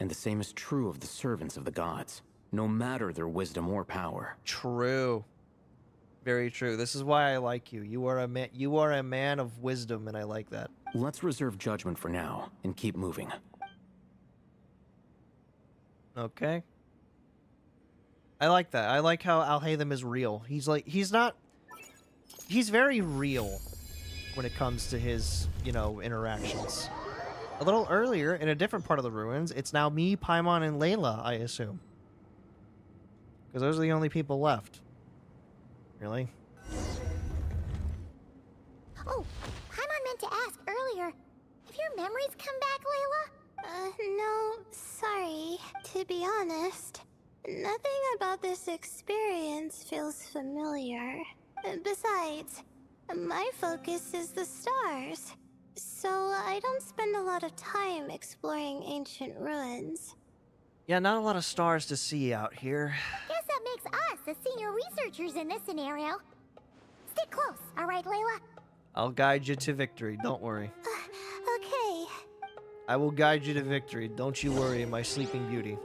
Speaker 11: And the same is true of the servants of the gods, no matter their wisdom or power.
Speaker 2: True. Very true. This is why I like you. You are a man of wisdom, and I like that.
Speaker 11: Let's reserve judgment for now and keep moving.
Speaker 2: Okay. I like that. I like how Alhaitham is real. He's very real when it comes to his, you know, interactions. A little earlier, in a different part of the ruins, it's now me, Paimon, and Layla, I assume. Because those are the only people left. Really?
Speaker 4: Oh, Paimon meant to ask earlier. Have your memories come back, Layla?
Speaker 10: No, sorry. To be honest, nothing about this experience feels familiar. Besides, my focus is the stars, so I don't spend a lot of time exploring ancient ruins.
Speaker 2: Yeah, not a lot of stars to see out here.
Speaker 4: Guess that makes us the senior researchers in this scenario. Stick close, all right, Layla?
Speaker 2: I'll guide you to victory, don't worry.
Speaker 10: Okay.
Speaker 2: I will guide you to victory, don't you worry, my sleeping beauty.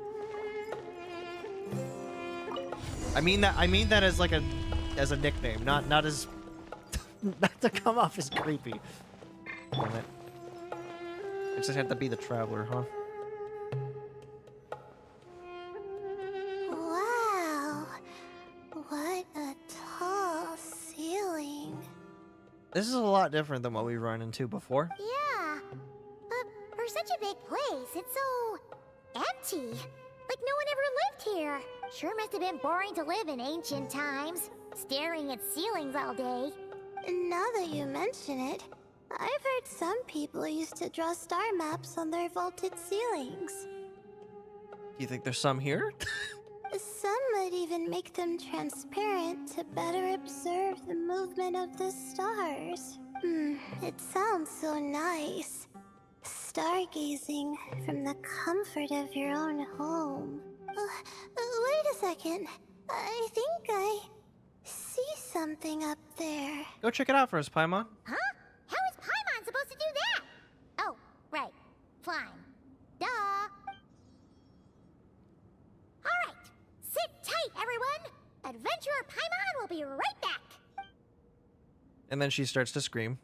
Speaker 2: I mean that as like as a nickname, not as not to come off as creepy. Damn it. I just had to be the traveler, huh?
Speaker 10: Wow. What a tall ceiling.
Speaker 2: This is a lot different than what we've run into before.
Speaker 4: Yeah. But for such a big place, it's so empty. Like no one ever lived here. Sure must have been boring to live in ancient times, staring at ceilings all day.
Speaker 10: Now that you mention it, I've heard some people used to draw star maps on their vaulted ceilings.
Speaker 2: Do you think there's some here?
Speaker 10: Some might even make them transparent to better observe the movement of the stars. It sounds so nice. Stargazing from the comfort of your own home. Wait a second. I think I see something up there.
Speaker 2: Go check it out for us, Paimon.
Speaker 4: Huh? How is Paimon supposed to do that? Oh, right. Flying. Duh. Alright. Sit tight, everyone. Adventurer Paimon will be right back.
Speaker 2: And then she starts to scream.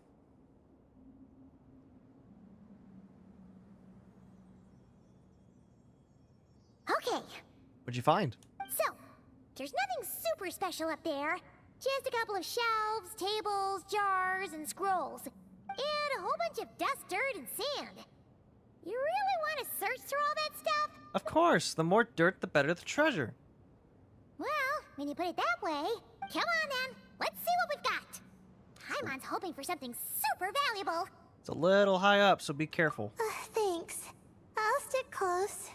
Speaker 4: Okay.
Speaker 2: What'd you find?
Speaker 4: So, there's nothing super special up there. Just a couple of shelves, tables, jars, and scrolls. And a whole bunch of dust, dirt, and sand. You really want to search through all that stuff?
Speaker 2: Of course. The more dirt, the better the treasure.
Speaker 4: Well, when you put it that way, come on then. Let's see what we've got. Paimon's hoping for something super valuable.
Speaker 2: It's a little high up, so be careful.
Speaker 10: Thanks. I'll stick close.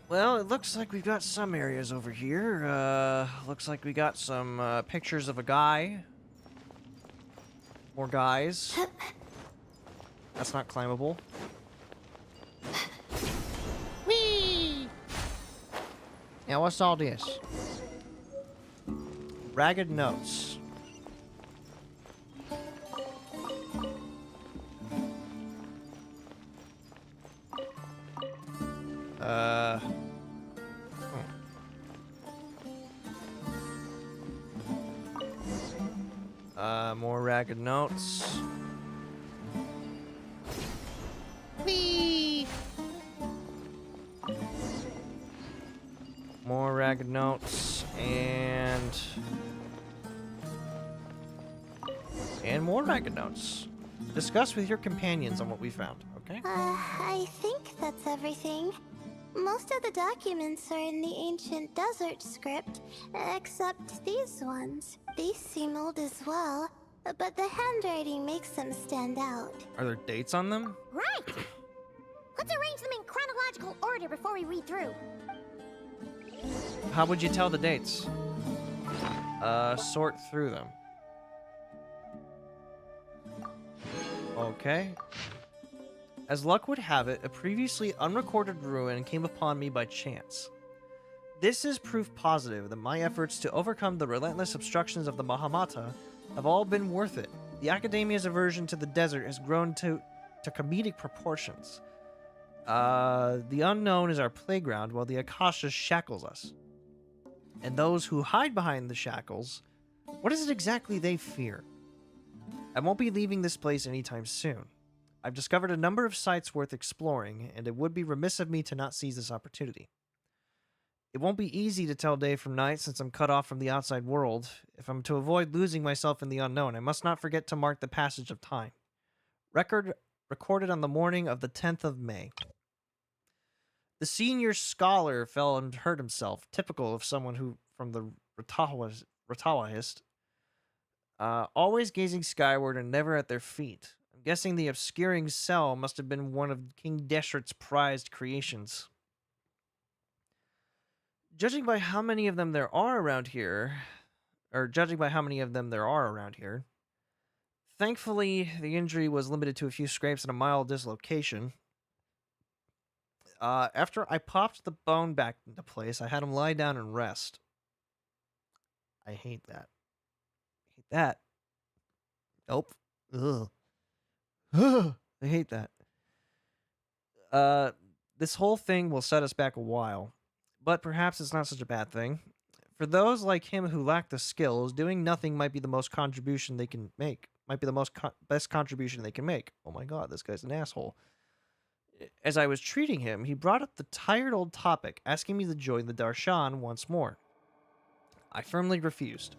Speaker 2: Well, it looks like we've got some areas over here. Looks like we got some pictures of a guy. More guys. That's not climbable. Whee! Now, what's all this? Ragged notes. More ragged notes. Whee! More ragged notes and more ragged notes. Discuss with your companions on what we found, okay?
Speaker 10: I think that's everything. Most of the documents are in the ancient desert script, except these ones. These seem old as well, but the handwriting makes them stand out.
Speaker 2: Are there dates on them?
Speaker 4: Right! Let's arrange them in chronological order before we read through.
Speaker 2: How would you tell the dates? Sort through them. Okay. As luck would have it, a previously unrecorded ruin came upon me by chance. This is proof positive that my efforts to overcome the relentless obstructions of the Mahamata have all been worth it. The Academia's aversion to the desert has grown to comedic proportions. The unknown is our playground, while the Akasha shackles us. And those who hide behind the shackles, what is it exactly they fear? I won't be leaving this place anytime soon. I've discovered a number of sites worth exploring, and it would be remiss of me to not seize this opportunity. It won't be easy to tell day from night since I'm cut off from the outside world. If I'm to avoid losing myself in the unknown, I must not forget to mark the passage of time. Recorded on the morning of the 10th of May. The senior scholar fell and hurt himself, typical of someone who, from the Ratawahist, always gazing skyward and never at their feet. I'm guessing the obscuring cell must have been one of King Deshret's prized creations. Judging by how many of them there are around here, thankfully the injury was limited to a few scrapes and a mild dislocation. After I popped the bone back into place, I had him lie down and rest. I hate that. Nope. Ugh. I hate that. This whole thing will set us back a while, but perhaps it's not such a bad thing. For those like him who lack the skills, doing nothing might be the most contribution they can make. Might be the most best contribution they can make. Oh my god, this guy's an asshole. As I was treating him, he brought up the tired old topic, asking me to join the Darshan once more. I firmly refused.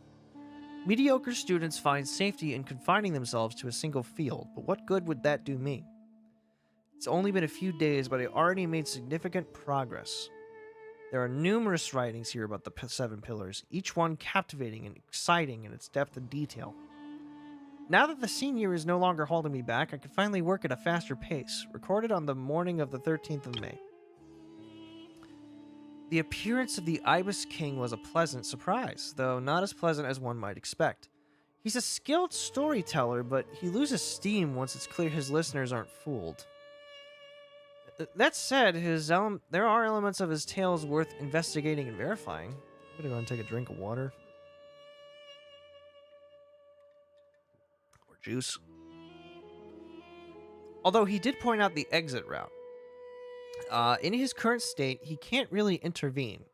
Speaker 2: Mediocre students find safety in confining themselves to a single field, but what good would that do me? It's only been a few days, but I already made significant progress. There are numerous writings here about the Seven Pillars, each one captivating and exciting in its depth and detail. Now that the senior is no longer holding me back, I can finally work at a faster pace, recorded on the morning of the 13th of May. The appearance of the Ibis King was a pleasant surprise, though not as pleasant as one might expect. He's a skilled storyteller, but he loses steam once it's clear his listeners aren't fooled. That said, there are elements of his tales worth investigating and verifying. I'm gonna go and take a drink of water. Or juice. Although he did point out the exit route. In his current state, he can't really intervene,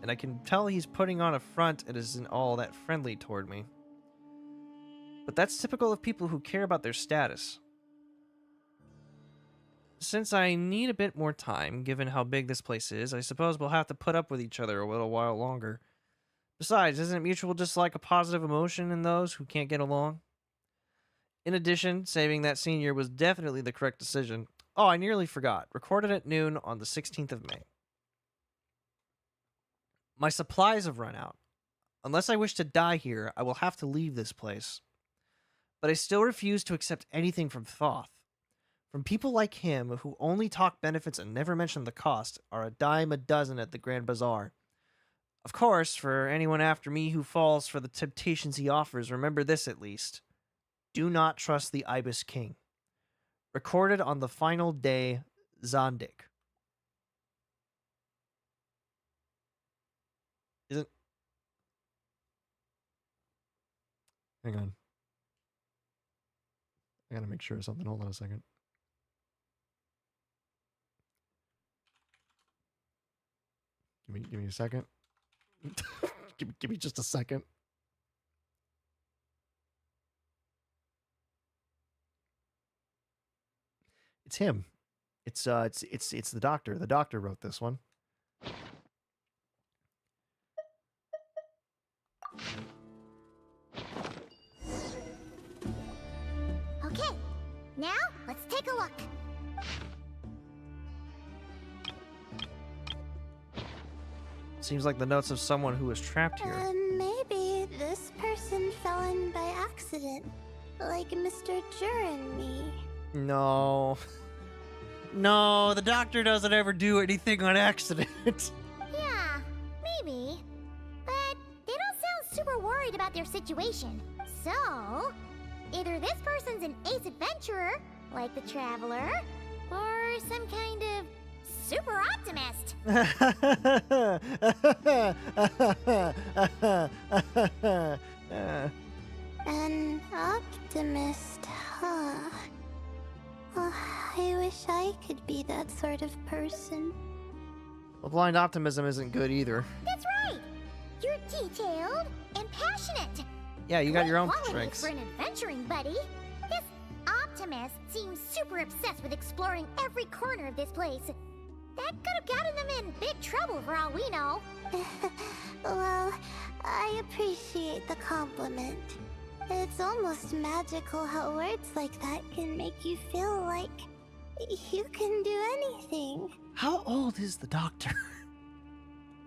Speaker 2: and I can tell he's putting on a front that isn't all that friendly toward me. But that's typical of people who care about their status. Since I need a bit more time, given how big this place is, I suppose we'll have to put up with each other a little while longer. Besides, isn't mutual dislike a positive emotion in those who can't get along? In addition, saving that senior was definitely the correct decision. Oh, I nearly forgot. Recorded at noon on the 16th of May. My supplies have run out. Unless I wish to die here, I will have to leave this place. But I still refuse to accept anything from Thoth. From people like him, who only talk benefits and never mention the cost, are a dime a dozen at the Grand Bazaar. Of course, for anyone after me who falls for the temptations he offers, remember this at least. Do not trust the Ibis King. Recorded on the final day, Zondik. Isn't... Hang on. I gotta make sure of something. Hold on a second. Give me a second. give me just a second. It's him. It's the doctor. The doctor wrote this one.
Speaker 4: Okay, now let's take a look.
Speaker 2: Seems like the notes of someone who was trapped here.
Speaker 10: Maybe this person fell in by accident, like Mr. Jur and me.
Speaker 2: No. No, the doctor doesn't ever do anything on accident.
Speaker 4: Yeah, maybe. But they don't sound super worried about their situation. So, either this person's an ace adventurer, like the Traveler, or some kind of super optimist.
Speaker 10: An optimist, huh? Oh, I wish I could be that sort of person.
Speaker 2: Well, blind optimism isn't good either.
Speaker 4: That's right. You're detailed and passionate.
Speaker 2: Yeah, you got your own
Speaker 4: Qualities
Speaker 2: strengths.
Speaker 4: for an adventuring buddy. This optimist seems super obsessed with exploring every corner of this place. That could have gotten them in big trouble for all we know.
Speaker 10: Well, I appreciate the compliment. It's almost magical how words like that can make you feel like you can do anything.
Speaker 2: How old is the doctor?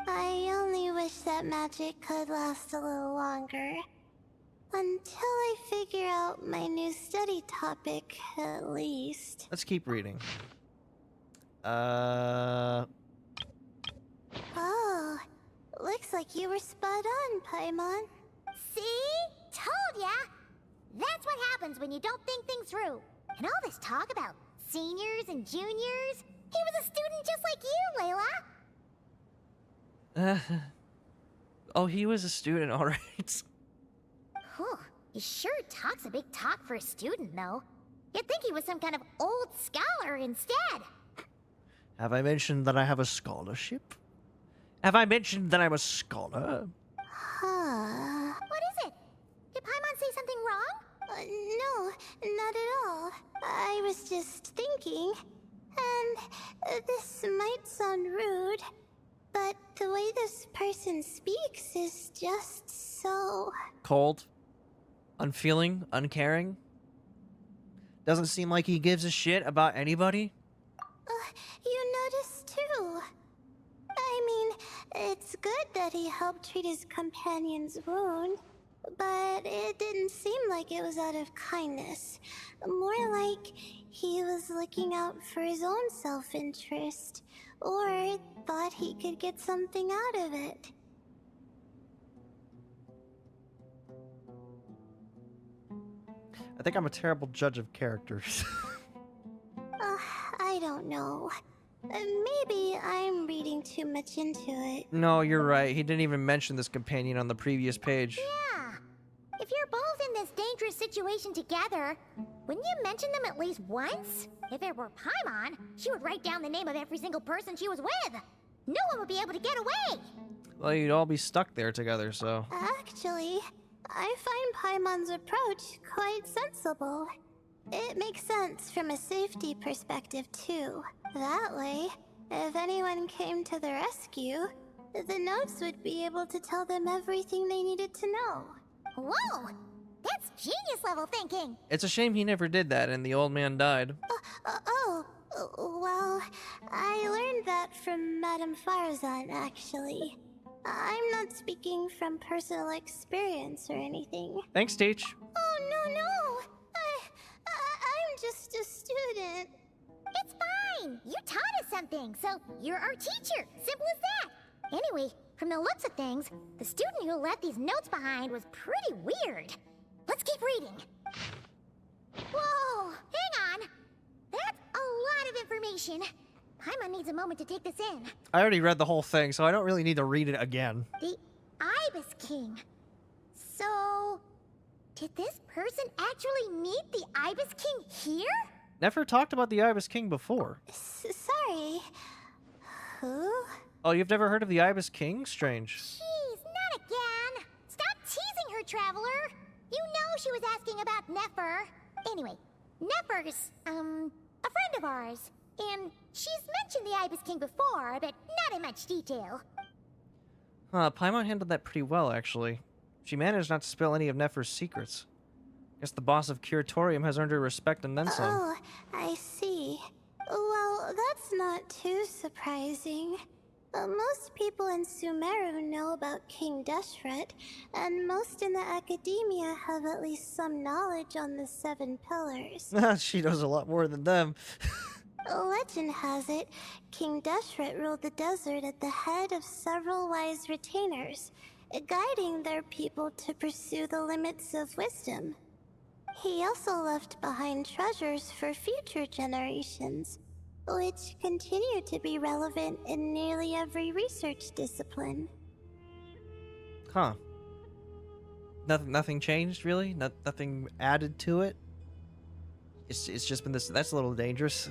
Speaker 10: I only wish that magic could last a little longer. Until I figure out my new study topic, at least.
Speaker 2: Let's keep reading.
Speaker 10: Oh, looks like you were spot on, Paimon.
Speaker 4: See? Told ya! That's what happens when you don't think things through. And all this talk about seniors and juniors, he was a student just like you, Layla.
Speaker 2: Oh, he was a student, alright.
Speaker 4: Whew, he sure talks a big talk for a student, though. You'd think he was some kind of old scholar instead.
Speaker 2: Have I mentioned that I have a scholarship? Have I mentioned that I'm a scholar?
Speaker 10: Huh.
Speaker 4: What is it? Did Paimon say something wrong?
Speaker 10: No, not at all. I was just thinking, and this might sound rude, but the way this person speaks is just so...
Speaker 2: Cold? Unfeeling? Uncaring? Doesn't seem like he gives a shit about anybody?
Speaker 10: You noticed too. I mean, it's good that he helped treat his companion's wound, but it didn't seem like it was out of kindness. More like he was looking out for his own self-interest, or thought he could get something out of it.
Speaker 2: I think I'm a terrible judge of characters.
Speaker 10: I don't know. Maybe I'm reading too much into it.
Speaker 2: No, you're right. He didn't even mention this companion on the previous page.
Speaker 4: Yeah. If you're both in this dangerous situation together, wouldn't you mention them at least once? If it were Paimon, she would write down the name of every single person she was with. No one would be able to get away.
Speaker 2: Well, you'd all be stuck there together, so...
Speaker 10: Actually, I find Paimon's approach quite sensible. It makes sense from a safety perspective, too. That way, if anyone came to the rescue, the notes would be able to tell them everything they needed to know.
Speaker 4: Whoa! That's genius level thinking!
Speaker 2: It's a shame he never did that and the old man died.
Speaker 10: Well, I learned that from Madame Farzan, actually. I'm not speaking from personal experience or anything.
Speaker 2: Thanks, Teach.
Speaker 10: Oh, no. I'm just a student.
Speaker 4: It's fine! You taught us something, so you're our teacher. Simple as that. Anyway, from the looks of things, the student who left these notes behind was pretty weird. Let's keep reading. Whoa! Hang on! That's a lot of information. Paimon needs a moment to take this in.
Speaker 2: I already read the whole thing, so I don't really need to read it again.
Speaker 4: The Ibis King. So... did this person actually meet the Ibis King here?
Speaker 2: Never talked about the Ibis King before.
Speaker 10: Sorry. Who?
Speaker 2: Oh, you've never heard of the Ibis King? Strange.
Speaker 4: Jeez, not again. Stop teasing her, Traveler. You know she was asking about Nefer. Anyway, Nefer's, a friend of ours. And she's mentioned the Ibis King before, but not in much detail.
Speaker 2: Paimon handled that pretty well, actually. She managed not to spill any of Nefer's secrets. Guess the boss of Curatorium has earned her respect and then some.
Speaker 10: Oh, I see. Well, that's not too surprising. Most people in Sumeru know about King Deshret, and most in the academia have at least some knowledge on the 7 pillars.
Speaker 2: She knows a lot more than them.
Speaker 10: Legend has it, King Deshret ruled the desert at the head of several wise retainers, guiding their people to pursue the limits of wisdom. He also left behind treasures for future generations, which continue to be relevant in nearly every research discipline.
Speaker 2: Huh. Nothing changed, really? Nothing added to it? It's just been this... That's a little dangerous.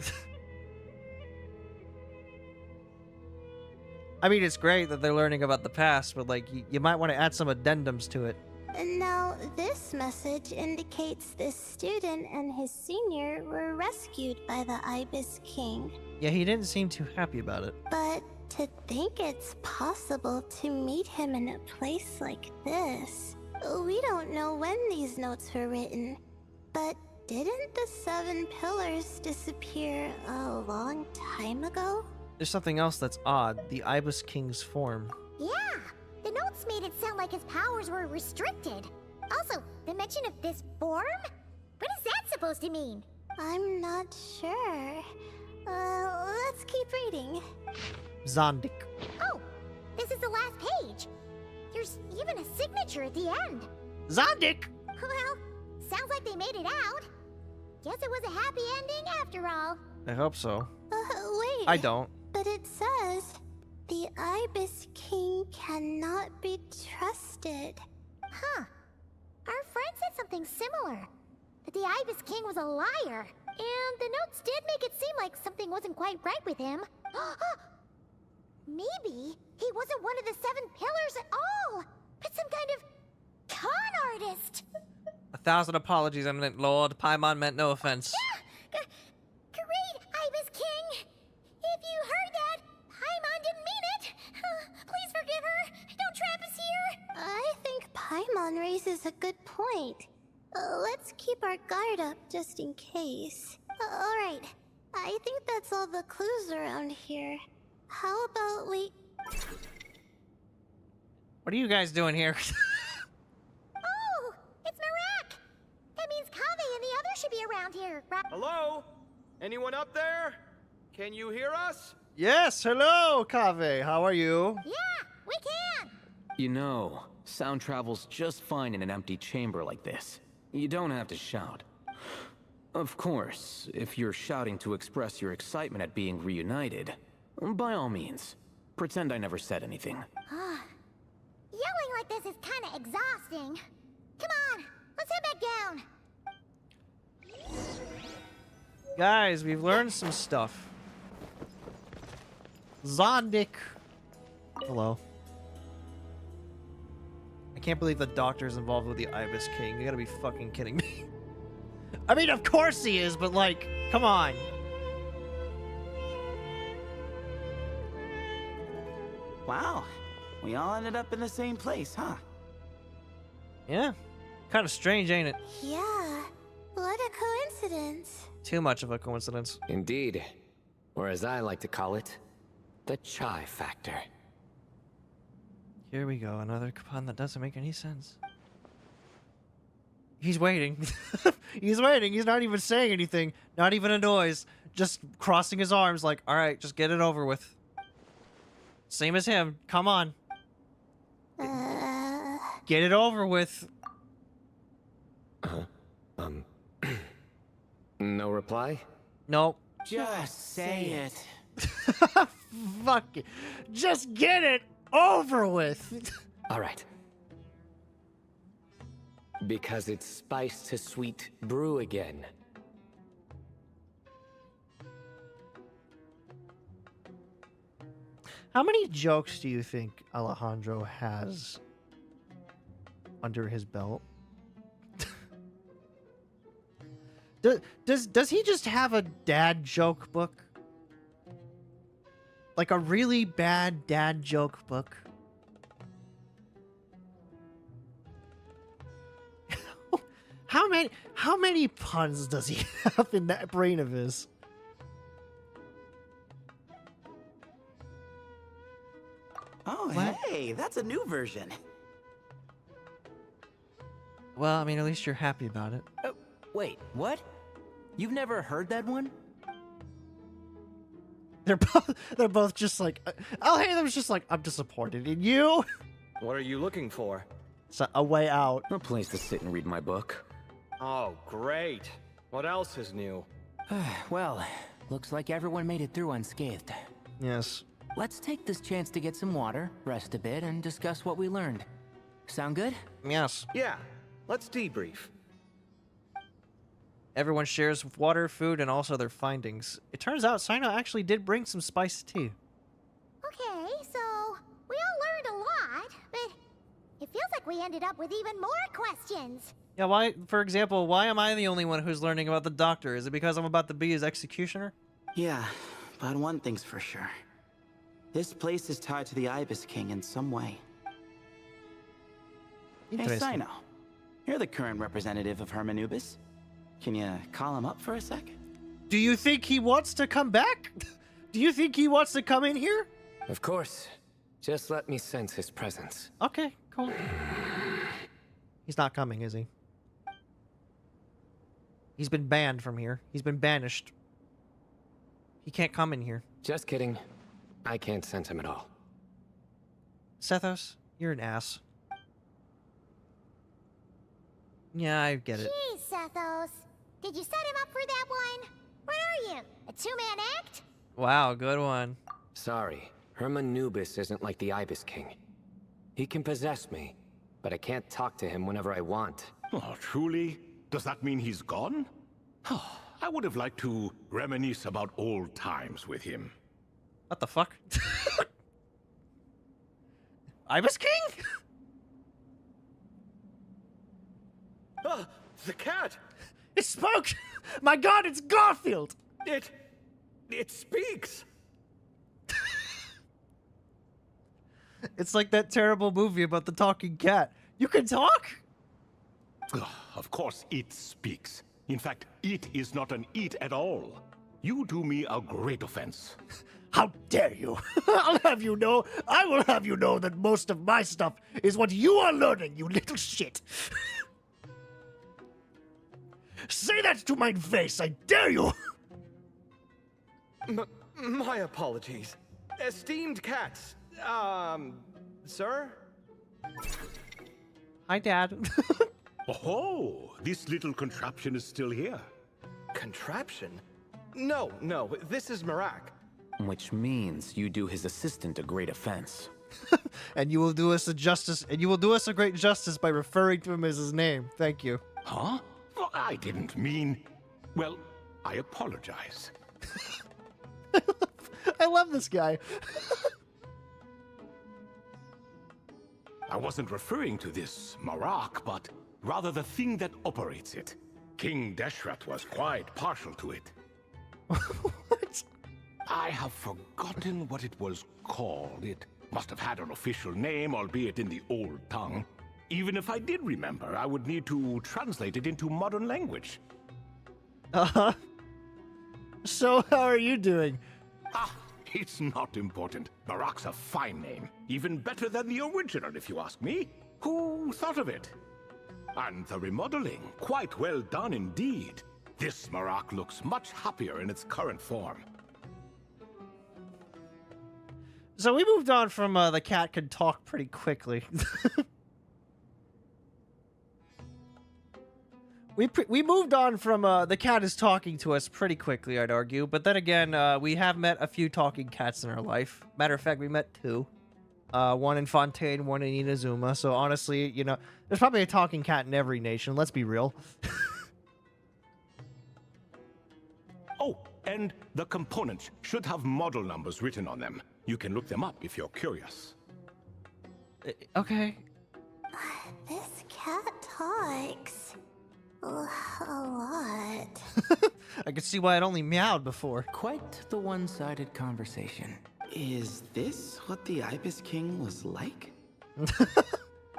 Speaker 2: I mean, it's great that they're learning about the past, but, like, you might want to add some addendums to it.
Speaker 10: Now, this message indicates this student and his senior were rescued by the Ibis King.
Speaker 2: Yeah, he didn't seem too happy about it.
Speaker 10: But to think it's possible to meet him in a place like this... We don't know when these notes were written, but didn't the 7 pillars disappear a long time ago?
Speaker 2: There's something else that's odd. The Ibis King's form.
Speaker 4: Yeah, the notes made it sound like his powers were restricted. Also, the mention of this form? What is that supposed to mean?
Speaker 10: I'm not sure. Let's keep reading.
Speaker 2: Zondik.
Speaker 4: Oh, this is the last page. There's even a signature at the end.
Speaker 2: Zondik!
Speaker 4: Well, sounds like they made it out. Guess it was a happy ending after all.
Speaker 2: I hope so.
Speaker 10: Wait.
Speaker 2: I don't.
Speaker 10: But it says, the Ibis King cannot be trusted.
Speaker 4: Huh. Our friend said something similar. That the Ibis King was a liar. And the notes did make it seem like something wasn't quite right with him. Maybe he wasn't one of the 7 pillars at all, but some kind of con artist.
Speaker 2: 1,000 apologies, Eminent Lord. Paimon meant no offense.
Speaker 4: Great, Ibis King. If you heard that, Paimon didn't mean it. Please forgive her. Don't trap us here.
Speaker 10: I think Paimon raises a good point. Let's keep our guard up just in case. Alright, I think that's all the clues around here. How about we...
Speaker 2: What are you guys doing here?
Speaker 4: Oh, it's Marak. That means Kaveh and the others should be around here, right?
Speaker 12: Hello? Anyone up there? Can you hear us?
Speaker 2: Yes, hello, Kaveh. How are you?
Speaker 4: Yeah, we can.
Speaker 11: You know, sound travels just fine in an empty chamber like this. You don't have to shout. Of course, if you're shouting to express your excitement at being reunited, by all means, pretend I never said anything.
Speaker 4: Yelling like this is kind of exhausting. Come on, let's head back down.
Speaker 2: Guys, we've learned some stuff. Zondik. Hello. I can't believe the doctor's involved with the Ibis King. You gotta be fucking kidding me. I mean, of course he is, but like, come on.
Speaker 8: Wow. We all ended up in the same place, huh?
Speaker 2: Yeah. Kind of strange, ain't it?
Speaker 10: Yeah, what a coincidence.
Speaker 2: Too much of a coincidence.
Speaker 7: Indeed. Or as I like to call it, the chai factor.
Speaker 2: Here we go, another coupon that doesn't make any sense. He's waiting. He's waiting. He's not even saying anything. Not even a noise. Just crossing his arms like, all right, just get it over with. Same as him. Come on. Get it over with.
Speaker 7: No reply?
Speaker 2: Nope.
Speaker 8: Just say it.
Speaker 2: Fuck it. Just get it over with.
Speaker 7: All right. Because it's spice to sweet brew again.
Speaker 2: How many jokes do you think Alejandro has under his belt? Does he just have a dad joke book? Like a really bad dad joke book? How many puns does he have in that brain of his?
Speaker 8: Oh,
Speaker 2: What?
Speaker 8: hey, that's a new version.
Speaker 2: Well, I mean, at least you're happy about it.
Speaker 6: Oh, wait, what? You've never heard that one?
Speaker 2: They're both just like, Alhaitham's just like, I'm disappointed in you.
Speaker 12: What are you looking for?
Speaker 2: It's a way out.
Speaker 11: A place to sit and read my book.
Speaker 12: Oh, great. What else is new?
Speaker 6: Well, looks like everyone made it through unscathed.
Speaker 2: Yes.
Speaker 6: Let's take this chance to get some water, rest a bit, and discuss what we learned. Sound good?
Speaker 2: Yes.
Speaker 12: Yeah, let's debrief.
Speaker 2: Everyone shares water, food, and also their findings. It turns out Sino actually did bring some spiced tea.
Speaker 4: Okay, so we all learned a lot, but it feels like we ended up with even more questions.
Speaker 2: Yeah, why, for example, why am I the only one who's learning about the doctor? Is it because I'm about to be his executioner?
Speaker 8: Yeah, but one thing's for sure. This place is tied to the Ibis King in some way. Hey, Sino. You're the current representative of Hermanubis. Can you call him up for a sec?
Speaker 2: Do you think he wants to come back? Do you think he wants to come in here?
Speaker 7: Of course. Just let me sense his presence.
Speaker 2: Okay, cool. He's not coming, is he? He's been banned from here. He's been banished. He can't come in here.
Speaker 7: Just kidding. I can't sense him at all.
Speaker 2: Sethos, you're an ass. Yeah, I get it.
Speaker 4: Jeez, Sethos. Did you set him up for that one? What are you, a two-man act?
Speaker 2: Wow, good one.
Speaker 7: Sorry, Hermanubis isn't like the Ibis King. He can possess me, but I can't talk to him whenever I want.
Speaker 13: Oh, truly? Does that mean he's gone? Oh, I would have liked to reminisce about old times with him.
Speaker 2: What the fuck? Ibis King?
Speaker 12: The cat!
Speaker 2: It spoke! My god, it's Garfield!
Speaker 12: It speaks!
Speaker 2: It's like that terrible movie about the talking cat. You can talk?
Speaker 13: Of course it speaks. In fact, it is not an it at all. You do me a great offense.
Speaker 1: How dare you? I will have you know that most of my stuff is what you are learning, you little shit. Say that to my face, I dare you!
Speaker 12: My apologies. Esteemed cats. Sir?
Speaker 2: Hi, Dad.
Speaker 13: Oh, this little contraption is still here.
Speaker 12: Contraption? No, this is Marak.
Speaker 11: Which means you do his assistant a great offense.
Speaker 2: And you will do us a justice, and you will do us a great justice by referring to him as his name. Thank you.
Speaker 13: Huh? Well, I didn't mean... Well, I apologize.
Speaker 2: I love this guy.
Speaker 13: I wasn't referring to this Marak, but rather the thing that operates it. King Deshret was quite partial to it.
Speaker 2: What?
Speaker 13: I have forgotten what it was called. It must have had an official name, albeit in the old tongue. Even if I did remember, I would need to translate it into modern language.
Speaker 2: Uh-huh. So how are you doing?
Speaker 13: Ah, it's not important. Marak's a fine name. Even better than the original, if you ask me. Who thought of it? And the remodeling, quite well done indeed. This Marak looks much happier in its current form.
Speaker 2: So we moved on from the cat could talk pretty quickly. We moved on from the cat is talking to us pretty quickly, I'd argue. But then again, we have met a few talking cats in our life. Matter of fact, we met two. One in Fontaine, one in Inazuma. So honestly, you know, there's probably a talking cat in every nation. Let's be real.
Speaker 13: Oh, and the components should have model numbers written on them. You can look them up if you're curious.
Speaker 2: Okay.
Speaker 10: This cat talks a lot.
Speaker 2: I could see why it only meowed before.
Speaker 6: Quite the one-sided conversation.
Speaker 8: Is this what the Ibis King was like?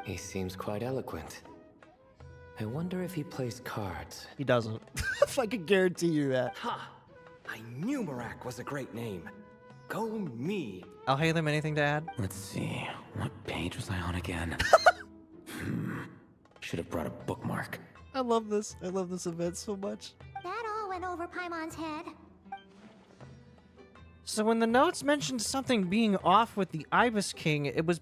Speaker 7: He seems quite eloquent. I wonder if he plays cards.
Speaker 2: He doesn't. I can guarantee you that.
Speaker 12: Ha! I knew Marak was a great name. Go me.
Speaker 2: Alhalim, anything to add?
Speaker 11: Let's see. What page was I on again? Should have brought a bookmark.
Speaker 2: I love this. I love this event so much.
Speaker 4: That all went over Paimon's head.
Speaker 2: So when the notes mentioned something being off with the Ibis King, it was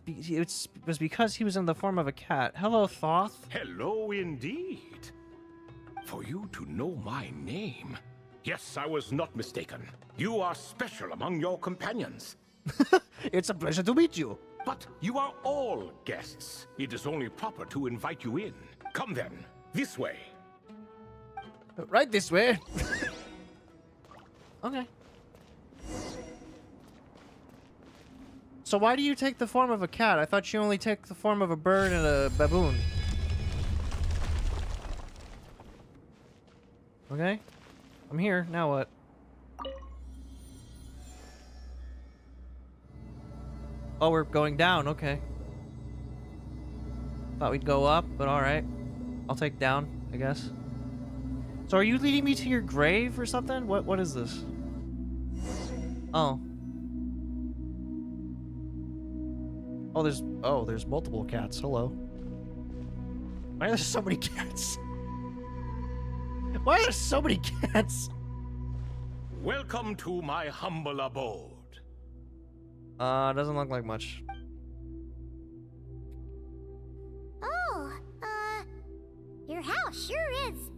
Speaker 2: because he was in the form of a cat. Hello, Thoth.
Speaker 13: Hello, indeed. For you to know my name? Yes, I was not mistaken. You are special among your companions.
Speaker 2: It's a pleasure to meet you.
Speaker 13: But you are all guests. It is only proper to invite you in. Come then, this way.
Speaker 2: Right this way. Okay. So why do you take the form of a cat? I thought you only take the form of a bird and a baboon. Okay. I'm here. Now what? Oh, we're going down. Okay. Thought we'd go up, but alright. I'll take down, I guess. So are you leading me to your grave or something? What is this? Oh. Oh, there's multiple cats. Hello. Why are there so many cats? Why are there so many cats?
Speaker 13: Welcome to my humble abode.
Speaker 2: Doesn't look like much.
Speaker 4: Oh, your house sure is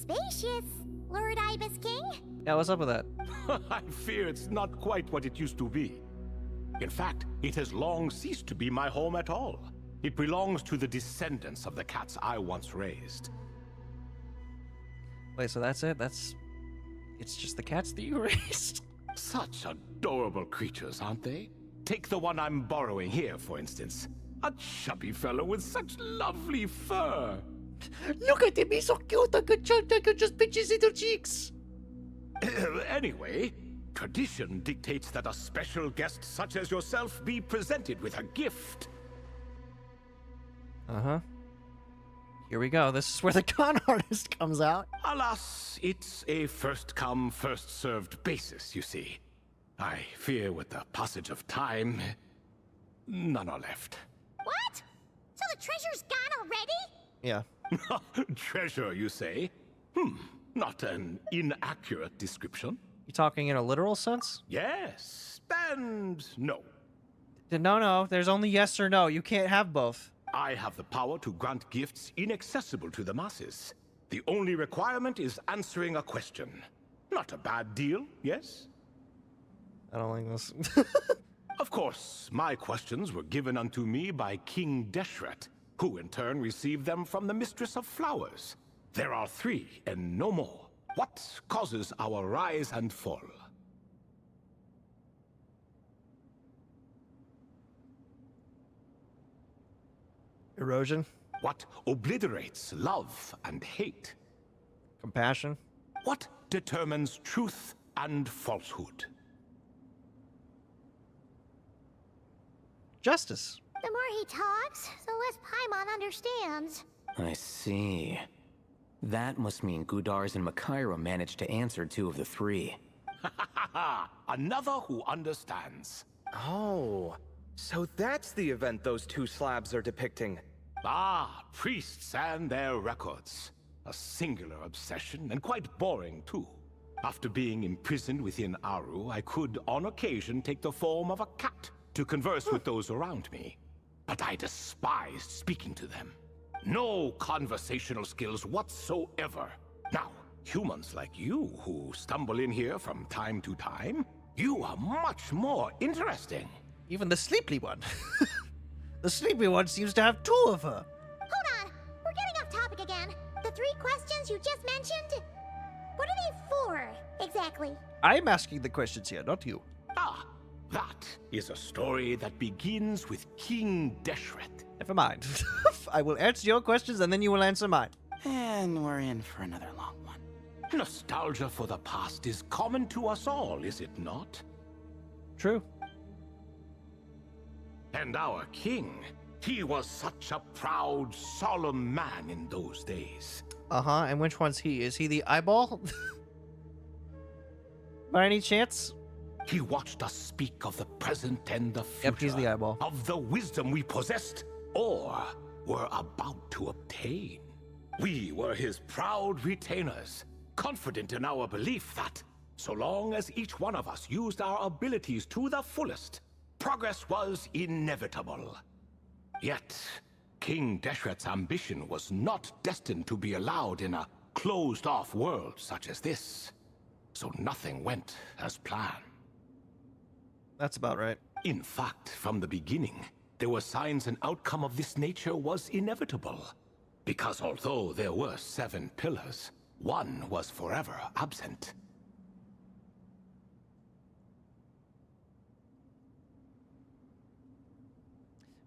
Speaker 4: spacious, Lord Ibis King.
Speaker 2: Yeah, what's up with that?
Speaker 13: I fear it's not quite what it used to be. In fact, it has long ceased to be my home at all. It belongs to the descendants of the cats I once raised.
Speaker 2: Wait, so that's it? It's just the cats that you raised?
Speaker 13: Such adorable creatures, aren't they? Take the one I'm borrowing here, for instance. A chubby fellow with such lovely fur.
Speaker 2: Look at him, he's so cute. I could just pinch his little cheeks.
Speaker 13: Anyway, tradition dictates that a special guest such as yourself be presented with a gift.
Speaker 2: Uh-huh. Here we go. This is where the con artist comes out.
Speaker 13: Alas, it's a first-come, first-served basis, you see. I fear with the passage of time, none are left.
Speaker 4: What? So the treasure's gone already?
Speaker 2: Yeah.
Speaker 13: Treasure, you say? Not an inaccurate description.
Speaker 2: You talking in a literal sense?
Speaker 13: Yes, and no.
Speaker 2: No, there's only yes or no. You can't have both.
Speaker 13: I have the power to grant gifts inaccessible to the masses. The only requirement is answering a question. Not a bad deal, yes?
Speaker 2: I don't like this.
Speaker 13: Of course, my questions were given unto me by King Deshret, who in turn received them from the Mistress of Flowers. There are 3 and no more. What causes our rise and fall?
Speaker 2: Erosion.
Speaker 13: What obliterates love and hate?
Speaker 2: Compassion.
Speaker 13: What determines truth and falsehood?
Speaker 2: Justice.
Speaker 4: The more he talks, the less Paimon understands.
Speaker 11: I see. That must mean Gudars and Makaira managed to answer 2 of the 3.
Speaker 13: Another who understands.
Speaker 12: Oh, so that's the event those 2 slabs are depicting.
Speaker 13: Ah, priests and their records. A singular obsession, and quite boring too. After being imprisoned within Aru, I could, on occasion, take the form of a cat to converse with those around me. But I despised speaking to them. No conversational skills whatsoever. Now, humans like you who stumble in here from time to time, you are much more interesting.
Speaker 2: Even the sleepy one. The sleepy one seems to have 2 of her.
Speaker 4: Hold on, we're getting off topic again. The 3 questions you just mentioned, what are they for, exactly?
Speaker 2: I'm asking the questions here, not you.
Speaker 13: Ah, that is a story that begins with King Deshret.
Speaker 2: Never mind. I will answer your questions and then you will answer mine.
Speaker 8: And we're in for another long one.
Speaker 13: Nostalgia for the past is common to us all, is it not?
Speaker 2: True.
Speaker 13: And our king, he was such a proud, solemn man in those days.
Speaker 2: Uh-huh, and which one's he? Is he the eyeball? By any chance?
Speaker 13: He watched us speak of the present and the future.
Speaker 2: Yep, he's the eyeball.
Speaker 13: Of the wisdom we possessed, or were about to obtain. We were his proud retainers, confident in our belief that, so long as each one of us used our abilities to the fullest, progress was inevitable. Yet, King Deshret's ambition was not destined to be allowed in a closed-off world such as this. So nothing went as planned.
Speaker 2: That's about right.
Speaker 13: In fact, from the beginning, there were signs an outcome of this nature was inevitable. Because although there were 7 pillars, one was forever absent.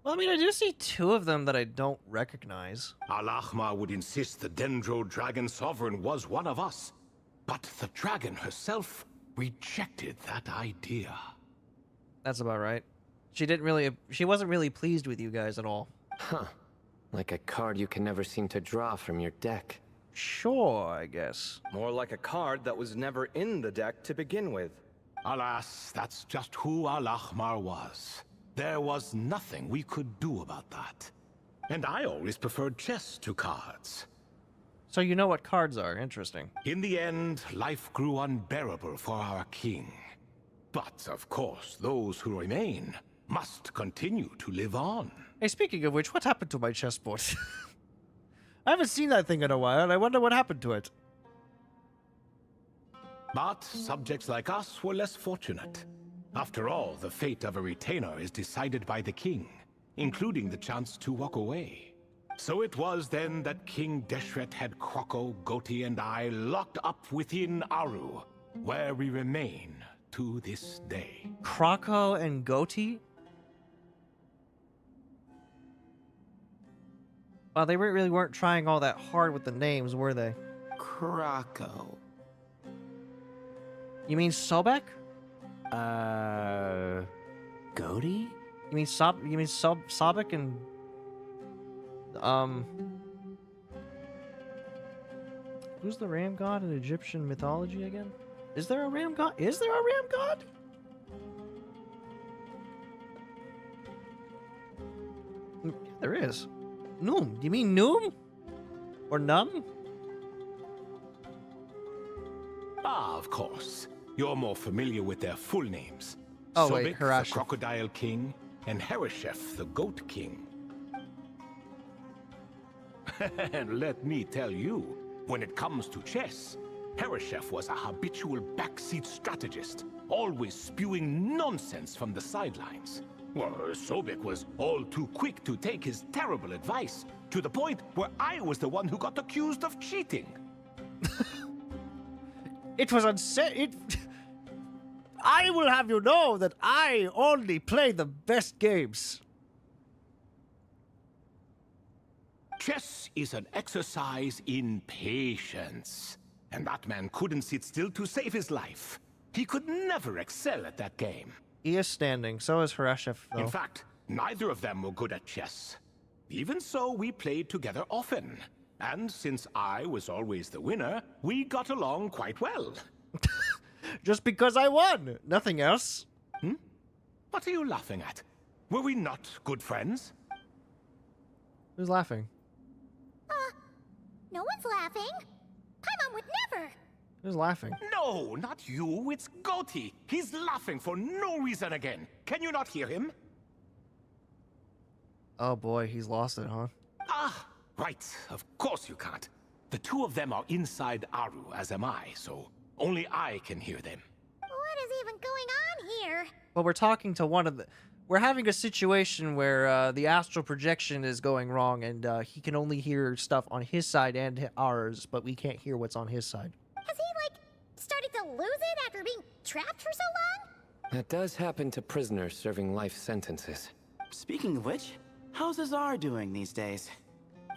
Speaker 2: Well, I mean, I do see 2 of them that I don't recognize.
Speaker 13: Al-Ahmar would insist the Dendro Dragon Sovereign was one of us. But the dragon herself rejected that idea.
Speaker 2: That's about right. She wasn't really pleased with you guys at all.
Speaker 7: Huh. Like a card you can never seem to draw from your deck.
Speaker 2: Sure, I guess.
Speaker 12: More like a card that was never in the deck to begin with.
Speaker 13: Alas, that's just who Al-Ahmar was. There was nothing we could do about that. And I always preferred chess to cards.
Speaker 2: So you know what cards are. Interesting.
Speaker 13: In the end, life grew unbearable for our king. But, of course, those who remain must continue to live on.
Speaker 2: Hey, speaking of which, what happened to my chessboard? I haven't seen that thing in a while, and I wonder what happened to it.
Speaker 13: But subjects like us were less fortunate. After all, the fate of a retainer is decided by the king, including the chance to walk away. So it was then that King Deshret had Kroko, Goti, and I locked up within Aru, where we remain to this day.
Speaker 2: Kroko and Goti? Well, they really weren't trying all that hard with the names, were they?
Speaker 8: Krako.
Speaker 2: You mean Sobek?
Speaker 6: Goti?
Speaker 2: You mean Sobek and who's the ram god in Egyptian mythology again? Is there a ram god? Is there a ram god? Yeah, there is. Noom. You mean Noom? Or Num?
Speaker 13: Ah, of course. You're more familiar with their full names.
Speaker 2: Oh,
Speaker 13: Sobek,
Speaker 2: wait,
Speaker 13: the
Speaker 2: Harashef.
Speaker 13: Crocodile King, and Harashef, the Goat King. And let me tell you, when it comes to chess, Harashef was a habitual backseat strategist, always spewing nonsense from the sidelines. Well, Sobek was all too quick to take his terrible advice, to the point where I was the one who got accused of cheating.
Speaker 2: It was I will have you know that I only play the best games.
Speaker 13: Chess is an exercise in patience. And that man couldn't sit still to save his life. He could never excel at that game.
Speaker 2: He is standing, so is Harashef, though.
Speaker 13: In fact, neither of them were good at chess. Even so, we played together often. And since I was always the winner, we got along quite well.
Speaker 2: Just because I won, nothing else.
Speaker 13: What are you laughing at? Were we not good friends?
Speaker 2: Who's laughing?
Speaker 4: No one's laughing. Paimon would never.
Speaker 2: Who's laughing?
Speaker 13: No, not you. It's Goti. He's laughing for no reason again. Can you not hear him?
Speaker 2: Oh boy, he's lost it, huh?
Speaker 13: Ah, right. Of course you can't. The 2 of them are inside Aru, as am I, so only I can hear them.
Speaker 4: What is even going on here?
Speaker 2: Well, we're talking to one of the... We're having a situation where the astral projection is going wrong, and he can only hear stuff on his side and ours, but we can't hear what's on his side.
Speaker 4: Has he, started to lose it after being trapped for so long?
Speaker 7: That does happen to prisoners serving life sentences.
Speaker 8: Speaking of which, how's Azar doing these days?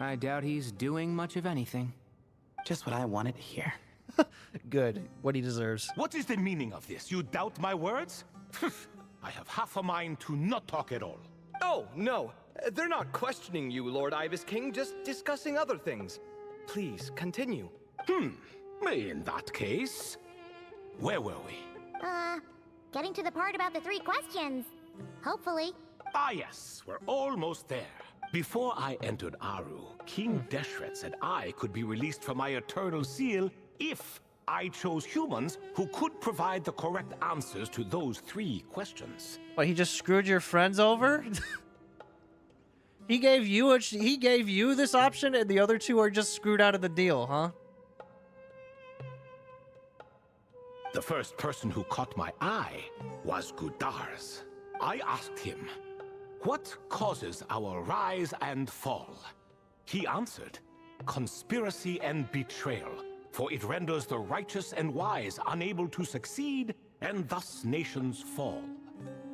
Speaker 6: I doubt he's doing much of anything.
Speaker 8: Just what I wanted to hear.
Speaker 2: Good. What he deserves.
Speaker 13: What is the meaning of this? You doubt my words? I have half a mind to not talk at all.
Speaker 12: Oh, no. They're not questioning you, Lord Ibis King, just discussing other things. Please, continue.
Speaker 13: In that case, where were we?
Speaker 4: Getting to the part about the 3 questions. Hopefully.
Speaker 13: Ah, yes, we're almost there. Before I entered Aru, King Deshret said I could be released from my eternal seal if I chose humans who could provide the correct answers to those 3 questions.
Speaker 2: What, he just screwed your friends over? He gave you this option, and the other 2 are just screwed out of the deal, huh?
Speaker 13: The first person who caught my eye was Gudar's. I asked him, "What causes our rise and fall?" He answered, "Conspiracy and betrayal, for it renders the righteous and wise unable to succeed, and thus nations fall."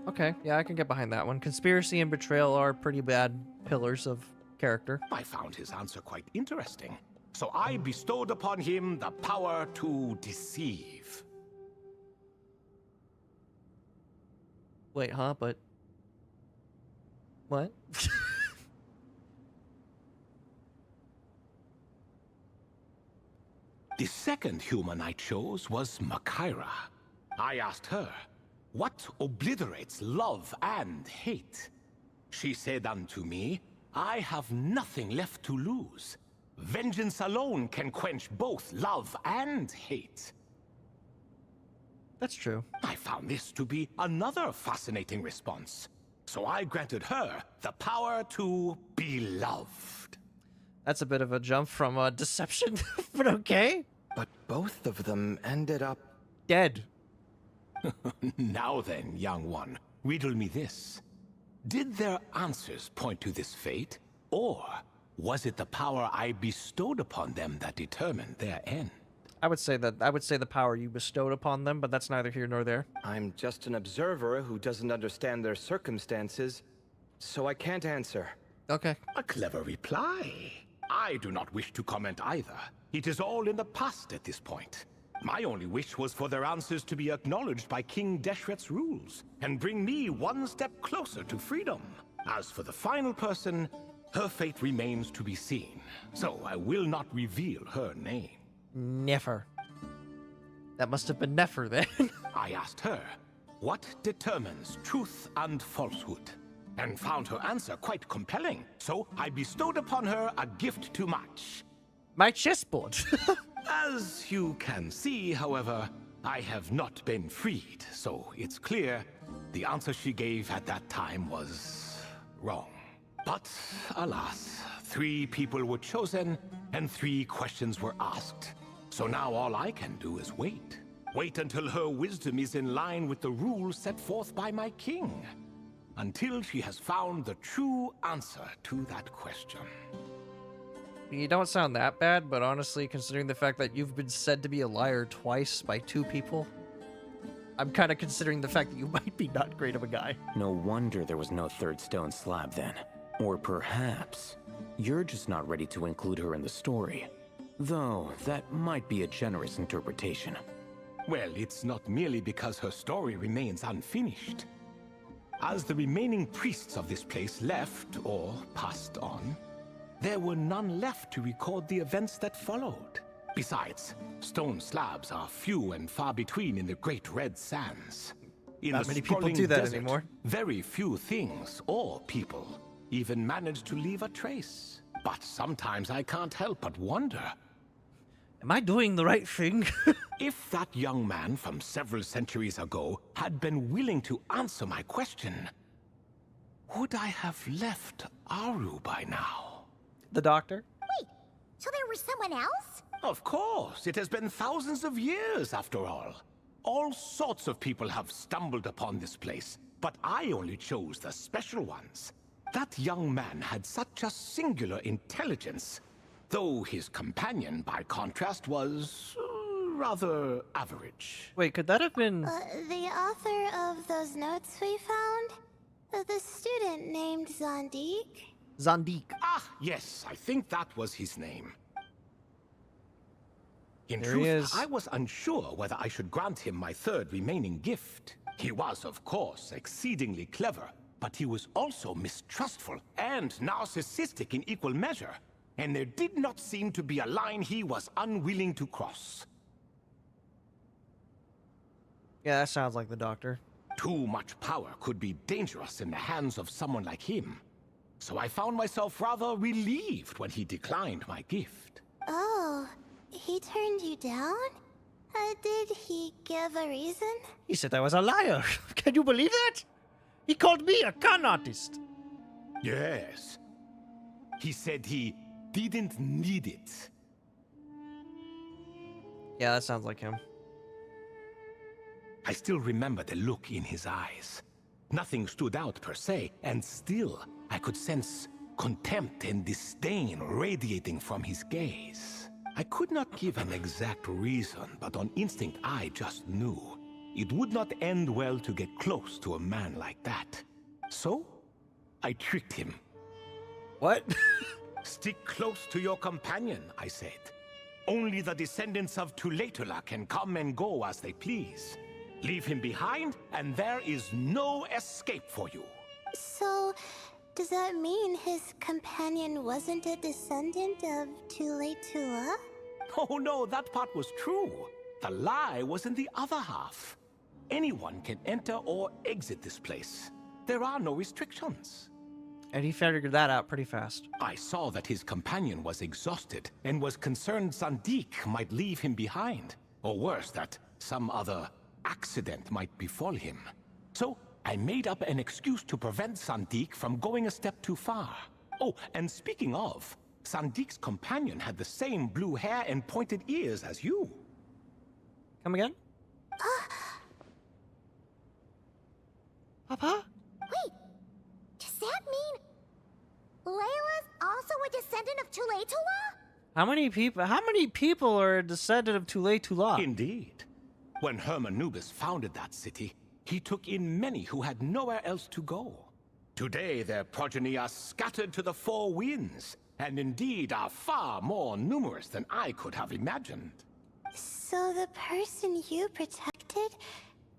Speaker 2: Okay, yeah, I can get behind that one. Conspiracy and betrayal are pretty bad pillars of character.
Speaker 13: I found his answer quite interesting, so I bestowed upon him the power to deceive.
Speaker 2: Wait, huh? But what?
Speaker 13: The second human I chose was Makaira. I asked her, "What obliterates love and hate?" She said unto me, "I have nothing left to lose. Vengeance alone can quench both love and hate."
Speaker 2: That's true.
Speaker 13: I found this to be another fascinating response, so I granted her the power to be loved.
Speaker 2: That's a bit of a jump from deception, but okay.
Speaker 12: But both of them ended up
Speaker 2: dead.
Speaker 13: Now then, young one, riddle me this. Did their answers point to this fate, or was it the power I bestowed upon them that determined their end?
Speaker 2: I would say the power you bestowed upon them, but that's neither here nor there.
Speaker 12: I'm just an observer who doesn't understand their circumstances, so I can't answer.
Speaker 2: Okay.
Speaker 13: A clever reply. I do not wish to comment either. It is all in the past at this point. My only wish was for their answers to be acknowledged by King Deshret's rules, and bring me one step closer to freedom. As for the final person, her fate remains to be seen, so I will not reveal her name.
Speaker 2: Never. That must have been Nefer then.
Speaker 13: I asked her, "What determines truth and falsehood?" and found her answer quite compelling, so I bestowed upon her a gift to match.
Speaker 2: My chessboard.
Speaker 13: As you can see, however, I have not been freed, so it's clear the answer she gave at that time was wrong. But alas, 3 people were chosen and 3 questions were asked. So now all I can do is wait. Wait until her wisdom is in line with the rules set forth by my king. Until she has found the true answer to that question.
Speaker 2: You don't sound that bad, but honestly, considering the fact that you've been said to be a liar twice by 2 people, I'm kind of considering the fact that you might be not great of a guy.
Speaker 11: No wonder there was no third stone slab then. Or perhaps you're just not ready to include her in the story. Though, that might be a generous interpretation.
Speaker 13: Well, it's not merely because her story remains unfinished. As the remaining priests of this place left, or passed on, there were none left to record the events that followed. Besides, stone slabs are few and far between in the Great Red Sands. In
Speaker 2: Not
Speaker 13: the
Speaker 2: many people
Speaker 13: sprawling
Speaker 2: do that
Speaker 13: desert,
Speaker 2: anymore.
Speaker 13: very few things or people even manage to leave a trace. But sometimes I can't help but wonder,
Speaker 2: am I doing the right thing?
Speaker 13: if that young man from several centuries ago had been willing to answer my question, would I have left Aru by now?
Speaker 2: The doctor?
Speaker 4: Wait, so there was someone else?
Speaker 13: Of course, it has been thousands of years after all. All sorts of people have stumbled upon this place, but I only chose the special ones. That young man had such a singular intelligence, though his companion, by contrast, was rather average.
Speaker 2: Wait, could that have been...
Speaker 10: The author of those notes we found? The student named Zondik?
Speaker 2: Zondik.
Speaker 13: Ah, yes, I think that was his name. In
Speaker 2: There he
Speaker 13: truth,
Speaker 2: is.
Speaker 13: I was unsure whether I should grant him my third remaining gift. He was, of course, exceedingly clever, but he was also mistrustful and narcissistic in equal measure, and there did not seem to be a line he was unwilling to cross.
Speaker 2: Yeah, that sounds like the doctor.
Speaker 13: Too much power could be dangerous in the hands of someone like him, so I found myself rather relieved when he declined my gift.
Speaker 10: Oh, he turned you down? Did he give a reason?
Speaker 2: He said I was a liar. Can you believe that? He called me a con artist.
Speaker 13: Yes. He said he didn't need it.
Speaker 2: Yeah, that sounds like him.
Speaker 13: I still remember the look in his eyes. Nothing stood out per se, and still I could sense contempt and disdain radiating from his gaze. I could not give an exact reason, but on instinct I just knew. It would not end well to get close to a man like that. So, I tricked him.
Speaker 2: What?
Speaker 13: Stick close to your companion, I said. Only the descendants of Tuletula can come and go as they please. Leave him behind, and there is no escape for you.
Speaker 10: So, does that mean his companion wasn't a descendant of Tuletula?
Speaker 13: Oh no, that part was true. The lie was in the other half. Anyone can enter or exit this place. There are no restrictions.
Speaker 2: And he figured that out pretty fast.
Speaker 13: I saw that his companion was exhausted and was concerned Sandik might leave him behind. Or worse, that some other accident might befall him. So I made up an excuse to prevent Sandik from going a step too far. Oh, and speaking of, Sandik's companion had the same blue hair and pointed ears as you.
Speaker 2: Come again? Papa?
Speaker 4: Wait, does that mean Layla's also a descendant of Tuletula?
Speaker 2: How many people are a descendant of Tuletula?
Speaker 13: Indeed. When Hermanubis founded that city, he took in many who had nowhere else to go. Today, their progeny are scattered to the four winds, and indeed are far more numerous than I could have imagined.
Speaker 10: So the person you protected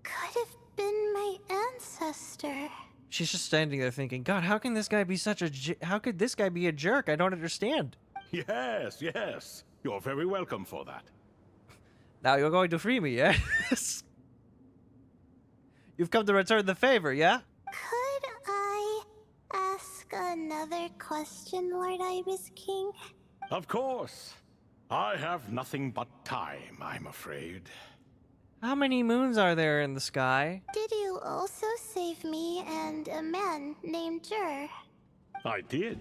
Speaker 10: could have been my ancestor.
Speaker 2: She's just standing there thinking, God, how can this guy be how could this guy be a jerk? I don't understand.
Speaker 13: Yes, yes. You're very welcome for that.
Speaker 2: Now you're going to free me, yes? You've come to return the favor, yeah?
Speaker 10: Could I ask another question, Lord Ibis King?
Speaker 13: Of course. I have nothing but time, I'm afraid.
Speaker 2: How many moons are there in the sky?
Speaker 10: Did you also save me and a man named Jur?
Speaker 13: I did.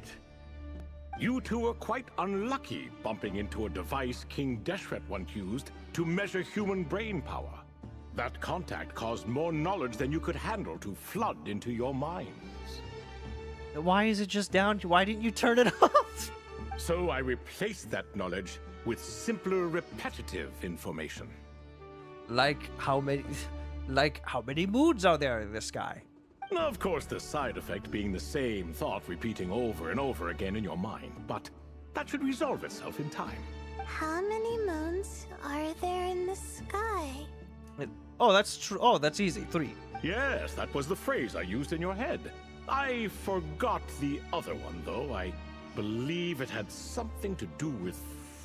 Speaker 13: You two were quite unlucky bumping into a device King Deshret once used to measure human brain power. That contact caused more knowledge than you could handle to flood into your minds.
Speaker 2: Why is it just down? Why didn't you turn it off?
Speaker 13: So I replaced that knowledge with simpler, repetitive information.
Speaker 2: Like how many moons are there in the sky?
Speaker 13: Of course, the side effect being the same thought repeating over and over again in your mind, but that should resolve itself in time.
Speaker 10: How many moons are there in the sky?
Speaker 2: Oh, that's true. Oh, that's easy. 3.
Speaker 13: Yes, that was the phrase I used in your head. I forgot the other one, though. I believe it had something to do with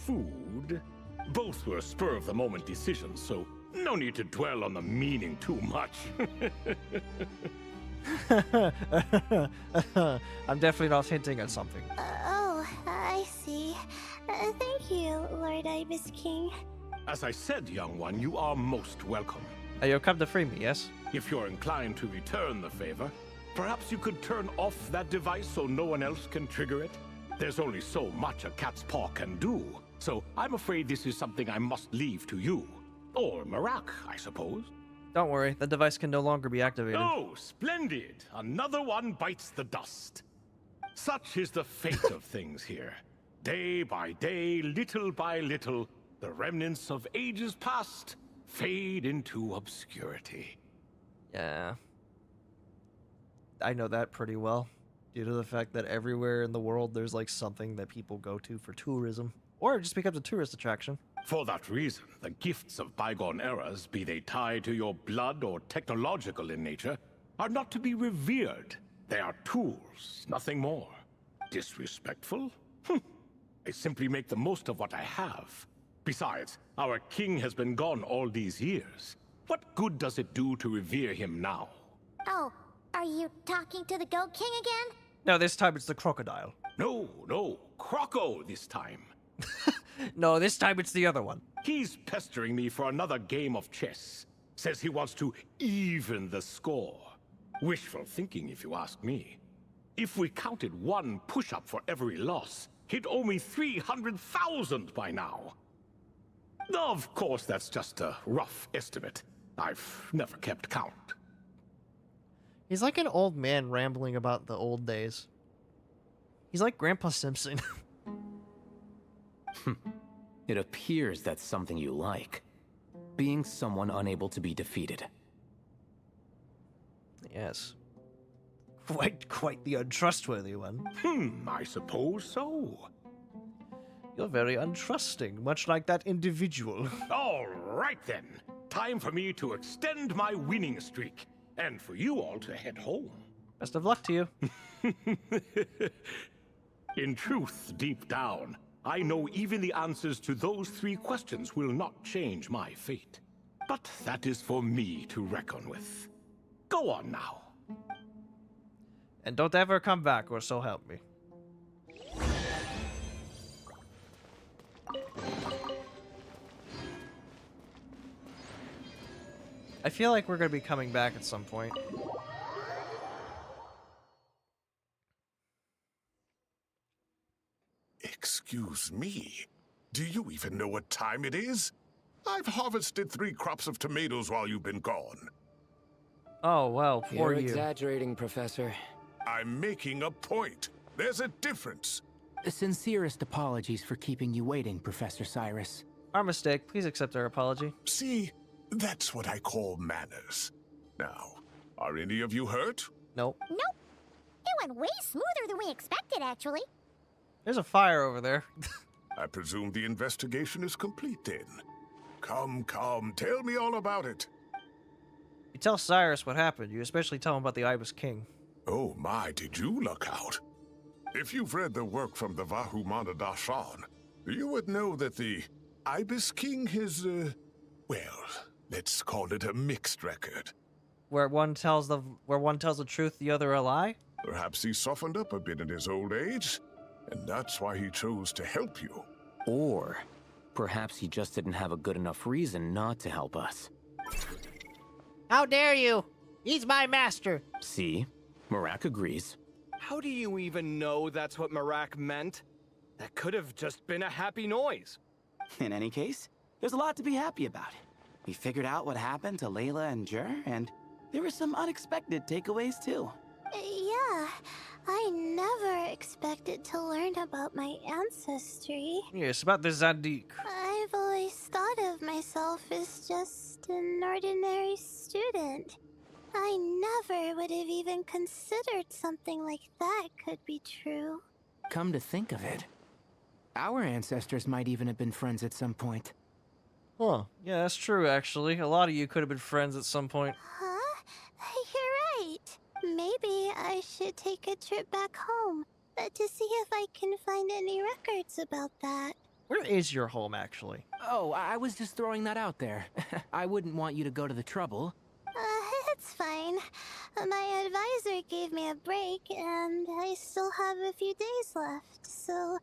Speaker 13: food. Both were spur-of-the-moment decisions, so no need to dwell on the meaning too much.
Speaker 2: I'm definitely not hinting at something.
Speaker 10: Oh, I see. Thank you, Lord Ibis King.
Speaker 13: As I said, young one, you are most welcome.
Speaker 2: You'll come to free me, yes?
Speaker 13: If you're inclined to return the favor, perhaps you could turn off that device so no one else can trigger it? There's only so much a cat's paw can do, so I'm afraid this is something I must leave to you. Or Marak, I suppose.
Speaker 2: Don't worry, the device can no longer be activated.
Speaker 13: Oh, splendid! Another one bites the dust. Such is the fate of things here. Day by day, little by little, the remnants of ages past fade into obscurity.
Speaker 2: Yeah. I know that pretty well, due to the fact that everywhere in the world there's like something that people go to for tourism. Or it just becomes a tourist attraction.
Speaker 13: For that reason, the gifts of bygone eras, be they tied to your blood or technological in nature, are not to be revered. They are tools, nothing more. Disrespectful? I simply make the most of what I have. Besides, our king has been gone all these years. What good does it do to revere him now?
Speaker 4: Oh, are you talking to the Goat King again?
Speaker 2: No, this time it's the crocodile.
Speaker 13: No, Croco this time.
Speaker 2: No, this time it's the other one.
Speaker 13: He's pestering me for another game of chess. Says he wants to even the score. Wishful thinking, if you ask me. If we counted one push-up for every loss, he'd owe me 300,000 by now. Of course, that's just a rough estimate. I've never kept count.
Speaker 2: He's like an old man rambling about the old days. He's like Grandpa Simpson.
Speaker 11: It appears that's something you like. Being someone unable to be defeated.
Speaker 2: Yes. Quite the untrustworthy one.
Speaker 13: I suppose so.
Speaker 2: You're very untrusting, much like that individual.
Speaker 13: All right then. Time for me to extend my winning streak, and for you all to head home.
Speaker 2: Best of luck to you.
Speaker 13: In truth, deep down, I know even the answers to those 3 questions will not change my fate. But that is for me to reckon with. Go on now.
Speaker 2: And don't ever come back, or so help me. I feel like we're going to be coming back at some point.
Speaker 5: Excuse me. Do you even know what time it is? I've harvested 3 crops of tomatoes while you've been gone.
Speaker 2: Oh, well, poor
Speaker 7: You're
Speaker 2: you.
Speaker 7: exaggerating, Professor.
Speaker 5: I'm making a point. There's a difference.
Speaker 6: The sincerest apologies for keeping you waiting, Professor Cyrus.
Speaker 2: Our mistake. Please accept our apology.
Speaker 5: See, that's what I call manners. Now, are any of you hurt?
Speaker 2: Nope.
Speaker 4: Nope. It went way smoother than we expected, actually.
Speaker 2: There's a fire over there.
Speaker 5: I presume the investigation is complete then. Come, tell me all about it.
Speaker 2: You tell Cyrus what happened. You especially tell him about the Ibis King.
Speaker 5: Oh my, did you look out? If you've read the work from the Vahumana Dashan, you would know that the Ibis King is, well, let's call it a mixed record.
Speaker 2: Where one tells the truth, the other a lie?
Speaker 5: Perhaps he softened up a bit in his old age, and that's why he chose to help you.
Speaker 11: Or perhaps he just didn't have a good enough reason not to help us.
Speaker 2: How dare you! He's my master!
Speaker 11: See? Marak agrees.
Speaker 12: How do you even know that's what Marak meant? That could have just been a happy noise.
Speaker 8: In any case, there's a lot to be happy about. We figured out what happened to Layla and Jur, and there were some unexpected takeaways too.
Speaker 10: Yeah, I never expected to learn about my ancestry.
Speaker 2: Yes, about the Zadik.
Speaker 10: I've always thought of myself as just an ordinary student. I never would have even considered something like that could be true.
Speaker 6: Come to think of it, our ancestors might even have been friends at some point.
Speaker 2: Huh. Yeah, that's true, actually. A lot of you could have been friends at some point.
Speaker 10: Huh? You're right. Maybe I should take a trip back home to see if I can find any records about that.
Speaker 2: Where is your home, actually?
Speaker 6: Oh, I was just throwing that out there. I wouldn't want you to go to the trouble.
Speaker 10: It's fine. My advisor gave me a break, and I still have a few days left, so...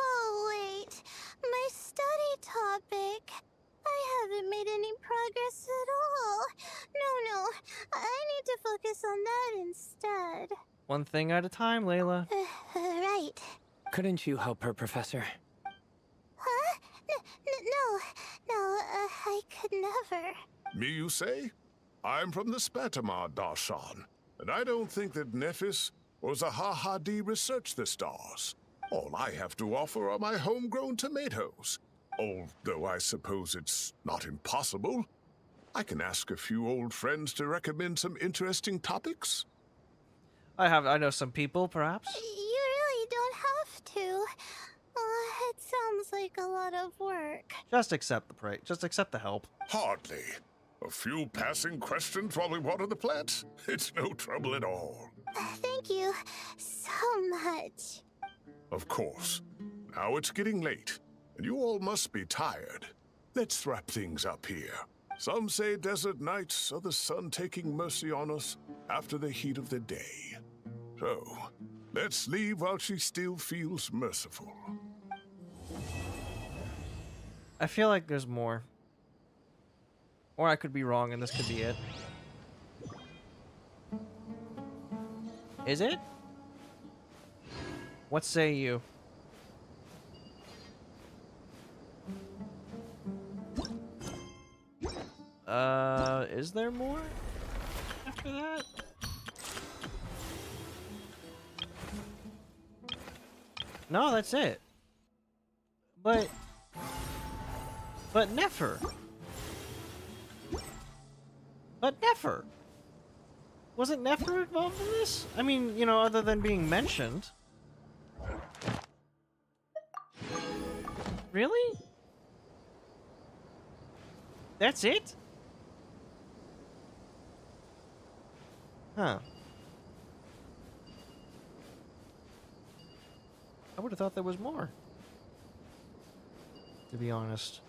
Speaker 10: Oh, wait. My study topic. I haven't made any progress at all. No. I need to focus on that instead.
Speaker 2: One thing at a time, Layla.
Speaker 10: Right.
Speaker 7: Couldn't you help her, Professor?
Speaker 10: Huh? No, I could never.
Speaker 5: Me, you say? I'm from the Spatamar Darshan, and I don't think that Nephis or Zahahadi researched the stars. All I have to offer are my homegrown tomatoes. Although I suppose it's not impossible. I can ask a few old friends to recommend some interesting topics.
Speaker 2: I know some people, perhaps.
Speaker 10: You really don't have to. It sounds like a lot of work.
Speaker 2: Just accept the praise. Just accept the help.
Speaker 5: Hardly. A few passing questions while we water the plants? It's no trouble at all.
Speaker 10: Thank you so much.
Speaker 5: Of course. Now it's getting late, and you all must be tired. Let's wrap things up here. Some say desert nights are the sun taking mercy on us after the heat of the day. So, let's leave while she still feels merciful.
Speaker 2: I feel like there's more. Or I could be wrong and this could be it. Is it? What say you? is there more after that? No, that's it. But Nefer. But Nefer. Wasn't Nefer involved in this? I mean, you know, other than being mentioned. Really? That's it? Huh. I would have thought there was more. To be honest.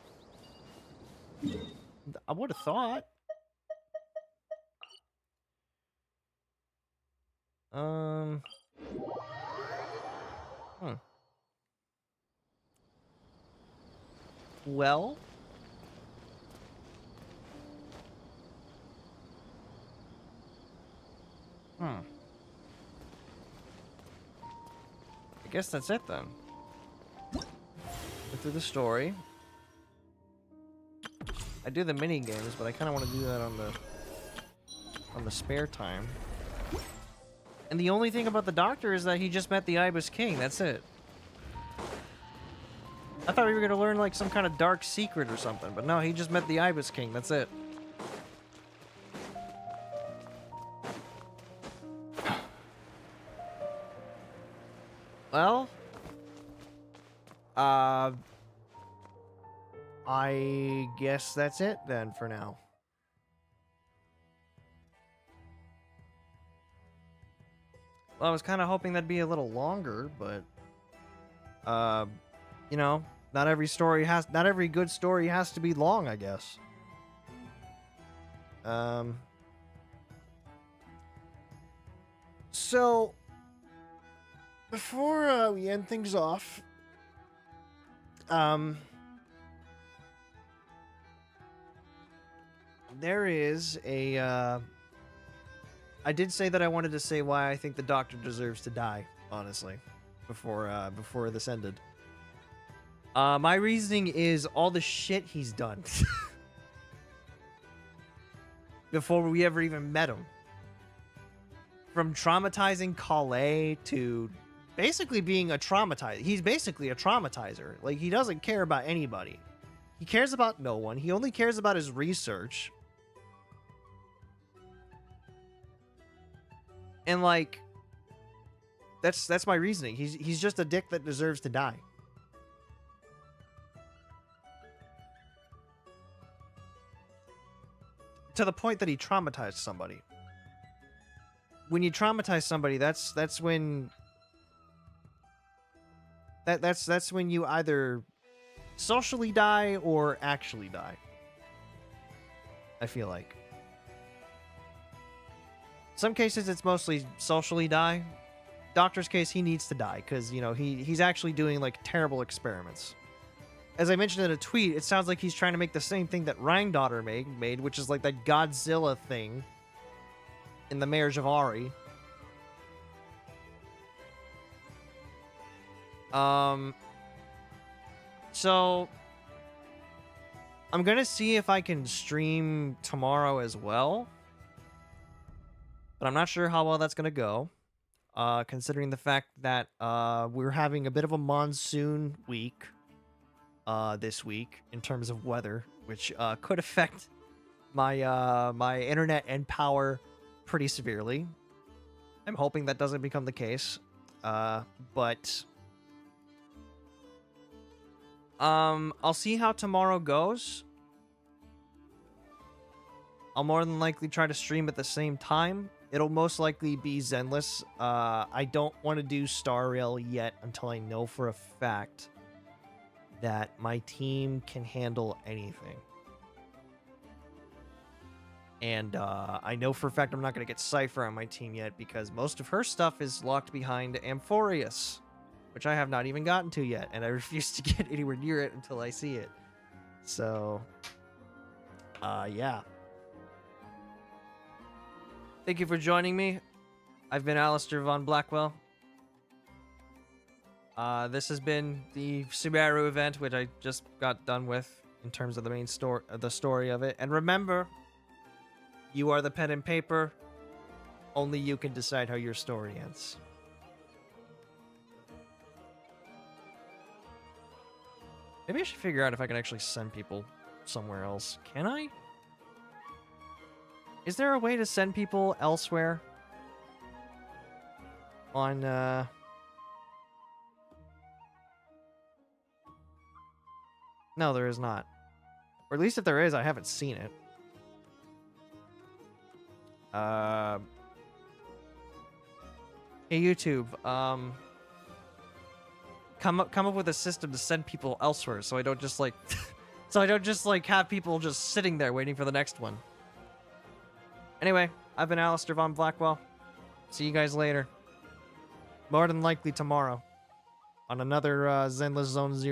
Speaker 2: I would have thought. Well. I guess that's it then. Go through the story. I do the mini games, but I kind of want to do that on the spare time. And the only thing about the doctor is that he just met the Ibis King. That's it. I thought we were gonna learn like some kind of dark secret or something, but no, he just met the Ibis King. That's it. Well, I guess that's it then for now. Well, I was kind of hoping that'd be a little longer, but you know, not every good story has to be long, I guess. So before we end things off, there is a I did say that I wanted to say why I think the Doctor deserves to die, honestly, before this ended. My reasoning is all the shit he's done before we ever even met him. From traumatizing Calais to basically being a traumatizer. He's basically a traumatizer. Like, he doesn't care about anybody. He cares about no one. He only cares about his research. And like, that's my reasoning. He's just a dick that deserves to die. To the point that he traumatized somebody. When you traumatize somebody, that's when that's when you either socially die or actually die. I feel like. Some cases it's mostly socially die. Doctor's case, he needs to die because, you know, he's actually doing like terrible experiments. As I mentioned in a tweet, it sounds like he's trying to make the same thing that Rheindotter made, which is like that Godzilla thing in the Marriage of Ari. So I'm gonna see if I can stream tomorrow as well, but I'm not sure how well that's gonna go, considering the fact that we're having a bit of a monsoon week this week in terms of weather, which could affect my my internet and power pretty severely. I'm hoping that doesn't become the case, but I'll see how tomorrow goes. I'll more than likely try to stream at the same time. It'll most likely be Zenless. I don't want to do Star Rail yet until I know for a fact that my team can handle anything. And I know for a fact I'm not going to get Cypher on my team yet because most of her stuff is locked behind Amphorius, which I have not even gotten to yet, and I refuse to get anywhere near it until I see it. So, yeah. Thank you for joining me. I've been Alistair Von Blackwell. This has been the Sumeru event, which I just got done with in terms of the main story, the story of it. And remember, You are the pen and paper. Only you can decide how your story ends. Maybe I should figure out if I can actually send people somewhere else. Can I? Is there a way to send people elsewhere? On, No, there is not. Or at least if there is, I haven't seen it. Hey, YouTube, come up with a system to send people elsewhere so I don't just, like... so I don't just, like, have people just sitting there waiting for the next one. Anyway, I've been Alistair Von Blackwell. See you guys later. More than likely tomorrow. On another Zenless Zone 0.